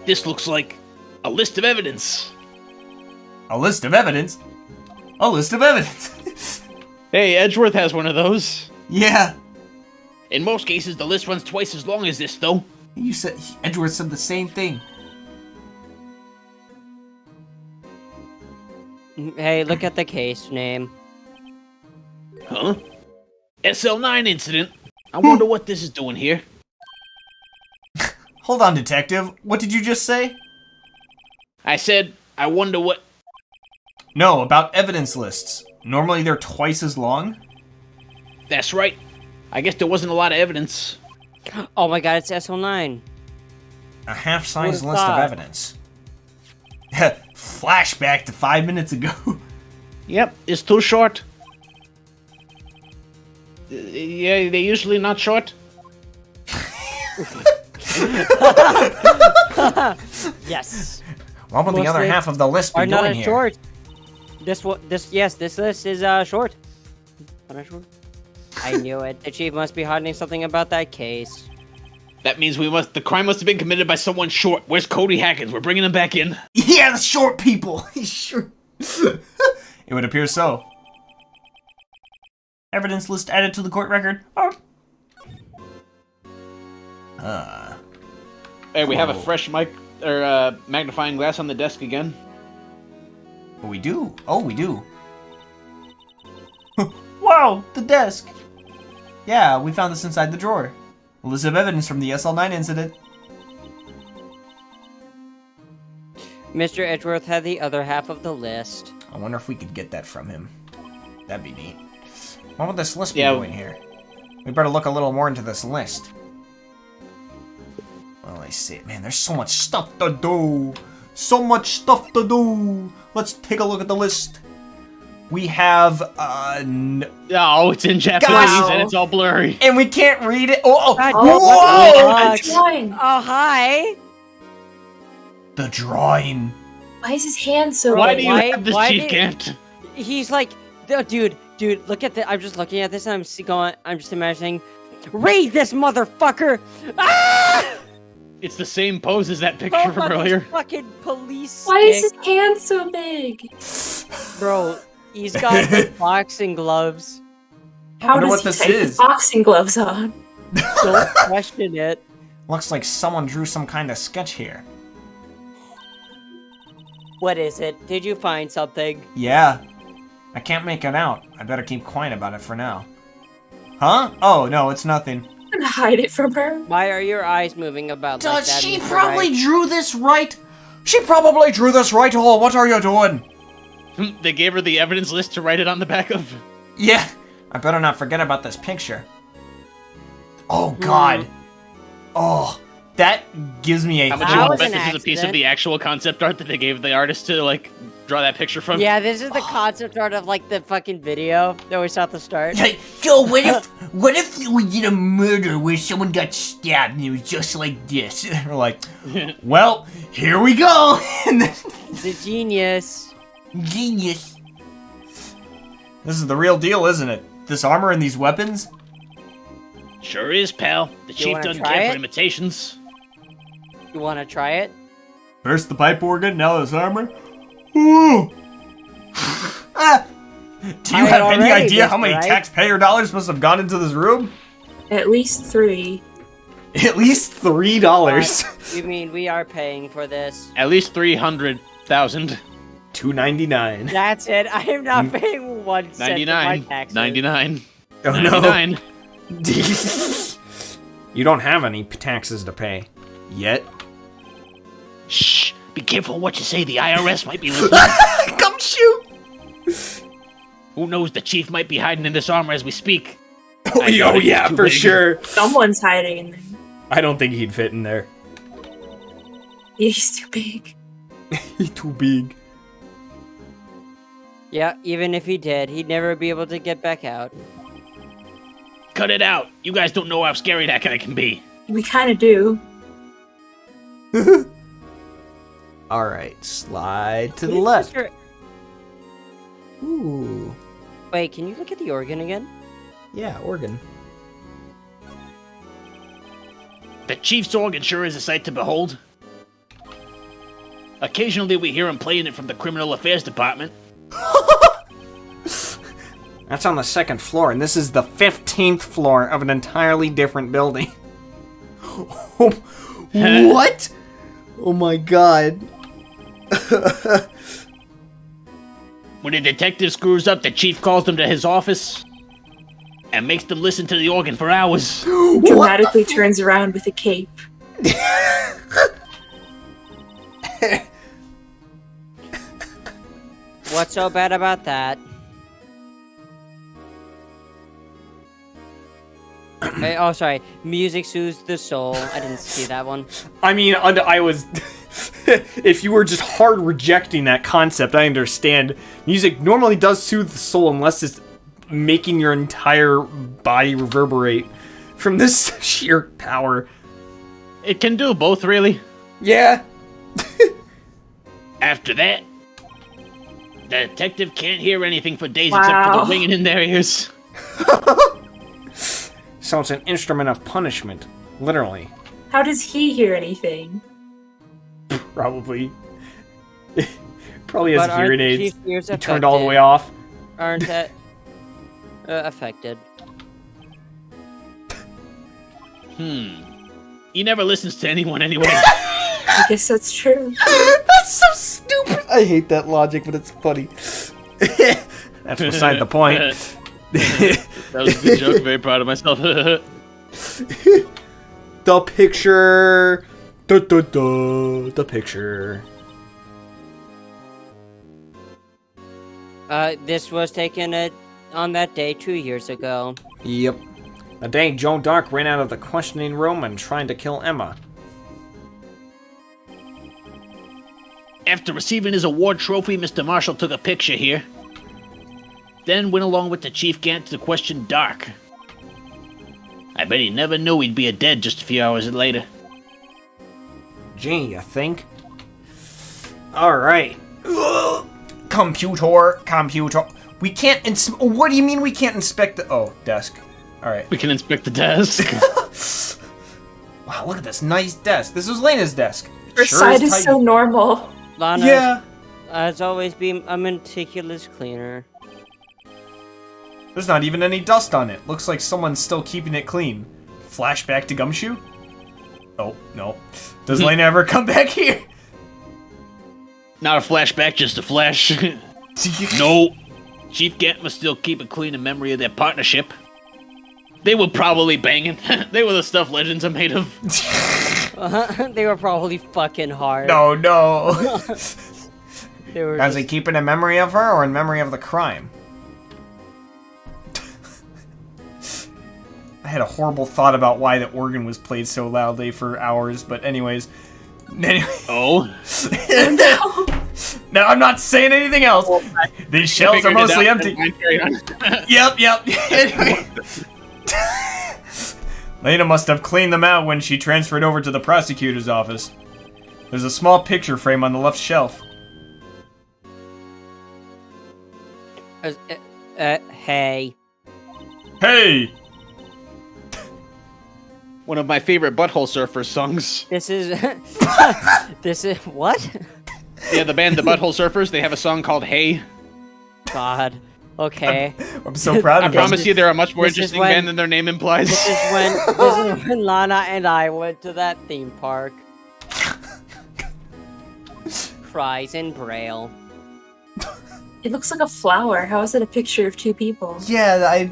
Speaker 1: This looks like a list of evidence.
Speaker 3: A list of evidence? A list of evidence.
Speaker 1: Hey, Edgeworth has one of those.
Speaker 3: Yeah.
Speaker 1: In most cases, the list runs twice as long as this, though.
Speaker 3: You said, Edgeworth said the same thing.
Speaker 2: Hey, look at the case name.
Speaker 1: Huh? SL9 incident. I wonder what this is doing here.
Speaker 3: Hold on, detective. What did you just say?
Speaker 1: I said, I wonder what...
Speaker 3: No, about evidence lists. Normally they're twice as long.
Speaker 1: That's right. I guess there wasn't a lot of evidence.
Speaker 2: Oh my god, it's SL9.
Speaker 3: A half-size
Speaker 2: What
Speaker 3: list of
Speaker 2: thought?
Speaker 3: evidence. Flashback to 5 minutes ago.
Speaker 1: Yep, it's too short. Yeah, they're usually not short.
Speaker 2: Yes.
Speaker 3: What would the other
Speaker 2: Mostly
Speaker 3: half of the list be
Speaker 2: Are not
Speaker 3: doing
Speaker 2: a
Speaker 3: here?
Speaker 2: short. This list is short. Not a short. I knew it. The chief must be hiding something about that case.
Speaker 1: That means the crime must have been committed by someone short. Where's Cody Hackins? We're bringing him back in.
Speaker 3: Yeah, the short people. Sure. It would appear so. Evidence list added to the court record. Oh.
Speaker 1: Hey, we have a
Speaker 3: Whoa.
Speaker 1: fresh mic or magnifying glass on the desk again.
Speaker 3: We do. Oh, we do. Wow, the desk. Yeah, we found this inside the drawer. A list of evidence from the SL9 incident.
Speaker 2: Mr. Edgeworth had the other half of the list.
Speaker 3: I wonder if we could get that from him. That'd be neat. What would this list be
Speaker 1: Yeah.
Speaker 3: doing here? We better look a little more into this list. Well, I see. Man, there's so much stuff to do. So much stuff to do. Let's take a look at the list. We have,
Speaker 1: Oh, it's in Japanese
Speaker 3: Gosh.
Speaker 1: and it's all blurry.
Speaker 3: and we can't read it. Oh,
Speaker 2: God,
Speaker 3: whoa!
Speaker 2: what
Speaker 4: It's drawing.
Speaker 2: Oh, hi!
Speaker 3: The drawing.
Speaker 4: Why is his hand so
Speaker 1: Why
Speaker 4: big?
Speaker 1: do you
Speaker 2: Why-
Speaker 1: have this,
Speaker 2: why
Speaker 1: Chief
Speaker 2: did-
Speaker 1: Kent?
Speaker 2: He's like, dude, look at this. I'm just looking at this and I'm just imagining, read this motherfucker! Ah!
Speaker 1: It's the same pose as that picture
Speaker 2: Oh,
Speaker 1: from
Speaker 2: fucking
Speaker 1: earlier.
Speaker 2: fucking police
Speaker 4: Why is
Speaker 2: stick.
Speaker 4: his hand so big?
Speaker 2: Bro, he's got like, boxing gloves.
Speaker 4: How
Speaker 3: Wonder
Speaker 4: does
Speaker 3: what
Speaker 4: he
Speaker 3: this
Speaker 4: take
Speaker 3: is.
Speaker 4: his boxing gloves on?
Speaker 2: Don't question it.
Speaker 3: Looks like someone drew some kind of sketch here.
Speaker 2: What is it? Did you find something?
Speaker 3: Yeah. I can't make it out. I better keep quiet about it for now. Huh? Oh, no, it's nothing.
Speaker 4: I'm gonna hide it from her.
Speaker 2: Why are your eyes moving about like that?
Speaker 3: She
Speaker 2: Mr.
Speaker 3: probably
Speaker 2: Wright?
Speaker 3: drew this right. She probably drew this right. Oh, what are you doing?
Speaker 1: They gave her the evidence list to write it on the back of.
Speaker 3: Yeah. I better not forget about this picture. Oh, God. Oh, that gives me a
Speaker 1: How much
Speaker 2: That
Speaker 1: you
Speaker 2: was
Speaker 1: bet
Speaker 2: an
Speaker 1: this is a piece of
Speaker 2: accident.
Speaker 1: the actual concept art that they gave the artist to, like, draw that picture from.
Speaker 2: Yeah, this is the concept art of like the fucking video that we saw at the start.
Speaker 3: Like, yo, what if we did a murder where someone got stabbed and it was just like this? We're like, well, here we go. And then,
Speaker 2: The genius.
Speaker 3: genius. This is the real deal, isn't it? This armor and these weapons?
Speaker 1: Sure is, pal. The chief
Speaker 2: wanna
Speaker 1: doesn't
Speaker 2: try
Speaker 1: care
Speaker 2: it?
Speaker 1: for imitations.
Speaker 2: You want to try it?
Speaker 3: First the pipe organ, now this armor. Ooh. Ah. Do you
Speaker 2: I
Speaker 3: have any
Speaker 2: already
Speaker 3: idea
Speaker 2: missed,
Speaker 3: how many
Speaker 2: right?
Speaker 3: taxpayer dollars must have gone into this room?
Speaker 4: At least 3.
Speaker 3: At least $3.
Speaker 2: You mean we are paying for this?
Speaker 1: At least 300,000.
Speaker 3: $2.99.
Speaker 2: That's it. I am not paying 1 cent of my
Speaker 1: 99.
Speaker 2: taxes.
Speaker 1: 99.
Speaker 3: Oh no.
Speaker 1: 99.
Speaker 3: You don't have any taxes to pay. Yet.
Speaker 1: Shh. Be careful what you say. The IRS might be listening.
Speaker 3: Come shoot!
Speaker 1: Who knows? The chief might be hiding in this armor as we speak.
Speaker 3: Oh,
Speaker 1: I doubt it.
Speaker 3: yeah,
Speaker 1: Too
Speaker 3: for
Speaker 1: big.
Speaker 3: sure.
Speaker 4: Someone's hiding in there.
Speaker 3: I don't think he'd fit in there.
Speaker 4: He's too big.
Speaker 3: He's too big.
Speaker 2: Yeah, even if he did, he'd never be able to get back out.
Speaker 1: Cut it out. You guys don't know how scary that guy can be.
Speaker 4: We kind of do.
Speaker 3: Alright, slide to the
Speaker 2: Wait,
Speaker 3: left.
Speaker 2: Mr.
Speaker 3: Ooh.
Speaker 2: Wait, can you look at the organ again?
Speaker 3: Yeah, organ.
Speaker 1: The chief's organ sure is a sight to behold. Occasionally we hear him playing it from the criminal affairs department.
Speaker 3: That's on the 2nd floor, and this is the 15th floor of an entirely different building. What? Oh my god.
Speaker 1: When a detective screws up, the chief calls them to his office and makes them listen to the organ for hours.
Speaker 4: Dramatically turns around with a cape.
Speaker 2: What's so bad about that? Oh, sorry. Music soothes the soul. I didn't see that one.
Speaker 3: I mean, I was... if you were just hard rejecting that concept, I understand. Music normally does soothe the soul unless it's making your entire body reverberate from this sheer power.
Speaker 1: It can do both, really.
Speaker 3: Yeah.
Speaker 1: After that, the detective can't hear anything for days except for
Speaker 4: Wow.
Speaker 1: the ringing in their ears.
Speaker 3: So it's an instrument of punishment. Literally.
Speaker 4: How does he hear anything?
Speaker 3: Probably. Probably has
Speaker 2: But aren't
Speaker 3: hearing aids.
Speaker 2: chief ears
Speaker 3: He turned all the way off.
Speaker 2: Aren't that affected?
Speaker 1: He never listens to anyone anyway.
Speaker 4: I guess that's true.
Speaker 3: That's so stupid. I hate that logic, but it's funny. That's beside the point.
Speaker 1: That was a good joke. Very proud of myself.
Speaker 3: The picture. The picture.
Speaker 2: This was taken on that day 2 years ago.
Speaker 3: Yep. The day Joe Dark ran out of the questioning room and tried to kill Emma.
Speaker 1: After receiving his award trophy, Mr. Marshall took a picture here. Then went along with the Chief Gant to question Dark. I bet he never knew he'd be dead just a few hours later.
Speaker 3: Gee, you think? Alright. Computer. We can't what do you mean we can't inspect the- oh, desk. Alright.
Speaker 1: We can inspect the desk.
Speaker 3: Wow, look at this nice desk. This was Lena's desk.
Speaker 4: Her side is
Speaker 3: tidy.
Speaker 4: so normal.
Speaker 2: Lana
Speaker 3: Yeah.
Speaker 2: has always been a meticulous cleaner.
Speaker 3: There's not even any dust on it. Looks like someone's still keeping it clean. Flashback to Gumshoe? Oh, no. Does Lena ever come back here?
Speaker 1: Not a flashback, just a flash. No. Chief Gant must still keep it clean in memory of their partnership. They were probably banging. They were the stuff legends are made of.
Speaker 2: They were probably fucking hard.
Speaker 3: No.
Speaker 2: They were
Speaker 3: Does
Speaker 2: just-
Speaker 3: he keep it in memory of her or in memory of the crime? I had a horrible thought about why the organ was played so loudly for hours, but anyways.
Speaker 1: Oh?
Speaker 3: Now I'm not saying anything else. These shelves are mostly empty. Yep. Anyway. Lena must have cleaned them out when she transferred over to the prosecutor's office. There's a small picture frame on the left shelf.
Speaker 2: Hey.
Speaker 3: Hey!
Speaker 1: One of my favorite Butthole Surfers songs.
Speaker 2: This is... this is... What?
Speaker 1: Yeah, the band The Butthole Surfers, they have a song called Hey.
Speaker 2: God. Okay.
Speaker 3: I'm so proud
Speaker 1: I
Speaker 3: of them.
Speaker 1: promise you they're a much more
Speaker 2: This is
Speaker 1: interesting
Speaker 2: when-
Speaker 1: band than their name implies.
Speaker 2: This is when Lana and I went to that theme park. Cries in Braille.
Speaker 4: It looks like a flower. How is it a picture of two people?
Speaker 3: Yeah,
Speaker 2: It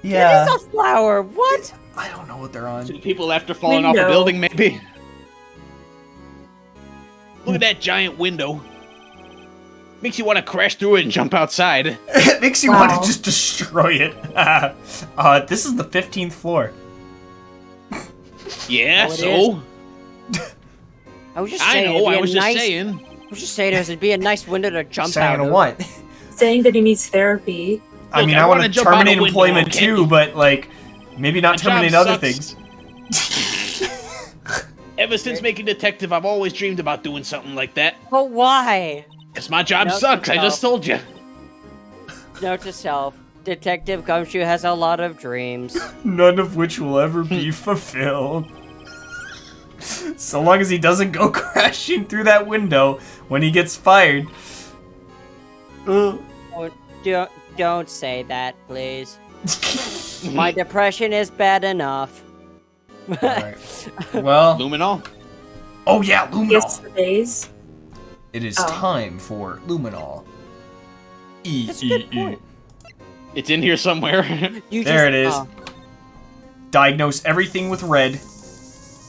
Speaker 2: is a flower. What?
Speaker 3: I don't know what they're on.
Speaker 1: Two people after falling off a
Speaker 4: Window.
Speaker 1: building, maybe. Look at that giant window. Makes you want to crash through it and jump outside.
Speaker 3: It makes you want to just destroy it. This is the 15th floor.
Speaker 1: Yeah,
Speaker 2: Oh, it
Speaker 1: so?
Speaker 2: I was just
Speaker 1: I
Speaker 2: saying.
Speaker 1: know,
Speaker 2: it'd be
Speaker 1: I
Speaker 2: a
Speaker 1: was just
Speaker 2: nice,
Speaker 1: saying.
Speaker 2: I was just saying it'd be a nice window to jump
Speaker 3: Saying
Speaker 2: out of.
Speaker 3: what?
Speaker 4: Saying that he needs therapy.
Speaker 3: I
Speaker 1: Look,
Speaker 3: mean,
Speaker 1: I
Speaker 3: I want
Speaker 1: wanna
Speaker 3: to
Speaker 1: jump out a
Speaker 3: terminate
Speaker 1: window,
Speaker 3: employment
Speaker 1: okay?
Speaker 3: too, but like, maybe not
Speaker 1: My job
Speaker 3: terminate other
Speaker 1: sucks.
Speaker 3: things.
Speaker 1: Ever since making Detective, I've always dreamed about doing something like that.
Speaker 2: But why?
Speaker 1: Because my job
Speaker 2: Note
Speaker 1: sucks,
Speaker 2: to
Speaker 1: I just
Speaker 2: self.
Speaker 1: told you.
Speaker 2: Note to self: Detective Gumshoe has a lot of dreams.
Speaker 3: None of which will ever be fulfilled. So long as he doesn't go crashing through that window when he gets fired.
Speaker 2: Oh, don't say that, please. My depression is bad enough.
Speaker 3: Alright. Well,
Speaker 1: Luminol?
Speaker 3: oh yeah, Luminol.
Speaker 4: Yes, the days.
Speaker 3: It is
Speaker 4: Oh.
Speaker 3: time for Luminol.
Speaker 2: That's a good point.
Speaker 1: It's in here somewhere.
Speaker 2: You
Speaker 3: There
Speaker 2: just,
Speaker 3: it is. Diagnose everything with red.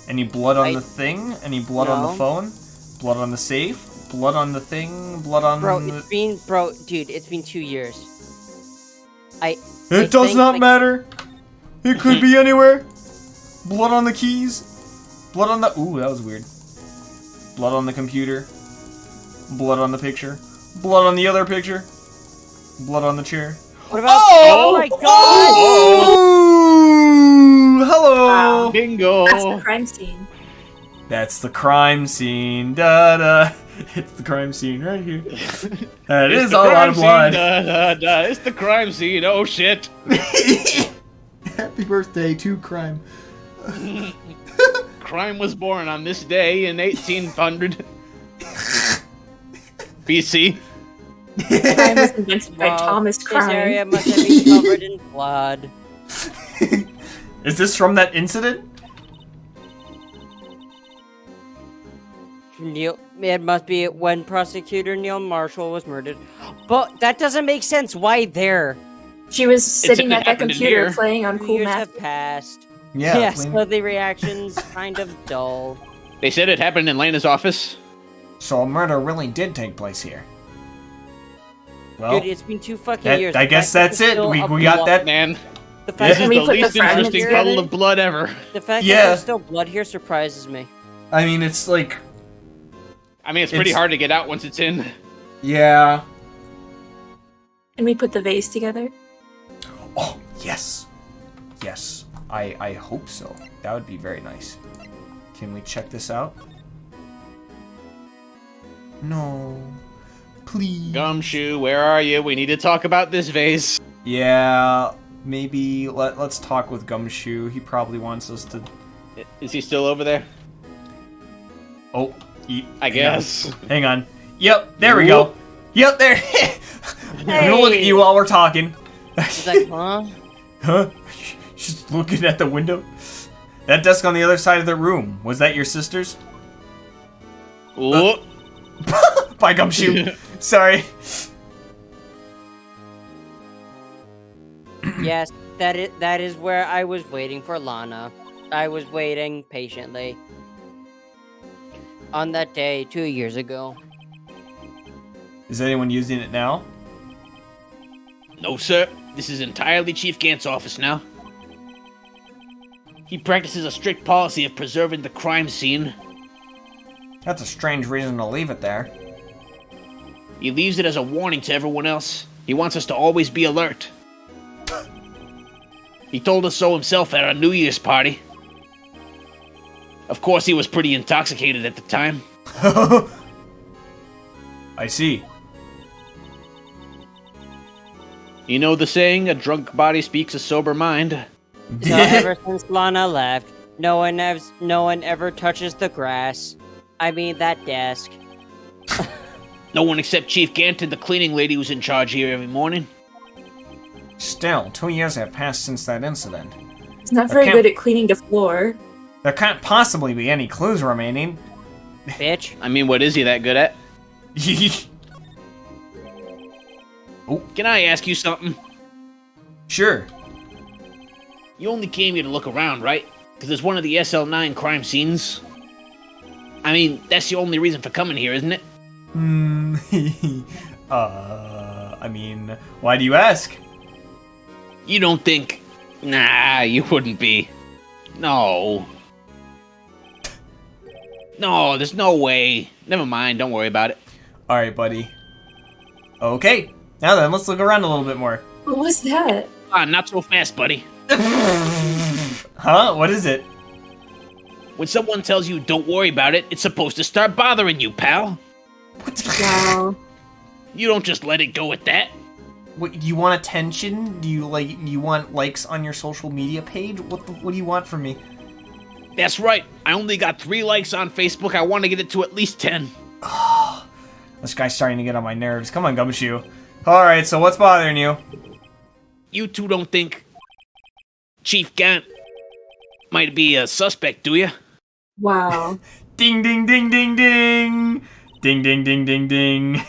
Speaker 3: Any blood on the thing? Any blood on the
Speaker 2: No.
Speaker 3: phone? Blood on the safe? Blood on the thing? Blood on
Speaker 2: Bro,
Speaker 3: the...
Speaker 2: dude, it's been 2 years. I
Speaker 3: It does
Speaker 2: think,
Speaker 3: not
Speaker 2: like-
Speaker 3: matter. It could be anywhere. Blood on the keys. Blood on the... Ooh, that was weird. Blood on the computer. Blood on the picture. Blood on the other picture. Blood on the chair.
Speaker 2: What about?
Speaker 3: Oh!
Speaker 2: Oh my god!
Speaker 3: Ooh, hello.
Speaker 4: Wow.
Speaker 1: Bingo!
Speaker 4: That's the crime scene.
Speaker 3: That's the crime scene. Da da. It's the crime scene right here. That
Speaker 1: It's
Speaker 3: is
Speaker 1: the
Speaker 3: a lot
Speaker 1: crime
Speaker 3: of blood.
Speaker 1: Scene, da, da, da. It's the crime scene, oh shit.
Speaker 3: Happy birthday to crime.
Speaker 1: Crime was born on this day in 1800. BC.
Speaker 4: Crime was invented by
Speaker 2: Wow,
Speaker 4: Thomas
Speaker 2: This
Speaker 4: Crime.
Speaker 2: area must have been covered in blood.
Speaker 3: Is this from that incident?
Speaker 2: It must be when prosecutor Neil Marshall was murdered. But that doesn't make sense. Why there?
Speaker 4: She was sitting
Speaker 1: it
Speaker 4: at that
Speaker 1: happened in
Speaker 4: computer
Speaker 1: here.
Speaker 4: playing on
Speaker 2: 2
Speaker 4: cool
Speaker 2: years
Speaker 4: math.
Speaker 2: have passed.
Speaker 3: Yeah.
Speaker 2: So the reaction's kind of dull.
Speaker 1: They said it happened in Lena's office.
Speaker 3: So a murder really did take place here. Well,
Speaker 2: Dude, it's been 2 fucking
Speaker 3: that-
Speaker 2: years.
Speaker 3: I
Speaker 2: The
Speaker 3: guess
Speaker 2: fact
Speaker 3: that's
Speaker 2: that there's
Speaker 3: it.
Speaker 2: still
Speaker 3: We
Speaker 2: a
Speaker 3: got
Speaker 2: blood-
Speaker 3: that.
Speaker 1: Man,
Speaker 2: The fact
Speaker 1: this
Speaker 2: that
Speaker 1: is
Speaker 4: we
Speaker 1: the
Speaker 4: put the
Speaker 1: least
Speaker 4: fragments
Speaker 1: interesting
Speaker 4: together?
Speaker 1: puddle of blood ever.
Speaker 2: the fact
Speaker 3: Yeah.
Speaker 2: that there's still blood here surprises me.
Speaker 3: I mean, it's like,
Speaker 1: I mean, it's pretty
Speaker 3: It's-
Speaker 1: hard to get out once it's in.
Speaker 3: yeah.
Speaker 4: And we put the vase together.
Speaker 3: Oh, yes. Yes. I hope so. That would be very nice. Can we check this out? No. Please.
Speaker 1: Gumshoe, where are you? We need to talk about this vase.
Speaker 3: Yeah, maybe let's talk with Gumshoe. He probably wants us to...
Speaker 1: Is he still over there?
Speaker 3: Oh,
Speaker 1: I guess.
Speaker 3: Hang on. Yep, there we go. Yep, there. I'm gonna look at you while we're talking.
Speaker 2: He's like, huh?
Speaker 3: Huh? She's looking at the window. That desk on the other side of the room, was that your sister's?
Speaker 1: Ooh.
Speaker 3: Bye, Gumshoe. Sorry.
Speaker 2: Yes, that is where I was waiting for Lana. I was waiting patiently. On that day 2 years ago.
Speaker 3: Is anyone using it now?
Speaker 1: No, sir. This is entirely Chief Gant's office now. He practices a strict policy of preserving the crime scene.
Speaker 3: That's a strange reason to leave it there.
Speaker 1: He leaves it as a warning to everyone else. He wants us to always be alert. He told us so himself at our New Year's party. Of course, he was pretty intoxicated at the time.
Speaker 3: I see.
Speaker 1: You know the saying, a drunk body speaks a sober mind.
Speaker 2: So ever since Lana left, no one ever touches the grass. I mean, that desk.
Speaker 1: No one except Chief Gant and the cleaning lady who's in charge here every morning.
Speaker 3: Still, 2 years have passed since that incident.
Speaker 4: He's not very good at cleaning the floor.
Speaker 3: There can't possibly be any clues remaining.
Speaker 2: Bitch.
Speaker 1: I mean, what is he that good at?
Speaker 3: Oh,
Speaker 1: Can I ask you something?
Speaker 3: sure.
Speaker 1: You only came here to look around, right? Because it's one of the SL9 crime scenes. I mean, that's the only reason for coming here, isn't it?
Speaker 3: I mean, why do you ask?
Speaker 1: You don't think... Nah, you wouldn't be. No. No, there's no way. Never mind, don't worry about it.
Speaker 3: Alright, buddy. Okay, now then, let's look around a little bit more.
Speaker 4: What was that?
Speaker 1: Ah, not so fast, buddy.
Speaker 3: Huh? What is it?
Speaker 1: When someone tells you don't worry about it, it's supposed to start bothering you, pal.
Speaker 4: Wow.
Speaker 1: You don't just let it go at that.
Speaker 3: What, do you want attention? Do you want likes on your social media page? What do you want from me?
Speaker 1: That's right. I only got 3 likes on Facebook. I want to get it to at least 10.
Speaker 3: This guy's starting to get on my nerves. Come on, Gumshoe. Alright, so what's bothering you?
Speaker 1: You two don't think Chief Gant might be a suspect, do you?
Speaker 4: Wow.
Speaker 3: Ding, ding, ding, ding, ding! Ding, ding, ding, ding, ding.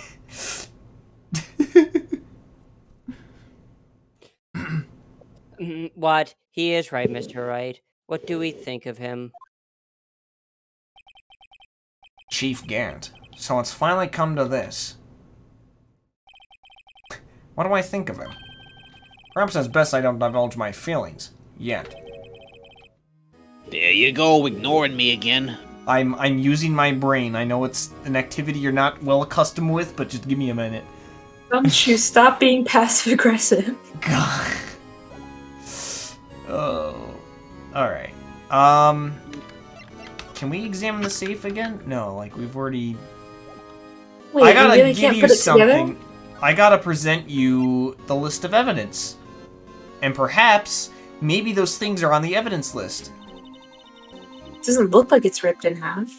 Speaker 2: What? He is right, Mr. Wright. What do we think of him?
Speaker 3: Chief Gant. So it's finally come to this. What do I think of him? Perhaps it's best I don't divulge my feelings. Yet.
Speaker 1: There you go, ignoring me again.
Speaker 3: I'm using my brain. I know it's an activity you're not well accustomed with, but just give me a minute.
Speaker 4: Don't you stop being passive aggressive.
Speaker 3: God. Oh. Alright. Can we examine the safe again? No, like we've already...
Speaker 4: Wait,
Speaker 3: I gotta
Speaker 4: you really
Speaker 3: give
Speaker 4: can't
Speaker 3: you
Speaker 4: put it
Speaker 3: something.
Speaker 4: together?
Speaker 3: I gotta present you the list of evidence. And perhaps, maybe those things are on the evidence list.
Speaker 4: It doesn't look like it's ripped in half.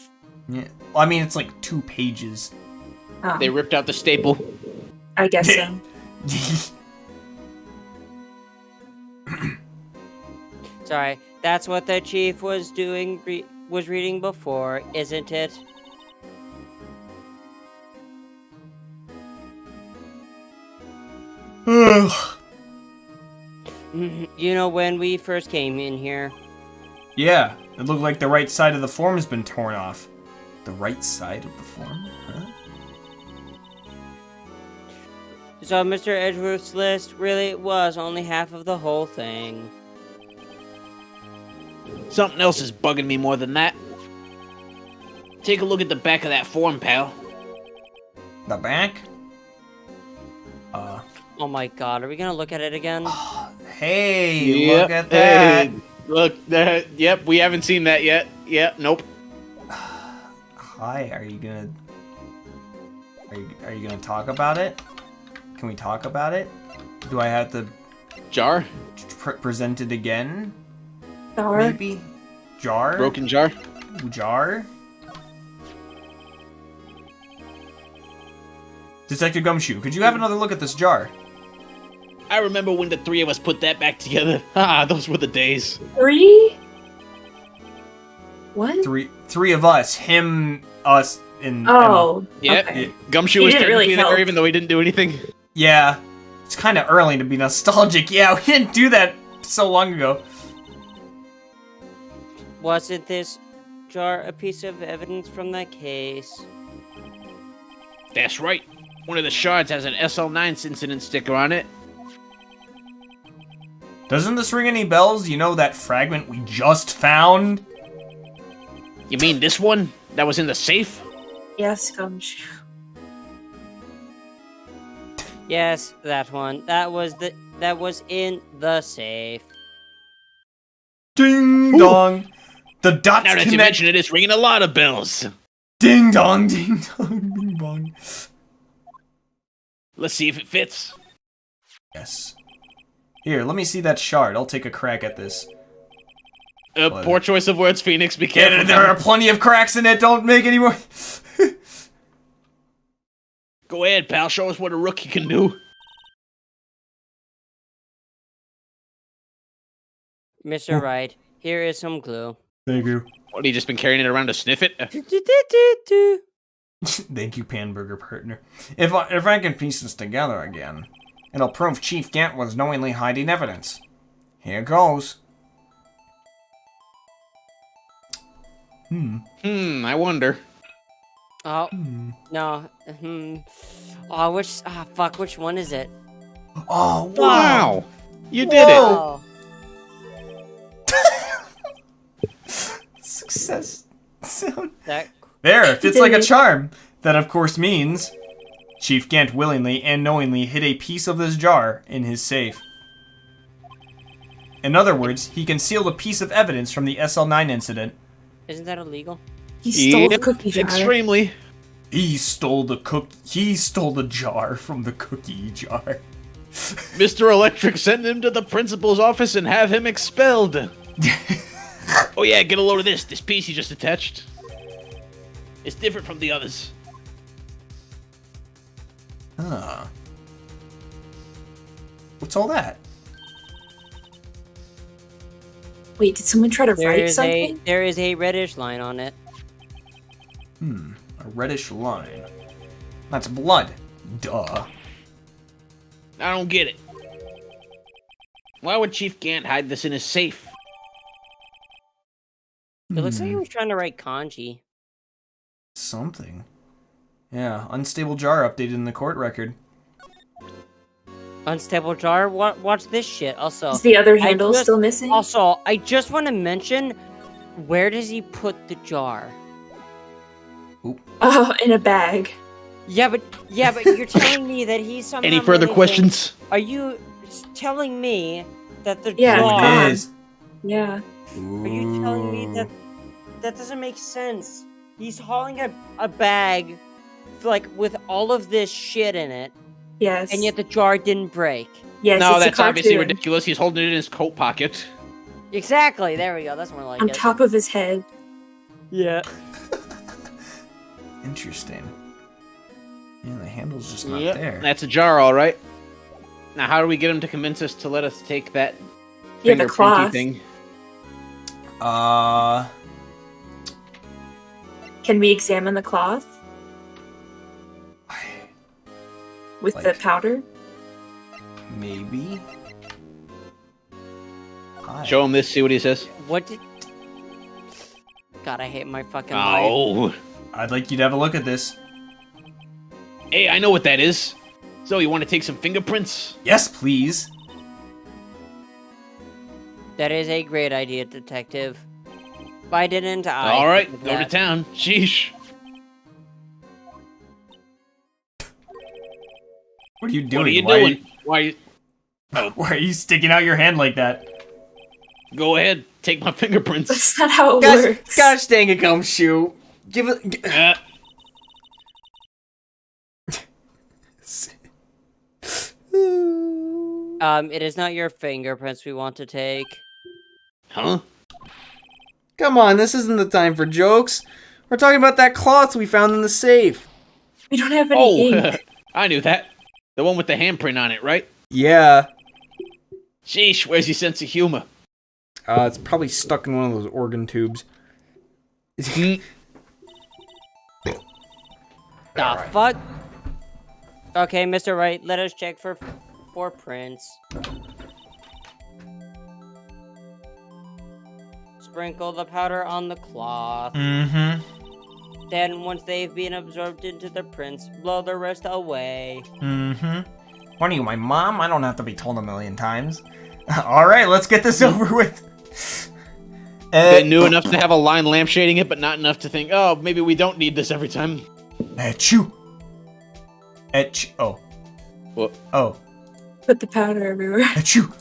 Speaker 3: Yeah. Well, I mean, it's like 2 pages.
Speaker 4: Oh,
Speaker 1: They ripped out the staple.
Speaker 4: I guess so.
Speaker 2: Sorry, that's what the chief was doing, was reading before, isn't it? You know, when we first came in here,
Speaker 3: Yeah, it looked like the right side of the form has been torn off. The right side of the form? Huh?
Speaker 2: so Mr. Edgeworth's list really was only half of the whole thing.
Speaker 1: Something else is bugging me more than that. Take a look at the back of that form, pal.
Speaker 3: The back?
Speaker 2: Oh my god, are we gonna look at it again?
Speaker 3: Hey, look at that!
Speaker 1: Hey, look, yep, we haven't seen that yet. Yep, nope.
Speaker 3: Hi, are you gonna talk about it? Can we talk about it? Do I have to
Speaker 1: Jar?
Speaker 3: present it again?
Speaker 4: Jar?
Speaker 3: Maybe? Jar?
Speaker 1: Broken jar?
Speaker 3: Jar? Detective Gumshoe, could you have another look at this jar?
Speaker 1: I remember when the 3 of us put that back together. Ah, those were the days.
Speaker 4: 3? What?
Speaker 3: Three of us. Him, us, and
Speaker 4: Oh.
Speaker 1: Yep.
Speaker 4: Okay.
Speaker 1: Gumshoe
Speaker 4: He
Speaker 1: was
Speaker 4: didn't
Speaker 1: technically
Speaker 4: really
Speaker 1: there
Speaker 4: help.
Speaker 1: even though he didn't do anything.
Speaker 3: Emma. Yeah. It's kind of early to be nostalgic. Yeah, we didn't do that so long ago.
Speaker 2: Wasn't this jar a piece of evidence from that case?
Speaker 1: That's right. One of the shards has an SL9 incident sticker on it.
Speaker 3: Doesn't this ring any bells? You know that fragment we just found?
Speaker 1: You mean this one? That was in the safe?
Speaker 4: Yes, Gumshoe.
Speaker 2: Yes, that one. That was in the safe.
Speaker 3: Ding dong. The dots
Speaker 1: Now that you
Speaker 3: connect.
Speaker 1: mention it, it's ringing a lot of bells.
Speaker 3: Ding dong, ding dong, ding dong.
Speaker 1: Let's see if it fits.
Speaker 3: Yes. Here, let me see that shard. I'll take a crack at this.
Speaker 1: Poor choice of words, Phoenix. Be careful.
Speaker 3: There are plenty of cracks in it. Don't make any more.
Speaker 1: Go ahead, pal. Show us what a rookie can do.
Speaker 2: Mr. Wright, here is some glue.
Speaker 3: Thank you.
Speaker 1: What, you just been carrying it around to sniff it?
Speaker 3: Thank you, Panburger partner. If I can piece this together again, it'll prove Chief Gant was knowingly hiding evidence. Here goes.
Speaker 1: I wonder.
Speaker 2: Oh, no. Oh, which one is it?
Speaker 3: Oh,
Speaker 1: Wow! You did
Speaker 2: Oh.
Speaker 3: Success.
Speaker 2: That
Speaker 3: There, it fits like a charm. That, of course, means Chief Gant willingly and knowingly hid a piece of this jar in his safe. In other words, he concealed a piece of evidence from the SL9 incident.
Speaker 2: isn't that illegal?
Speaker 4: He stole the cookie jar.
Speaker 1: Extremely.
Speaker 3: He stole the jar from the cookie jar.
Speaker 1: Mr. Electric, send him to the principal's office and have him expelled. Oh yeah, get a load of this. This piece he just attached. It's different from the others.
Speaker 3: Huh. What's all that?
Speaker 4: Wait, did someone try to write something?
Speaker 2: There is a reddish line on it.
Speaker 3: A reddish line. That's blood. Duh.
Speaker 1: I don't get it. Why would Chief Gant hide this in his safe?
Speaker 2: It looks like he was trying to write kanji.
Speaker 3: Something. Yeah, unstable jar updated in the court record.
Speaker 2: Unstable jar? Watch this shit. Also,
Speaker 4: Is the other handle still missing?
Speaker 2: Also, I just want to mention, where does he put the jar?
Speaker 4: Oh, in a bag.
Speaker 2: Yeah, but you're telling me that he's somehow
Speaker 1: Any further
Speaker 2: managing-
Speaker 1: questions?
Speaker 2: Are you telling me that the
Speaker 4: Yeah,
Speaker 2: jar?
Speaker 3: It is.
Speaker 4: Yeah.
Speaker 2: Are you telling me that that doesn't make sense? He's hauling a bag, like with all of this shit in it,
Speaker 4: Yes.
Speaker 2: and yet the jar didn't break.
Speaker 4: Yes,
Speaker 1: No,
Speaker 4: it's a
Speaker 1: that's obviously
Speaker 4: cartoon.
Speaker 1: ridiculous. He's holding it in his coat pocket.
Speaker 2: Exactly. There we go. That's more like
Speaker 4: On
Speaker 2: it.
Speaker 4: top of his head.
Speaker 2: Yeah.
Speaker 3: Interesting. Yeah, the handle's just not
Speaker 1: Yep,
Speaker 3: there.
Speaker 1: that's a jar, all right. Now, how do we get him to convince us to let us take that
Speaker 4: Yeah, the
Speaker 1: fingerprinty
Speaker 4: cloth.
Speaker 1: thing?
Speaker 4: Can we examine the cloth with the
Speaker 3: Like-
Speaker 4: powder?
Speaker 3: Maybe. Hi.
Speaker 1: Show him this, see what he says.
Speaker 2: What did? God, I hate my fucking life.
Speaker 1: Oh.
Speaker 3: I'd like you to have a look at this.
Speaker 1: Hey, I know what that is. So, you want to take some fingerprints?
Speaker 3: Yes, please.
Speaker 2: That is a great idea, detective. Why didn't I?
Speaker 1: All right,
Speaker 2: think of
Speaker 1: go to
Speaker 2: that?
Speaker 1: town. Sheesh.
Speaker 3: What are you doing?
Speaker 1: What are you
Speaker 3: Why
Speaker 1: doing? Why?
Speaker 3: Why are you sticking out your hand like that?
Speaker 1: Go ahead, take my fingerprints.
Speaker 4: That's not how it works.
Speaker 3: Gosh dang it, Gumshoe. Give it.
Speaker 2: It is not your fingerprints we want to take.
Speaker 1: Huh?
Speaker 3: Come on, this isn't the time for jokes. We're talking about that cloth we found in the safe.
Speaker 4: We don't have any
Speaker 1: Oh,
Speaker 4: ink.
Speaker 1: I knew that. The one with the handprint on it, right?
Speaker 3: Yeah.
Speaker 1: Sheesh, where's your sense of humor?
Speaker 3: It's probably stuck in one of those organ tubes.
Speaker 1: Hmm.
Speaker 2: The fuck? Okay, Mr. Wright, let us check for prints. Sprinkle the powder on the cloth.
Speaker 3: Mm-hmm.
Speaker 2: Then, once they've been absorbed into the prints, blow the rest away.
Speaker 3: Mm-hmm. What are you, my mom? I don't have to be told a million times. Alright, let's get this over with.
Speaker 1: They knew enough to have a line lampshading it, but not enough to think, oh, maybe we don't need this every time.
Speaker 3: Achoo. Oh. Oh.
Speaker 4: Put the powder everywhere.
Speaker 3: Achoo.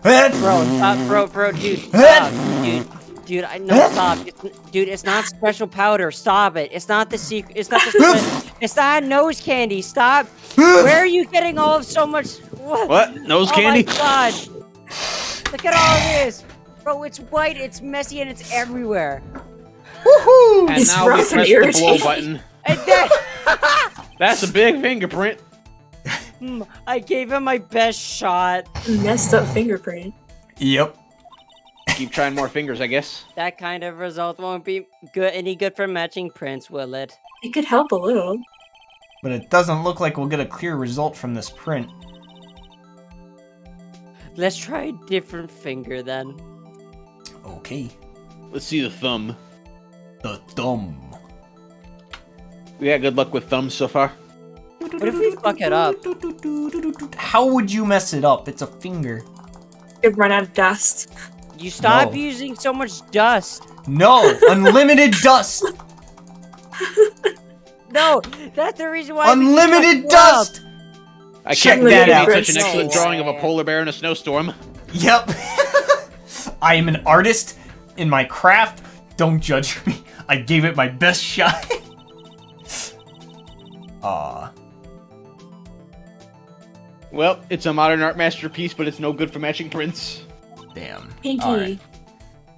Speaker 2: Bro, stop, bro, dude, stop, dude, stop, dude, it's not special powder, stop it, it's not the secret, it's not the, it's not nose candy, stop, where are you getting all of so much,
Speaker 1: What? Nose candy?
Speaker 2: Oh my god, look at all this, bro, it's white, it's messy, and it's everywhere.
Speaker 3: Woohoo!
Speaker 1: And
Speaker 4: It's
Speaker 1: now we
Speaker 4: rough
Speaker 1: press
Speaker 4: and
Speaker 1: the blow
Speaker 4: irritating.
Speaker 1: button.
Speaker 2: And then,
Speaker 1: That's a big fingerprint.
Speaker 2: I gave him my best shot.
Speaker 4: Messed up fingerprint.
Speaker 3: Yep.
Speaker 1: Keep trying more fingers, I guess.
Speaker 2: That kind of result won't be any good for matching prints, will it?
Speaker 4: It could help a little.
Speaker 3: But it doesn't look like we'll get a clear result from this print.
Speaker 2: Let's try a different finger then.
Speaker 3: Okay.
Speaker 1: Let's see the thumb.
Speaker 3: The thumb.
Speaker 1: We had good luck with thumbs so far.
Speaker 2: What if we fuck it up?
Speaker 3: How would you mess it up? It's a finger.
Speaker 4: It'd run out of dust.
Speaker 2: You stop
Speaker 3: No.
Speaker 2: using so much dust.
Speaker 3: No! Unlimited dust!
Speaker 2: No, that's the reason why.
Speaker 3: Unlimited dust!
Speaker 1: I
Speaker 3: Check
Speaker 1: can't believe
Speaker 3: that
Speaker 1: you
Speaker 3: out.
Speaker 1: made such an excellent
Speaker 2: No
Speaker 1: drawing of a
Speaker 2: way.
Speaker 1: polar bear in a snowstorm.
Speaker 3: Yep. I am an artist in my craft. Don't judge me. I gave it my best shot.
Speaker 1: Well, it's a modern art masterpiece, but it's no good for matching prints.
Speaker 3: Damn.
Speaker 4: Pinky.
Speaker 3: Alright.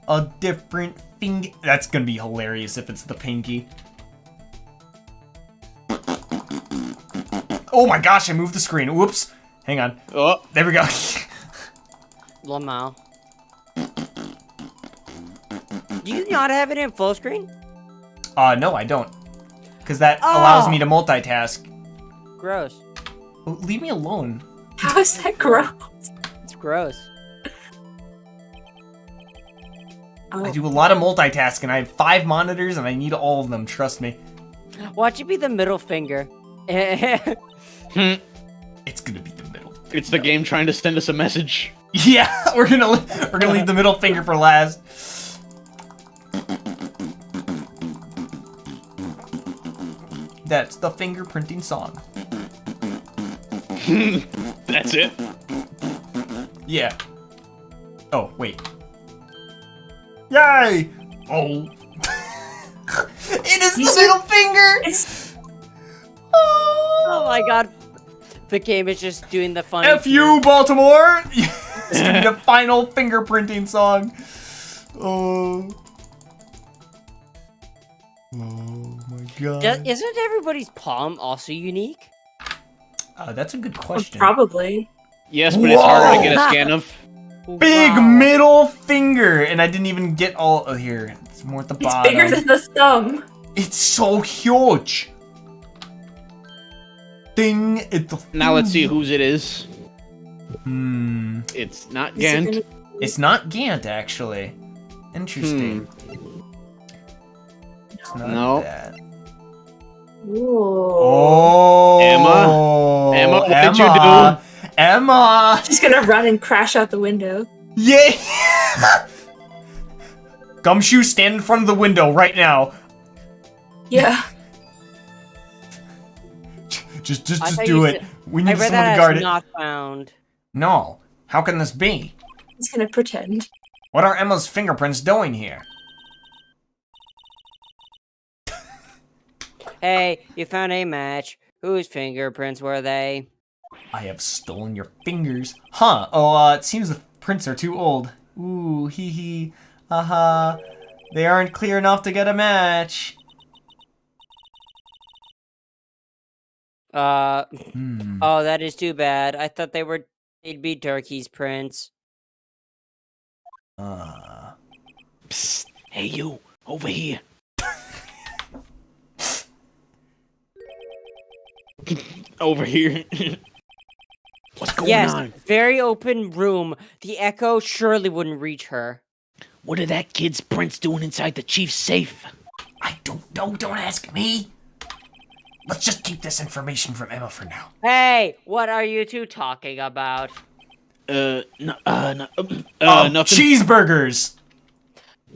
Speaker 3: A different finger. That's gonna be hilarious if it's the pinky. Oh my gosh, I moved the screen. Whoops. Hang on.
Speaker 1: Oh,
Speaker 3: There we go.
Speaker 2: Lamau. Do you not have it in full screen?
Speaker 3: No, I don't. Because that allows me to multitask.
Speaker 2: Gross.
Speaker 3: Oh, leave me alone.
Speaker 4: How is that gross?
Speaker 2: It's gross.
Speaker 3: I
Speaker 4: Oh,
Speaker 3: do a lot of multitasking. I have 5 monitors and I need all of them, trust me.
Speaker 2: Watch it be the middle finger.
Speaker 3: It's gonna be the middle.
Speaker 1: it's the game trying to send us a message.
Speaker 3: Yeah, we're gonna leave the middle finger for last. That's the fingerprinting song.
Speaker 1: That's it.
Speaker 3: Yeah. Oh, wait. Yay! Oh. It is the middle finger!
Speaker 4: it's
Speaker 2: Oh my god. The game is just doing the funny.
Speaker 3: F you, Baltimore! It's gonna be the final fingerprinting song. Oh. Oh my god.
Speaker 2: Isn't everybody's palm also unique?
Speaker 3: That's a good question.
Speaker 4: probably.
Speaker 1: Yes, but it's harder to get a
Speaker 2: Whoa.
Speaker 1: scan of.
Speaker 3: Big
Speaker 2: Wow.
Speaker 3: middle finger! And I didn't even get all of here. It's more at the
Speaker 4: It's
Speaker 3: bottom.
Speaker 4: bigger than the thumb.
Speaker 3: It's so huge! Ding! It's a
Speaker 1: Now let's see whose it is.
Speaker 3: Hmm.
Speaker 1: It's not
Speaker 4: Is it
Speaker 1: Gant.
Speaker 4: gonna-
Speaker 3: It's not Gant, actually. Interesting. It's not
Speaker 1: No.
Speaker 3: that.
Speaker 4: Ooh.
Speaker 3: Oh!
Speaker 1: Emma, what did you
Speaker 3: Emma! Emma!
Speaker 4: She's gonna run and crash out the window.
Speaker 3: Yay! Gumshoe, stand in front of the window right now.
Speaker 4: Yeah.
Speaker 3: Just
Speaker 2: I thought
Speaker 3: do
Speaker 2: you
Speaker 3: it.
Speaker 2: said-
Speaker 3: We
Speaker 2: I
Speaker 3: need
Speaker 2: read
Speaker 3: someone
Speaker 2: that
Speaker 3: to guard
Speaker 2: as
Speaker 3: it.
Speaker 2: not found.
Speaker 3: No. How can this be?
Speaker 4: He's gonna pretend.
Speaker 3: What are Emma's fingerprints doing here?
Speaker 2: Hey, you found a match. Whose fingerprints were they?
Speaker 3: I have stolen your fingers. Huh. Oh, it seems the prints are too old. Ooh, hee hee. Haha. They aren't clear enough to get a match. Hmm.
Speaker 2: Oh, that is too bad. I thought they'd be Turkey's prints.
Speaker 1: Psst. Hey, you. Over here. Over here. What's going
Speaker 2: Yes,
Speaker 1: on?
Speaker 2: very open room. The echo surely wouldn't reach her.
Speaker 1: What are that kid's prints doing inside the chief's safe?
Speaker 3: I don't know. Don't ask me. Let's just keep this information from Emma for now.
Speaker 2: Hey, what are you two talking about?
Speaker 1: Nothing.
Speaker 3: Cheeseburgers.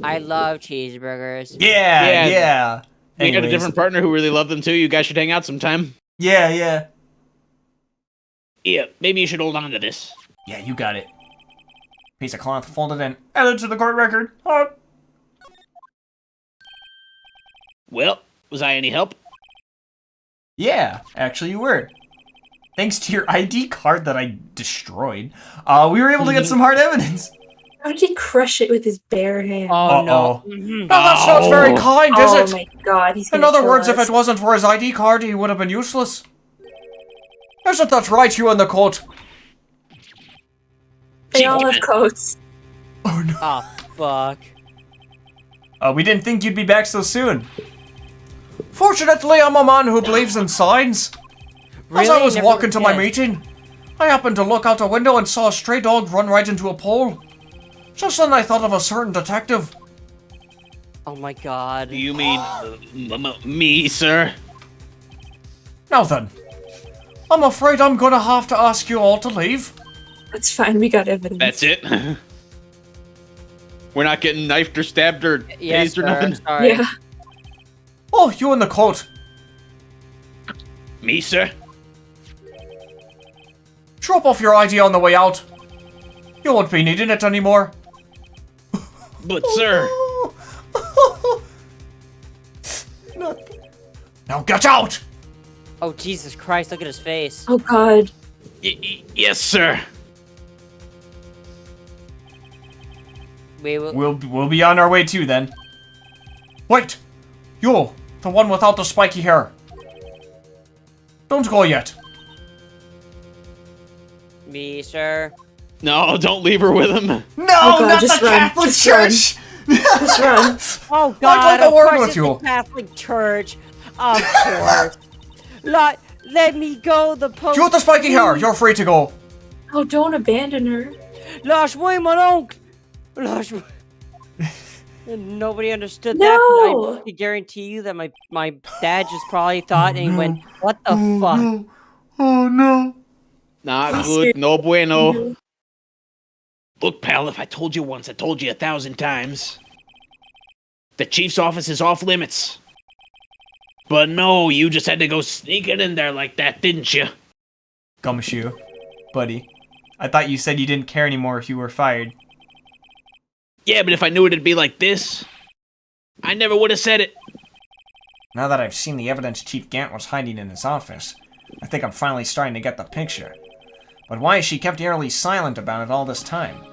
Speaker 2: I love cheeseburgers.
Speaker 3: Yeah,
Speaker 1: Yeah.
Speaker 3: yeah.
Speaker 1: We got a
Speaker 3: Anyways.
Speaker 1: different partner who really loved them too. You guys should hang out sometime.
Speaker 3: Yeah, yeah.
Speaker 1: Yeah, maybe you should hold on to this.
Speaker 3: Yeah, you got it. Piece of cloth folded and added to the court record.
Speaker 1: Well, was I any help?
Speaker 3: Yeah, actually you were. Thanks to your ID card that I destroyed, we were able to get some hard evidence.
Speaker 4: How did he crush it with his bare hand?
Speaker 2: Oh no.
Speaker 3: Uh-oh. No, that's not very kind, is
Speaker 4: Oh
Speaker 3: it?
Speaker 4: my god, he's
Speaker 3: In
Speaker 4: gonna
Speaker 3: other
Speaker 4: kill
Speaker 3: words, if
Speaker 4: us.
Speaker 3: it wasn't for his ID card, he would have been useless. Isn't that right, you in the coat?
Speaker 4: They all have coats.
Speaker 3: Oh no.
Speaker 2: Oh fuck.
Speaker 3: We didn't think you'd be back so soon. Fortunately, I'm a man who believes in signs. As I
Speaker 2: Really?
Speaker 3: was
Speaker 2: Never
Speaker 3: walking to my
Speaker 2: forget.
Speaker 3: meeting, I happened to look out a window and saw a stray dog run right into a pole. Just then I thought of a certain detective.
Speaker 2: Oh my god.
Speaker 1: You mean me, sir?
Speaker 3: Now then, I'm afraid I'm gonna have to ask you all to leave.
Speaker 4: That's fine, we got evidence.
Speaker 1: That's it? We're not getting knifed or stabbed or
Speaker 2: Yes,
Speaker 1: tased or
Speaker 2: sir.
Speaker 1: nothing?
Speaker 2: Sorry.
Speaker 4: Yeah.
Speaker 3: Oh, you in the coat.
Speaker 1: Me, sir?
Speaker 3: Drop off your ID on the way out. You won't be needing it anymore.
Speaker 1: But, sir...
Speaker 3: Now get out!
Speaker 2: Oh Jesus Christ! Look at his face.
Speaker 4: Oh god.
Speaker 1: Yes, sir.
Speaker 2: We will.
Speaker 3: We'll be on our way too then. Wait! You, the one without the spiky hair. Don't go yet.
Speaker 2: Me, sir.
Speaker 1: No, don't leave her with him.
Speaker 3: No,
Speaker 4: God,
Speaker 3: not
Speaker 4: just
Speaker 3: the
Speaker 4: run.
Speaker 3: Catholic
Speaker 4: Just run.
Speaker 3: Church!
Speaker 4: Just run.
Speaker 2: Oh
Speaker 3: I'd
Speaker 2: God!
Speaker 3: like a
Speaker 2: of
Speaker 3: word
Speaker 2: course
Speaker 3: with
Speaker 2: it's
Speaker 3: you.
Speaker 2: the Catholic Church. Of course. Let me go. The Pope.
Speaker 3: You with the spiky hair, you're free to go.
Speaker 4: Oh, don't abandon her.
Speaker 2: Lâche-moi mon oncle. Lâche-moi. Nobody understood
Speaker 4: No.
Speaker 2: that. But I can guarantee you that my dad just probably thought and he went, "What the fuck?"
Speaker 3: No. Oh no.
Speaker 1: Not
Speaker 4: Please,
Speaker 1: good.
Speaker 4: sir.
Speaker 1: No bueno.
Speaker 4: No.
Speaker 1: Look, pal, if I told you once, I told you 1,000 times. The chief's office is off limits. But no, you just had to go sneaking in there like that, didn't you?
Speaker 3: Gumshoe, buddy. I thought you said you didn't care anymore if you were fired.
Speaker 1: Yeah, but if I knew it'd be like this, I never would have said it.
Speaker 3: Now that I've seen the evidence Chief Gant was hiding in his office, I think I'm finally starting to get the picture. But why has she kept eerily silent about it all this time?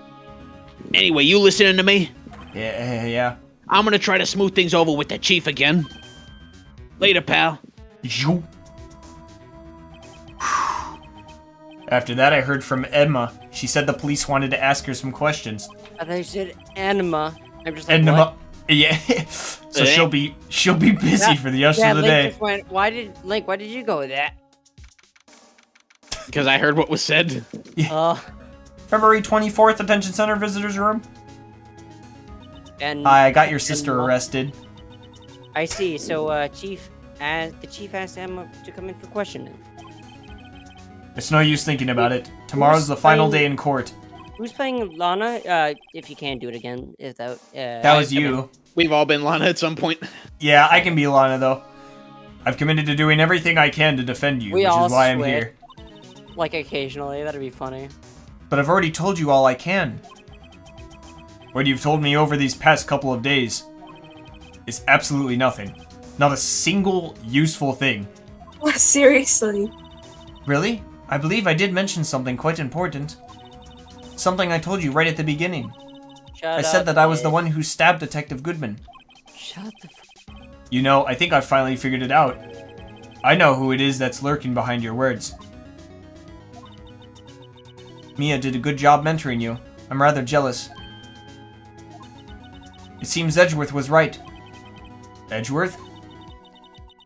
Speaker 1: Anyway, you listening to me?
Speaker 3: Yeah.
Speaker 1: I'm gonna try to smooth things over with the chief again. Later, pal.
Speaker 3: You. After that, I heard from Emma. She said the police wanted to ask her some questions.
Speaker 2: I thought you said anima. I'm just like,
Speaker 3: Emma.
Speaker 2: what?
Speaker 3: Yeah. So
Speaker 1: Eh?
Speaker 3: she'll be busy for the rest
Speaker 2: Yeah,
Speaker 3: of the
Speaker 2: Link
Speaker 3: day.
Speaker 2: just went, why did you go with that?
Speaker 1: Because I heard what was said.
Speaker 3: February 24th, Attention Center Visitors Room.
Speaker 2: And
Speaker 3: I got your sister
Speaker 2: Emma.
Speaker 3: arrested.
Speaker 2: I see. So, the chief asked Emma to come in for questioning.
Speaker 3: It's no use thinking about it. Tomorrow's the final day in court.
Speaker 2: Who's playing Lana? If you can do it again, if that.
Speaker 3: That was you.
Speaker 1: We've all been Lana at some point.
Speaker 3: Yeah, I can be Lana, though. I've committed to doing everything I can to defend you,
Speaker 2: We
Speaker 3: which
Speaker 2: all
Speaker 3: is why I'm
Speaker 2: switch.
Speaker 3: here.
Speaker 2: Like occasionally, that'd be funny.
Speaker 3: But I've already told you all I can. What you've told me over these past couple of days is absolutely nothing. Not a single useful thing.
Speaker 4: Seriously.
Speaker 3: Really? I believe I did mention something quite important. Something I told you right at the beginning.
Speaker 2: Shut
Speaker 3: I said
Speaker 2: up,
Speaker 3: that I was the
Speaker 2: kid.
Speaker 3: one who stabbed Detective Goodman.
Speaker 2: Shut the.
Speaker 3: You know, I think I've finally figured it out. I know who it is that's lurking behind your words. Mia did a good job mentoring you. I'm rather jealous. It seems Edgeworth was right. Edgeworth?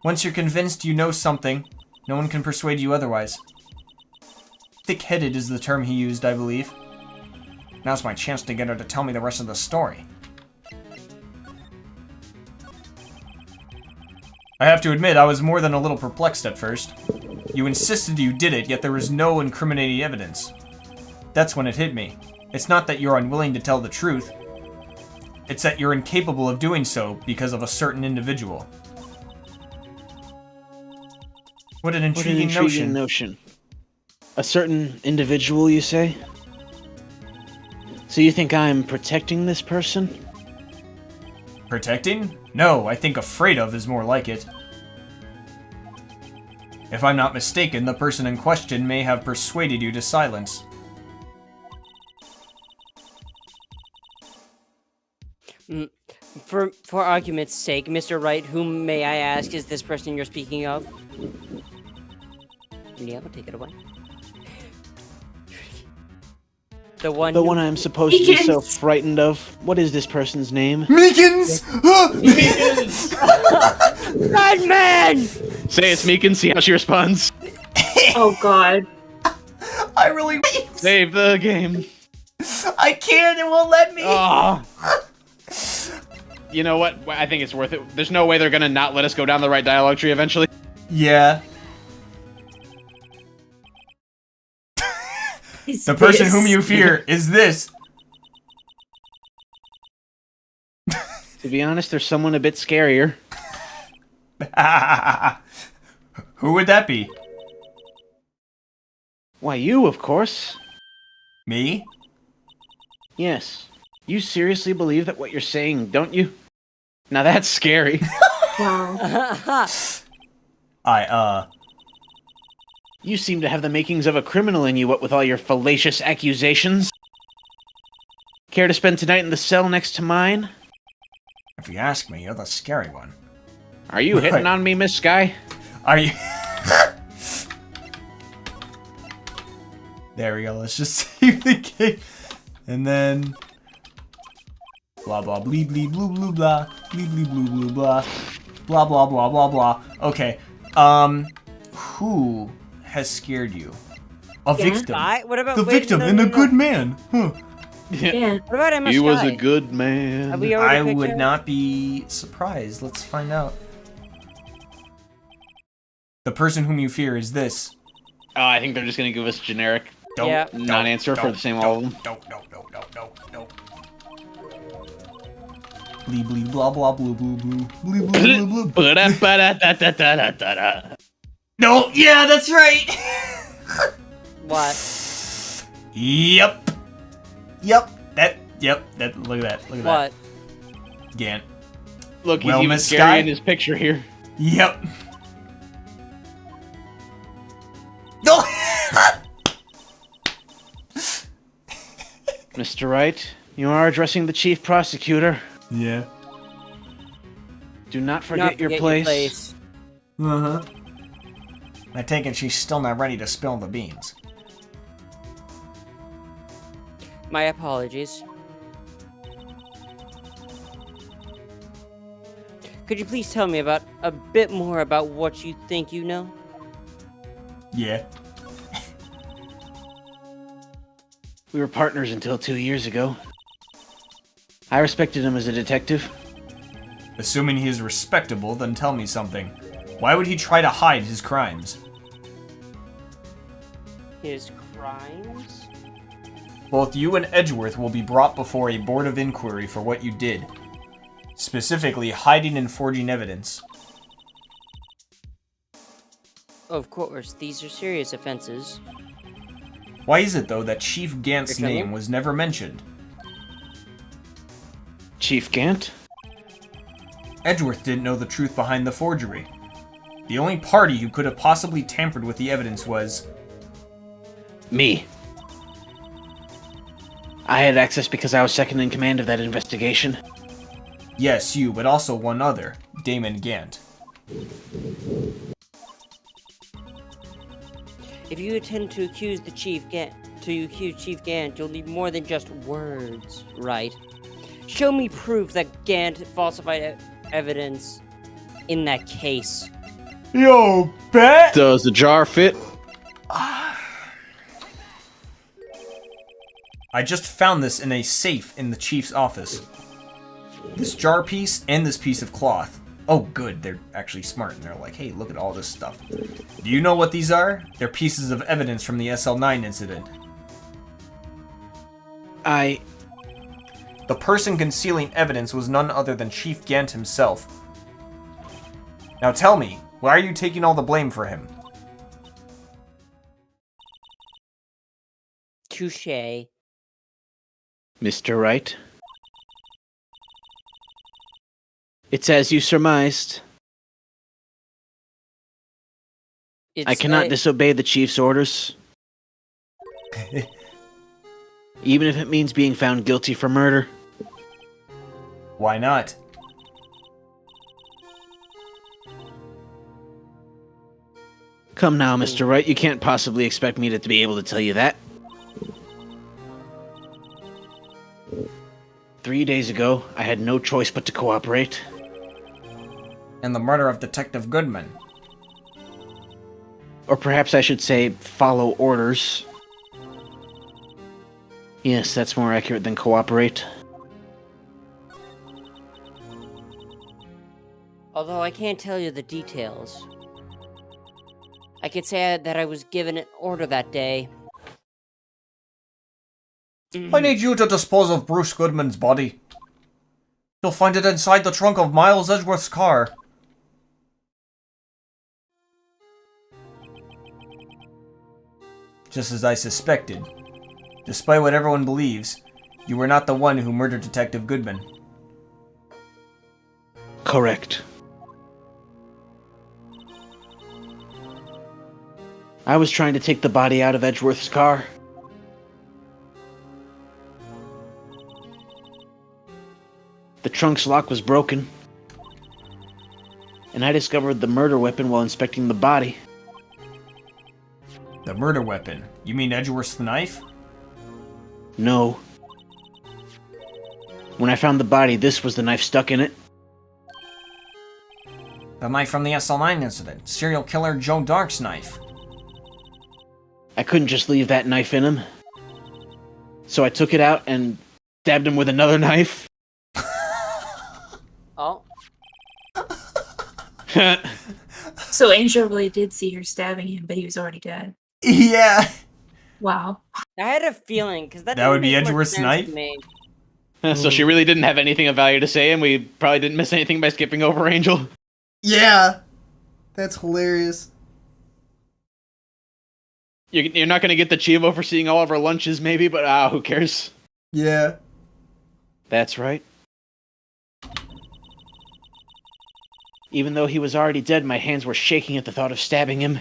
Speaker 3: Once you're convinced you know something, no one can persuade you otherwise. Thick-headed is the term he used, I believe. Now's my chance to get her to tell me the rest of the story. I have to admit, I was more than a little perplexed at first. You insisted you did it, yet there was no incriminating evidence. That's when it hit me. It's not that you're unwilling to tell the truth. It's that you're incapable of doing so because of a certain individual. What an intriguing notion.
Speaker 1: A certain individual, you say? So you think I'm protecting this person?
Speaker 3: Protecting? No, I think afraid of is more like it. If I'm not mistaken, the person in question may have persuaded you to silence.
Speaker 2: For argument's sake, Mr. Wright, whom may I ask is this person you're speaking of? Yeah, we'll take it away. The one
Speaker 1: I'm supposed to be so frightened of. What is this person's name?
Speaker 3: Meekins!
Speaker 2: Batman!
Speaker 1: Say it's Meekin, see how she responds.
Speaker 4: Oh god.
Speaker 3: I really...
Speaker 1: Save the game.
Speaker 3: I can't, it won't let me!
Speaker 1: Oh. You know what? I think it's worth it. There's no way they're gonna not let us go down the right dialogue tree eventually.
Speaker 3: Yeah. The person whom you fear is this.
Speaker 1: To be honest, there's someone a bit scarier.
Speaker 3: Who would that be?
Speaker 1: Why, you, of course.
Speaker 3: Me?
Speaker 1: Yes. You seriously believe that what you're saying, don't you? Now that's scary.
Speaker 4: Wow.
Speaker 1: You seem to have the makings of a criminal in you, what with all your fallacious accusations. Care to spend tonight in the cell next to mine?
Speaker 3: If you ask me, you're the scary one.
Speaker 1: Are you hitting on me, Miss Sky?
Speaker 3: Are you... There we go, let's just save the game. And then... Blah blah blee blee blue blue blah. Blee blee blue blue blah. Blah blah blah blah blah. Okay. Who has scared you? A victim.
Speaker 2: What about
Speaker 3: The victim and a good man. Huh.
Speaker 4: Yeah.
Speaker 2: What about Emma
Speaker 1: He was
Speaker 2: Sky?
Speaker 1: a good man.
Speaker 2: Have we already
Speaker 3: I
Speaker 2: picked
Speaker 3: would
Speaker 2: her?
Speaker 3: not be surprised. Let's find out. The person whom you fear is this.
Speaker 1: I think they're just gonna give us generic
Speaker 2: Yeah.
Speaker 1: non-answer for the same all of them.
Speaker 3: No. Blee blee blah blah blue blue blue blee blue blue blue.
Speaker 1: Ba-da-ba-da-da-da-da-da.
Speaker 3: No, yeah, that's right.
Speaker 2: What?
Speaker 3: Yep. Look at that.
Speaker 2: What?
Speaker 3: Gant.
Speaker 1: Look, he's
Speaker 3: Well,
Speaker 1: even
Speaker 3: Miss
Speaker 1: scary
Speaker 3: Sky?
Speaker 1: in his picture here.
Speaker 3: Yep. No.
Speaker 1: Mr. Wright, you are addressing the chief prosecutor.
Speaker 3: Yeah.
Speaker 1: Do not
Speaker 2: Not
Speaker 1: forget your place.
Speaker 3: Uh-huh. I take it she's still not ready to spill the beans.
Speaker 2: My apologies. Could you please tell me about a bit more about what you think you know?
Speaker 3: Yeah.
Speaker 1: We were partners until 2 years ago. I respected him as a detective.
Speaker 3: Assuming he is respectable, then tell me something. Why would he try to hide his crimes?
Speaker 2: His crimes?
Speaker 3: Both you and Edgeworth will be brought before a board of inquiry for what you did. Specifically, hiding and forging evidence.
Speaker 2: Of course, these are serious offenses.
Speaker 3: Why is it, though, that Chief Gant's
Speaker 2: You're
Speaker 3: name
Speaker 2: telling?
Speaker 3: was never mentioned?
Speaker 1: Chief Gant?
Speaker 3: Edgeworth didn't know the truth behind the forgery. The only party who could have possibly tampered with the evidence was...
Speaker 1: Me. I had access because I was second in command of that investigation.
Speaker 3: Yes, you, but also one other, Damon Gant.
Speaker 2: If you intend to accuse the Chief Gant, you'll need more than just words, right? Show me proof that Gant falsified evidence in that case.
Speaker 3: Yo, bet!
Speaker 1: Does the jar fit?
Speaker 3: I just found this in a safe in the chief's office. This jar piece and this piece of cloth. Oh, good, they're actually smart, and they're like, hey, look at all this stuff. Do you know what these are? They're pieces of evidence from the SL9 incident. The person concealing evidence was none other than Chief Gant himself. Now tell me, why are you taking all the blame for him?
Speaker 2: Touche.
Speaker 1: Mr. Wright. It's as you surmised. I cannot disobey the chief's orders. Even if it means being found guilty for murder.
Speaker 3: Why not?
Speaker 1: Come now, Mr. Wright, you can't possibly expect me to be able to tell you that. 3 days ago, I had no choice but to cooperate.
Speaker 3: And the murder of Detective Goodman.
Speaker 1: Or perhaps I should say, follow orders. Yes, that's more accurate than cooperate.
Speaker 2: Although I can't tell you the details. I could say that I was given an order that day.
Speaker 3: I need you to dispose of Bruce Goodman's body. You'll find it inside the trunk of Miles Edgeworth's car. Just as I suspected. Despite what everyone believes, you were not the one who murdered Detective Goodman.
Speaker 1: Correct. I was trying to take the body out of Edgeworth's car. The trunk's lock was broken, and I discovered the murder weapon while inspecting the body.
Speaker 3: The murder weapon? You mean Edgeworth's knife?
Speaker 1: No. When I found the body, this was the knife stuck in it.
Speaker 3: The knife from the SL9 incident. Serial killer Joe Dark's knife.
Speaker 1: I couldn't just leave that knife in him. So I took it out and stabbed him with another knife.
Speaker 2: Oh.
Speaker 4: So Angel really did see her stabbing him, but he was already dead.
Speaker 3: Yeah.
Speaker 4: Wow.
Speaker 2: I had a feeling, because that
Speaker 3: would be
Speaker 2: didn't make much
Speaker 3: Edgeworth's
Speaker 2: sense
Speaker 3: knife?
Speaker 2: to me.
Speaker 1: So she really didn't have anything of value to say, and we probably didn't miss anything by skipping over Angel.
Speaker 3: Yeah. That's hilarious.
Speaker 1: You're not going to get the Chivo for seeing all of our lunches, maybe, but who cares?
Speaker 3: Yeah.
Speaker 1: That's right. Even though he was already dead, my hands were shaking at the thought of stabbing him.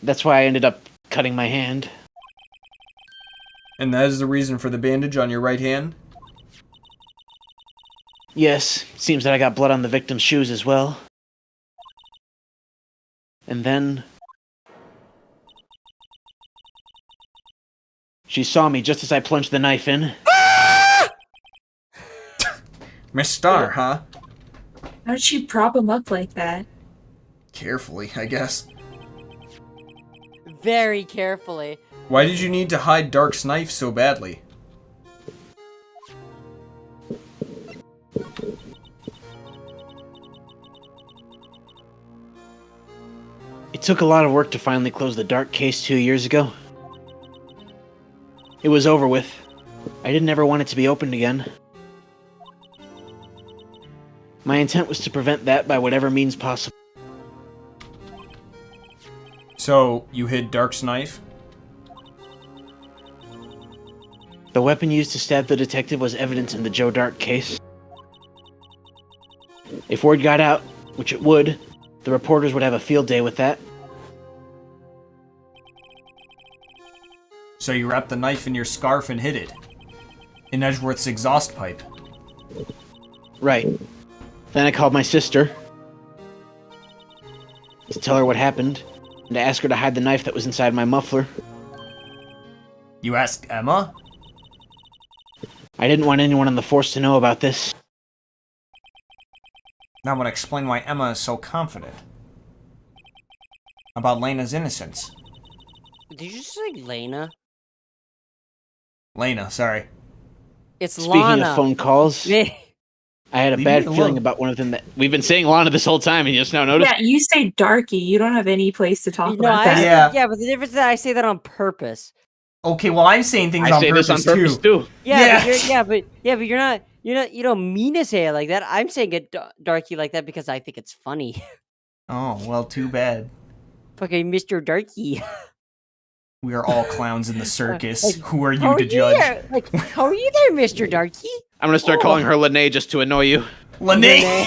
Speaker 1: That's why I ended up cutting my hand.
Speaker 3: And that is the reason for the bandage on your right hand?
Speaker 1: Yes, seems that I got blood on the victim's shoes as well. And then... she saw me just as I plunged the knife in.
Speaker 3: Miss Star, huh?
Speaker 4: How did she prop him up like that?
Speaker 3: Carefully, I guess.
Speaker 2: Very carefully.
Speaker 3: Why did you need to hide Dark's knife so badly?
Speaker 1: It took a lot of work to finally close the Dark case 2 years ago. It was over with. I didn't ever want it to be opened again. My intent was to prevent that by whatever means possible.
Speaker 3: So, you hid Dark's knife?
Speaker 1: The weapon used to stab the detective was evidence in the Joe Dark case. If word got out, which it would, the reporters would have a field day with that.
Speaker 3: So you wrapped the knife in your scarf and hid it? In Edgeworth's exhaust pipe?
Speaker 1: Right. Then I called my sister to tell her what happened, and to ask her to hide the knife that was inside my muffler.
Speaker 3: You asked Emma?
Speaker 1: I didn't want anyone on the force to know about this.
Speaker 3: That would explain why Emma is so confident. About Lena's innocence.
Speaker 2: Did you say Lena?
Speaker 3: Lena, sorry.
Speaker 2: It's
Speaker 1: Speaking
Speaker 2: Lana.
Speaker 1: of phone calls, I had a
Speaker 3: Leave
Speaker 1: bad
Speaker 3: me alone.
Speaker 1: feeling about one of them that... We've been saying Lana this whole time, and you just now noticed?
Speaker 4: Yeah, you say Darky. You don't have any place to talk
Speaker 2: No,
Speaker 4: about
Speaker 2: I
Speaker 4: that.
Speaker 3: Yeah.
Speaker 2: yeah, but the difference is that I say that on purpose.
Speaker 3: Okay, well I'm saying things
Speaker 1: I
Speaker 3: on
Speaker 1: say
Speaker 3: purpose,
Speaker 1: this on purpose, too.
Speaker 2: Yeah,
Speaker 3: Yeah.
Speaker 2: but you're not you don't mean to say it like that. I'm saying it darky like that because I think it's funny.
Speaker 3: Oh, well, too bad.
Speaker 2: Fucking Mr. Darky.
Speaker 3: We are all clowns in the circus.
Speaker 2: Like,
Speaker 3: Who are you to judge?
Speaker 2: Like, how are you there, Mr. Darky?
Speaker 1: I'm gonna start calling her Lene just to annoy you.
Speaker 3: Lene!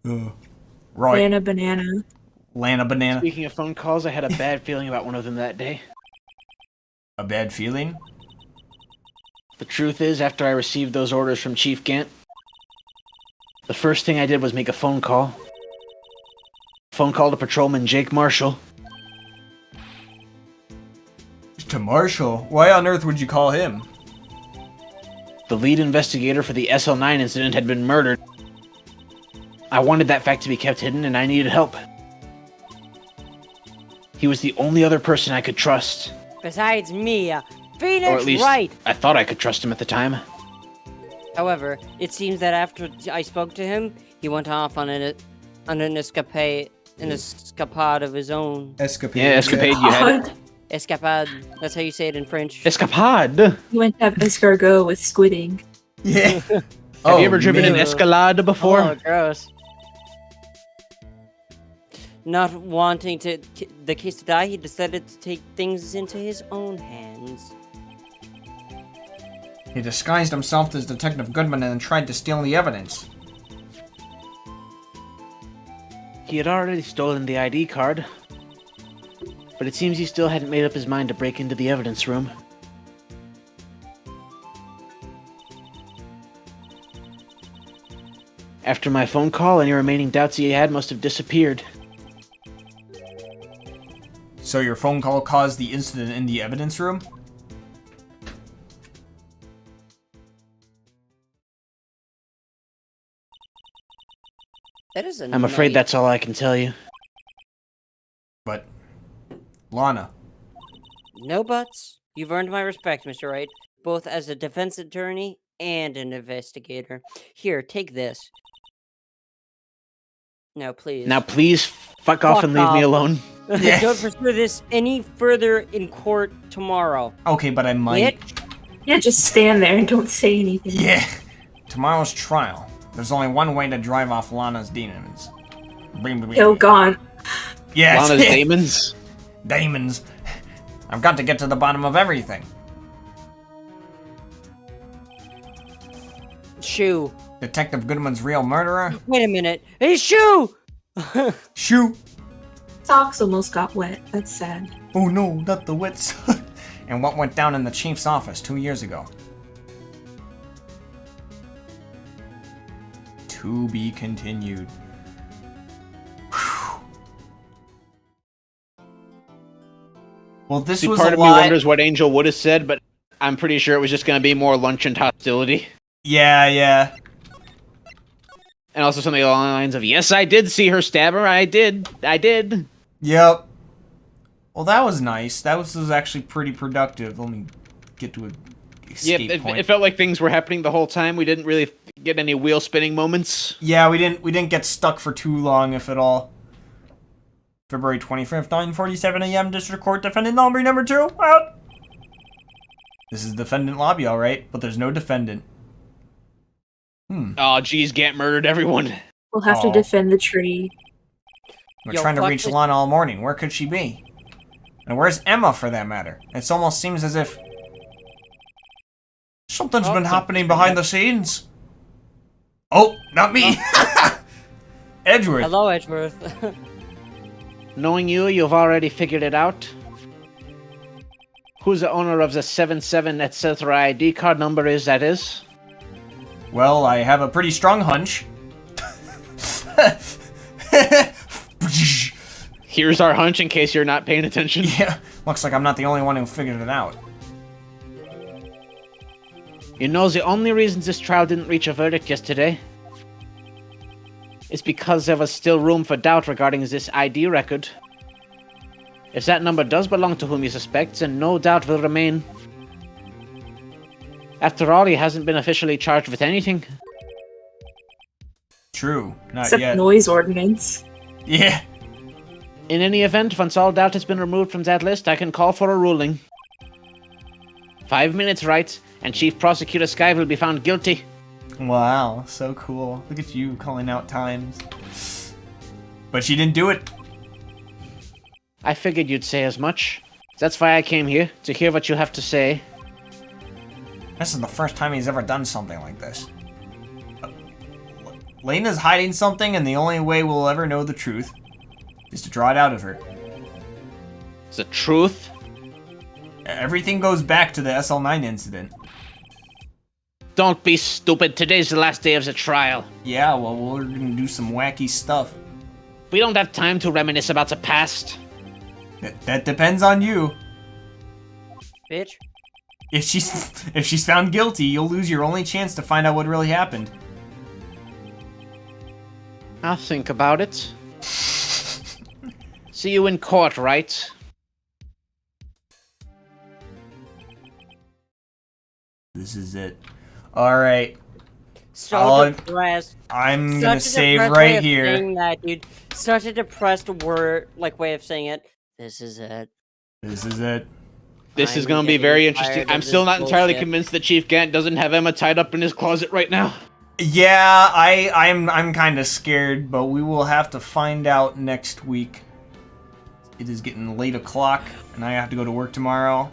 Speaker 3: Right.
Speaker 4: Banana banana.
Speaker 3: Lana Banana.
Speaker 1: Speaking of phone calls, I had a bad feeling about one of them that day.
Speaker 3: A bad feeling?
Speaker 1: The truth is, after I received those orders from Chief Gant, the first thing I did was make a phone call. Phone call to Patrolman Jake Marshall.
Speaker 3: To Marshall? Why on earth would you call him?
Speaker 1: The lead investigator for the SL9 incident had been murdered. I wanted that fact to be kept hidden, and I needed help. He was the only other person I could trust.
Speaker 2: Besides me, Phoenix
Speaker 1: Or at least,
Speaker 2: Wright.
Speaker 1: I thought I could trust him at the time.
Speaker 2: However, it seems that after I spoke to him, he went off on an escapade of his own.
Speaker 3: Escapade.
Speaker 1: Yeah, escapade, you had it.
Speaker 2: Escapade. That's how you say it in French.
Speaker 1: Escapade!
Speaker 4: You went to have escargot with squidding.
Speaker 3: Yeah.
Speaker 1: Have you ever driven an Escalade before?
Speaker 2: Oh, gross. Not wanting the case to die, he decided to take things into his own hands.
Speaker 3: He disguised himself as Detective Goodman and tried to steal the evidence.
Speaker 1: He had already stolen the ID card, but it seems he still hadn't made up his mind to break into the evidence room. After my phone call, any remaining doubts he had must have disappeared.
Speaker 3: So your phone call caused the incident in the evidence room?
Speaker 2: That is
Speaker 1: I'm afraid that's all I can tell you.
Speaker 3: But, Lana.
Speaker 2: No buts. You've earned my respect, Mr. Wright, both as a defense attorney and an investigator. Here, take this. Now, please.
Speaker 1: Now please, fuck off and leave me alone.
Speaker 3: Yeah.
Speaker 2: Don't pursue this any further in court tomorrow.
Speaker 3: Okay, but I might.
Speaker 4: Yeah, just stand there and don't say anything.
Speaker 3: Yeah. Tomorrow's trial. There's only one way to drive off Lana's demons.
Speaker 4: Oh, gone.
Speaker 3: Yeah.
Speaker 1: Lana's demons?
Speaker 3: Demons. I've got to get to the bottom of everything.
Speaker 2: Shoe.
Speaker 3: Detective Goodman's real murderer?
Speaker 2: Wait a minute. Hey, Shoe!
Speaker 3: Shoo!
Speaker 4: Socks almost got wet. That's sad.
Speaker 3: Oh no, not the wet sock. And what went down in the chief's office 2 years ago? To be continued. Whew. Well, this
Speaker 1: See,
Speaker 3: was
Speaker 1: part
Speaker 3: a
Speaker 1: of
Speaker 3: lot.
Speaker 1: me wonders what Angel would have said, but I'm pretty sure it was just going to be more lunch and hostility.
Speaker 3: Yeah.
Speaker 1: And also something along the lines of, yes, I did see her stab her. I did.
Speaker 3: Yep. Well, that was nice. That was actually pretty productive. Let me get to a escape point.
Speaker 1: It felt like things were happening the whole time. We didn't really get any wheel spinning moments.
Speaker 3: Yeah, we didn't get stuck for too long, if at all. February 25th, 9:47 a.m. District Court, defendant lobby number 2. Out. This is defendant lobby, all right, but there's no defendant.
Speaker 1: Oh, geez, Gant murdered everyone.
Speaker 4: We'll have to defend the tree.
Speaker 3: We're
Speaker 2: Yo,
Speaker 3: trying to
Speaker 2: fuck
Speaker 3: reach
Speaker 2: this-
Speaker 3: Lana all morning. Where could she be? And where's Emma, for that matter? It almost seems as if something's been happening behind the scenes. Oh, not me. Edgeworth.
Speaker 2: Hello, Edgeworth.
Speaker 1: Knowing you, you've already figured it out. Who's the owner of the 77 etc. ID card number is, that is?
Speaker 3: Well, I have a pretty strong hunch.
Speaker 1: Here's our hunch in case you're not paying attention.
Speaker 3: Yeah, looks like I'm not the only one who figured it out.
Speaker 1: You know, the only reason this trial didn't reach a verdict yesterday is because there was still room for doubt regarding this ID record. If that number does belong to whom you suspect, then no doubt will remain. After all, he hasn't been officially charged with anything.
Speaker 3: True, not
Speaker 4: Except
Speaker 3: yet.
Speaker 4: noise ordinance.
Speaker 3: Yeah.
Speaker 1: In any event, once all doubt has been removed from that list, I can call for a ruling. 5 minutes, right, and Chief Prosecutor Sky will be found guilty.
Speaker 3: Wow, so cool. Look at you calling out times. But she didn't do it.
Speaker 1: I figured you'd say as much. That's why I came here, to hear what you have to say.
Speaker 3: This is the first time he's ever done something like this. Lena's hiding something, and the only way we'll ever know the truth is to draw it out of her.
Speaker 1: It's the truth?
Speaker 3: Everything goes back to the SL9 incident.
Speaker 1: Don't be stupid. Today's the last day of the trial.
Speaker 3: Yeah, well, we're gonna do some wacky stuff.
Speaker 1: We don't have time to reminisce about the past.
Speaker 3: That depends on you.
Speaker 2: Bitch.
Speaker 3: If she's found guilty, you'll lose your only chance to find out what really happened.
Speaker 1: I'll think about it. See you in court, Wright?
Speaker 3: This is it. Alright.
Speaker 2: So depressed.
Speaker 3: I'm
Speaker 2: Such
Speaker 3: gonna
Speaker 2: a
Speaker 3: save
Speaker 2: depressed way
Speaker 3: right
Speaker 2: of
Speaker 3: here.
Speaker 2: saying that, dude. Such a depressed way of saying it. This is it.
Speaker 3: This is it.
Speaker 1: This is
Speaker 2: I'm
Speaker 1: going to be
Speaker 2: getting
Speaker 1: very
Speaker 2: tired
Speaker 1: interesting.
Speaker 2: of
Speaker 1: I'm
Speaker 2: this
Speaker 1: still not entirely
Speaker 2: bullshit.
Speaker 1: convinced that Chief Gant doesn't have Emma tied up in his closet right now.
Speaker 3: Yeah, I'm kind of scared, but we will have to find out next week. It is getting late o'clock, and I have to go to work tomorrow.